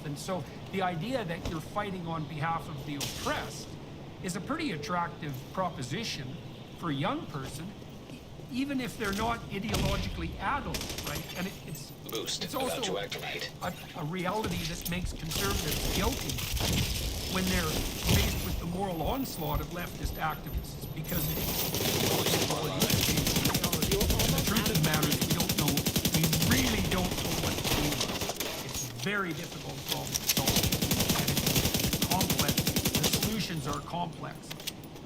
And so the idea that you're fighting on behalf of the oppressed is a pretty attractive proposition for a young person, even if they're not ideologically adult, right? And it's also a reality that makes conservatives guilty when they're faced with the moral onslaught of leftist activists, because the truth of the matter is we really don't know what to do. It's a very difficult problem to solve, and it's complex. The solutions are complex.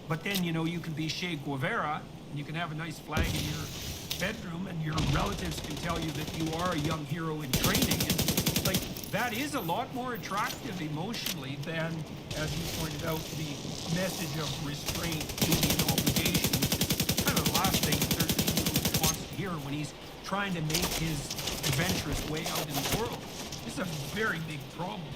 But then, you know, you can be Che Guevara, and you can have a nice flag in your bedroom, and your relatives can tell you that you are a young hero in training. And, like, that is a lot more attractive emotionally than, as you pointed out, the message of restraint, duty, and obligation, which is kind of the last thing the 13-year-old wants to hear when he's trying to make his adventurous way out in the world. This is a very big problem.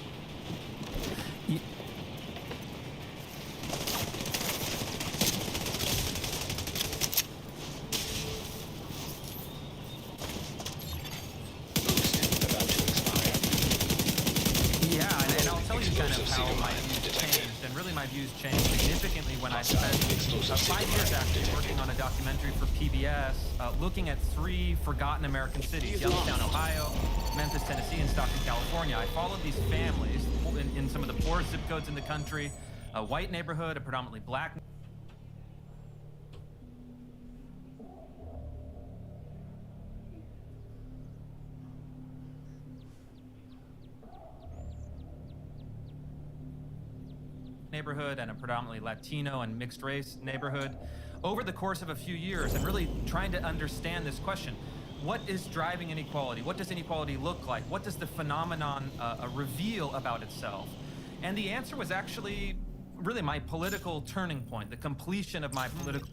How my views changed, and really my views changed significantly when I spent 5 years actually working on a documentary for PBS, looking at 3 forgotten American cities: Youngstown, Ohio, Memphis, Tennessee, and Stockton, California. I followed these families in some of the poorest zip codes in the country, a white neighborhood, a predominantly black neighborhood and a predominantly Latino and mixed race neighborhood over the course of a few years, and really trying to understand this question. What is driving inequality? What does inequality look like? What does the phenomenon reveal about itself? And the answer was actually really my political turning point, the completion of my political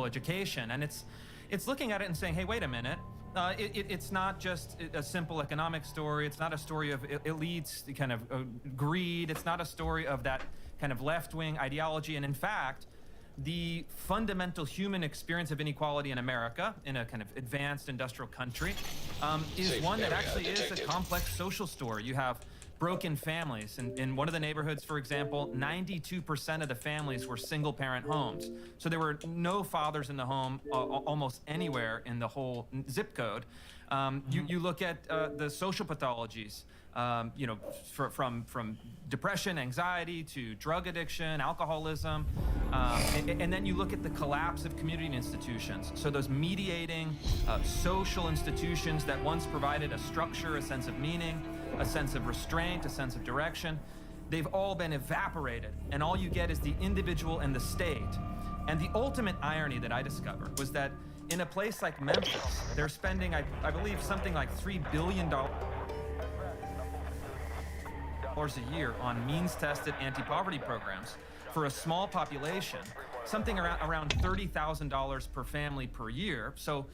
education. And it's looking at it and saying, hey, wait a minute. It's not just a simple economic story. It's not a story of elites, kind of greed. It's not a story of that kind of left-wing ideology. And in fact, the fundamental human experience of inequality in America, in a kind of advanced industrial country, is one that actually is a complex social story. You have broken families. In one of the neighborhoods, for example, 92% of the families were single-parent homes. So there were no fathers in the home almost anywhere in the whole zip code. You look at the social pathologies, you know, from depression, anxiety, to drug addiction, alcoholism, and then you look at the collapse of community institutions. So those mediating social institutions that once provided a structure, a sense of meaning, a sense of restraint, a sense of direction, they've all been evaporated, and all you get is the individual and the state. And the ultimate irony that I discovered was that in a place like Memphis, they're spending, I believe, something like $3 billion a year on means-tested anti-poverty programs for a small population, something around $30,000 per family per year, so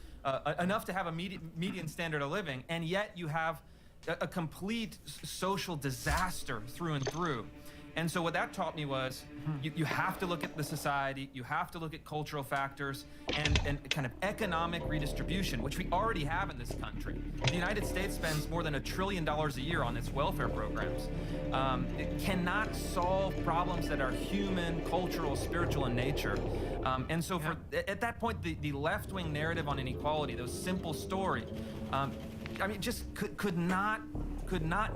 enough to have a median standard of living, and yet you have a complete social disaster through and through. And so what that taught me was you have to look at the society, you have to look at cultural factors and kind of economic redistribution, which we already have in this country. The United States spends more than $1 trillion a year on its welfare programs. It cannot solve problems that are human, cultural, spiritual in nature. And so at that point, the left-wing narrative on inequality, those simple story, I mean, just could not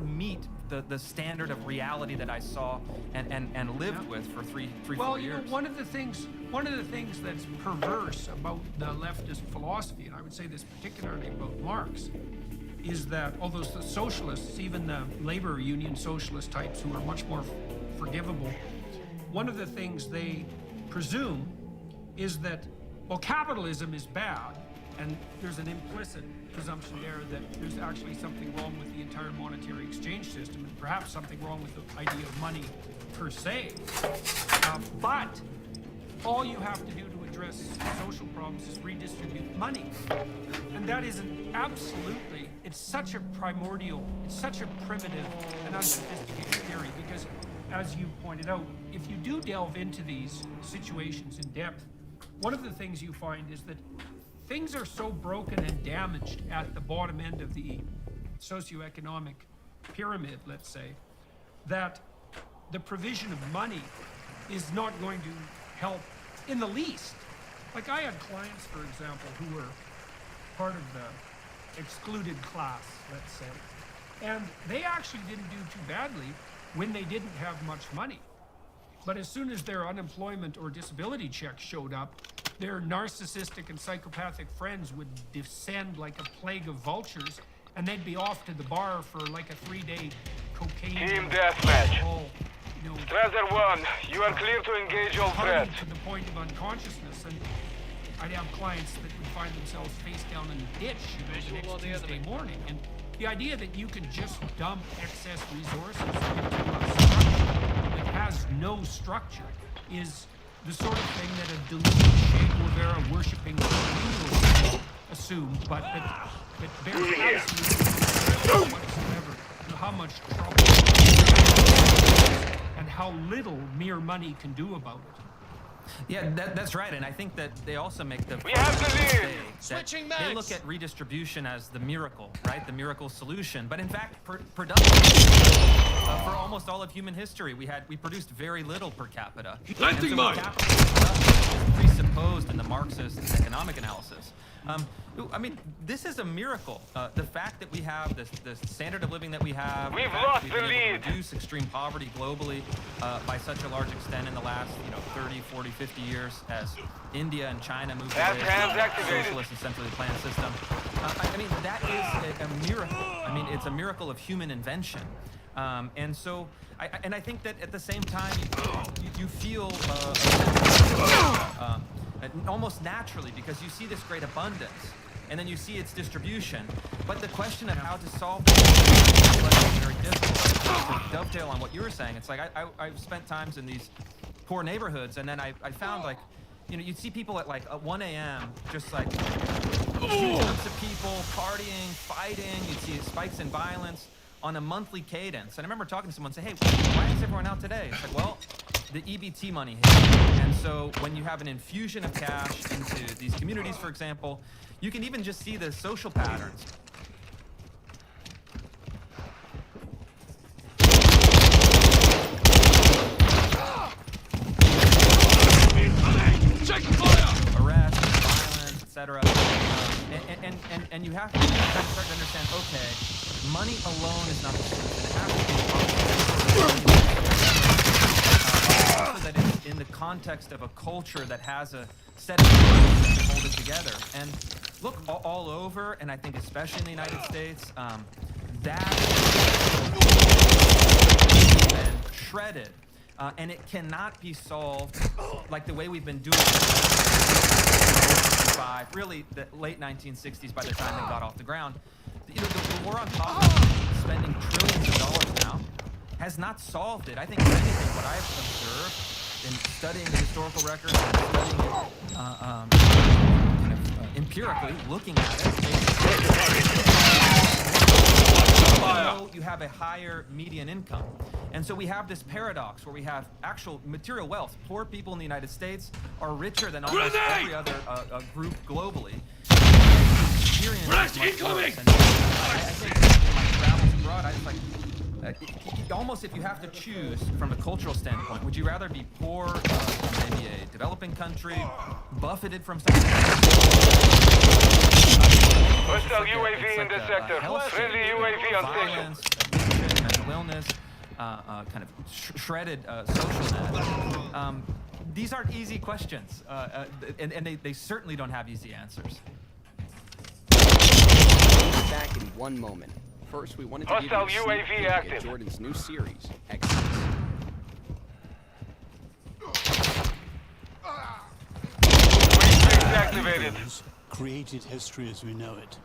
meet the standard of reality that I saw and lived with for three, 4 years. Well, one of the things that's perverse about the leftist philosophy, and I would say this particularly about Marx, is that although the socialists, even the labor union socialist types who are much more forgivable, one of the things they presume is that, well, capitalism is bad, and there's an implicit presumption there that there's actually something wrong with the entire monetary exchange system, and perhaps something wrong with the idea of money per se. But all you have to do to address social problems is redistribute money. And that is it's such a primordial, it's such a primitive and unsophisticated theory, because as you pointed out, if you do delve into these situations in depth, one of the things you find is that things are so broken and damaged at the bottom end of the socioeconomic pyramid, let's say, that the provision of money is not going to help in the least. Like, I had clients, for example, who were part of the excluded class, let's say, and they actually didn't do too badly when they didn't have much money. But as soon as their unemployment or disability checks showed up, their narcissistic and psychopathic friends would descend like a plague of vultures, and they'd be off to the bar for like a 3-day cocaine. Team deathmatch. You know, Strasser 1, you are clear to engage all threats. To the point of unconsciousness, and I'd have clients that would find themselves face down in a ditch the next Tuesday morning. And the idea that you could just dump excess resources into a structure that has no structure is the sort of thing that a deluded Che Guevara worshipping will assume, but that bears absolutely whatsoever to how much trouble and how little mere money can do about it. Yeah, that's right, and I think that they also make the Switching they look at redistribution as the miracle, right? The miracle solution. But in fact, production for almost all of human history, we produced very little per capita. Planting mine. Presupposed in the Marxist economic analysis. I mean, this is a miracle. The fact that we have this standard of living that we have. We've lost the lead. Reduce extreme poverty globally by such a large extent in the last 30, 40, 50 years as India and China moved away from the socialist and centrally planned system. I mean, that is a miracle. I mean, it's a miracle of human invention. And so, I think that at the same time, you feel almost naturally, because you see this great abundance, and then you see its distribution. But the question of how to solve it is very difficult. To dovetail on what you were saying, it's like I've spent times in these poor neighborhoods, and then I found, like, you'd see people at 1 a.m. just like huge groups of people partying, fighting. You'd see spikes in violence on a monthly cadence. And I remember talking to someone and say, hey, why is everyone out today? It's like, well, the EBT money hit. And so when you have an infusion of cash into these communities, for example, you can even just see the social patterns. Arrest, violence, etc. And you have to start to understand, okay, money alone is not the solution. It has to be that it's in the context of a culture that has a set of values to hold it together. And look, all over, and I think especially in the United States, that has been shredded. And it cannot be solved like the way we've been doing it. Really, the late 1960s, by the time they got off the ground. The war on poverty, spending trillions of dollars now, has not solved it. I think, if anything, what I've observed in studying the historical records and studying it empirically, looking at it, you have a higher median income. And so we have this paradox where we have actual material wealth. Poor people in the United States are richer than almost every other group globally. Blast incoming! I think in my travels abroad, I just like, almost if you have to choose from a cultural standpoint, would you rather be poor from maybe a developing country, buffeted from something? Hostile UAV in the sector. Friendly UAV on station. Mental illness, kind of shredded social net. These aren't easy questions, and they certainly don't have easy answers. Back in one moment. First, we wanted to Hostile give you a sneak UAV peek active. at Jordan's new series, Exodus. Activated. Created history as we know it.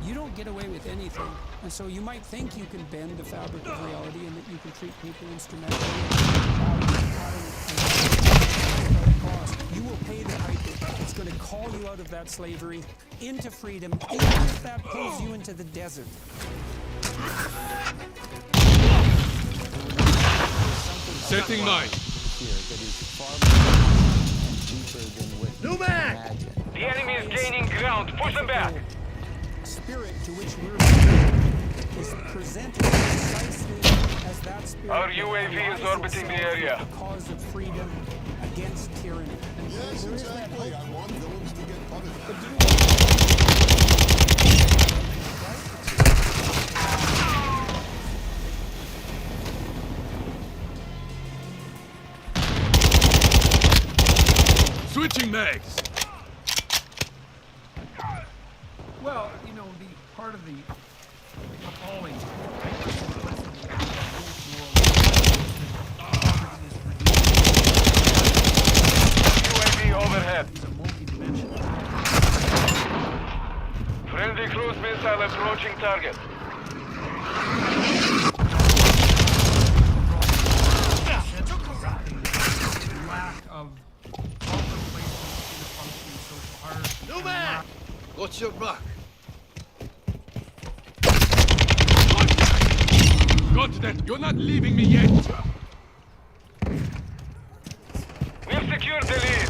You don't get away with anything, and so you might think you can bend the fabric of reality and that you can treat people instrumentally. You will pay the piper. It's going to call you out of that slavery into freedom, even if that pulls you into the desert. Setting mine. New man! The enemy is gaining ground. Push them back. Spirit to which we're is presented precisely as that spirit. Our UAV is orbiting the area. The cause of freedom against tyranny. Yes, exactly. I want villains to get punished. Switching mags. Well, you know, the part of the appalling UAV overhead. Friendly cruise missile approaching target. lack of proper placement in a functioning social hierarchy. New man! What's your back? Got that. You're not leaving me yet. We've secured the lead.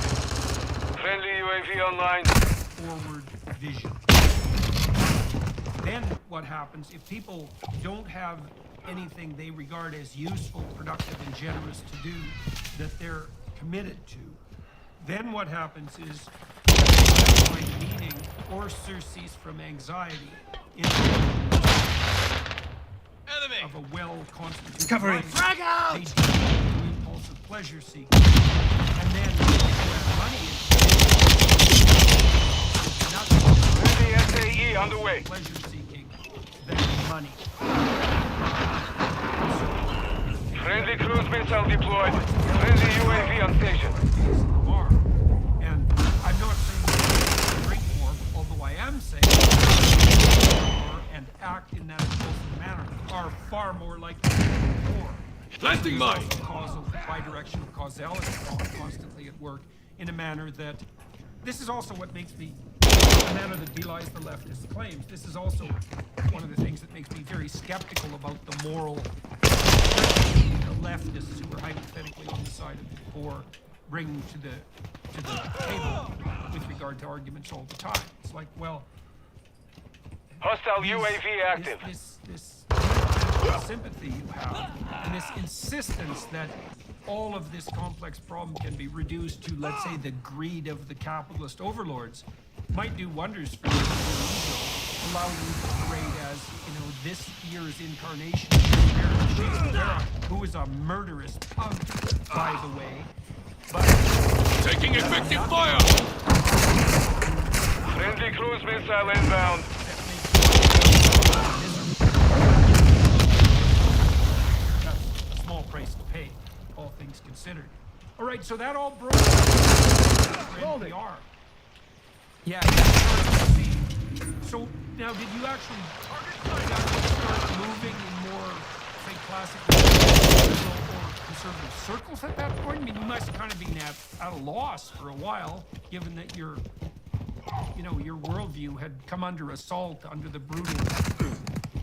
Friendly UAV online. Forward vision. Then what happens if people don't have anything they regard as useful, productive, and generous to do that they're committed to? Then what happens is they find meaning or surcease from anxiety in of a well-constituted Covering. life. Frag out! They do impulsive pleasure seeking. And then money is Friendly SAE on the way. pleasure seeking than money. Friendly cruise missile deployed. Friendly UAV on station. And I'm not saying drink more, although I am saying more and act in that impulsive manner are far more likely to be poor. Planting mine. There's also causal, bidirectional causality constantly at work in a manner that this is also what makes me a manner that belies the leftist claims. This is also one of the things that makes me very skeptical about the moral the leftists who are hypothetically on the side of the poor bring to the table with regard to arguments all the time. It's like, well, Hostile UAV active. This sympathy you have, and this insistence that all of this complex problem can be reduced to, let's say, the greed of the capitalist overlords, might do wonders for you, allow you to parade as, you know, this year's incarnation of Mary Shakespeare, who is a murderous punk, by the way. But taking effective fire. Friendly cruise missile inbound. That's a small price to pay, all things considered. All right, so that all broke NPR. Yeah. So now, did you actually start moving in more, say, classic or conservative circles at that point? I mean, you must have kind of been at a loss for a while, given that your worldview had come under assault under the brutal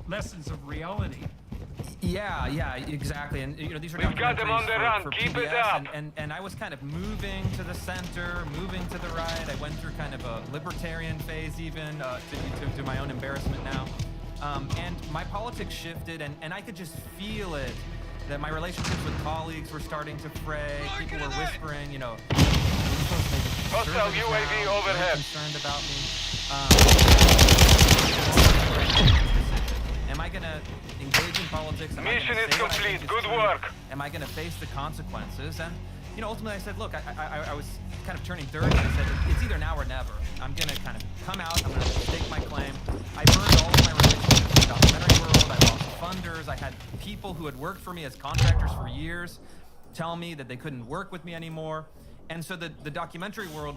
lessons of reality Yeah, exactly. And these are We've got them on the documentaries run. for Keep it PBS, up. and I was kind of moving to the center, moving to the right. I went through kind of a libertarian phase even, to my own embarrassment now. And my politics shifted, and I could just feel it, that my relationships with colleagues were starting to fray. People were whispering, Hostile UAV overhead. concerned about me. Am I gonna engage in politics? Am I Mission gonna is say what I complete. think is Good true? work. Am I gonna face the consequences? And ultimately I said, look, I was kind of turning 30, and I said, it's either now or never. I'm gonna kind of come out, I'm gonna stake my claim. I burned all of my relationships in the documentary world. I lost funders. I had people who had worked for me as contractors for years tell me that they couldn't work with me anymore. And so the documentary world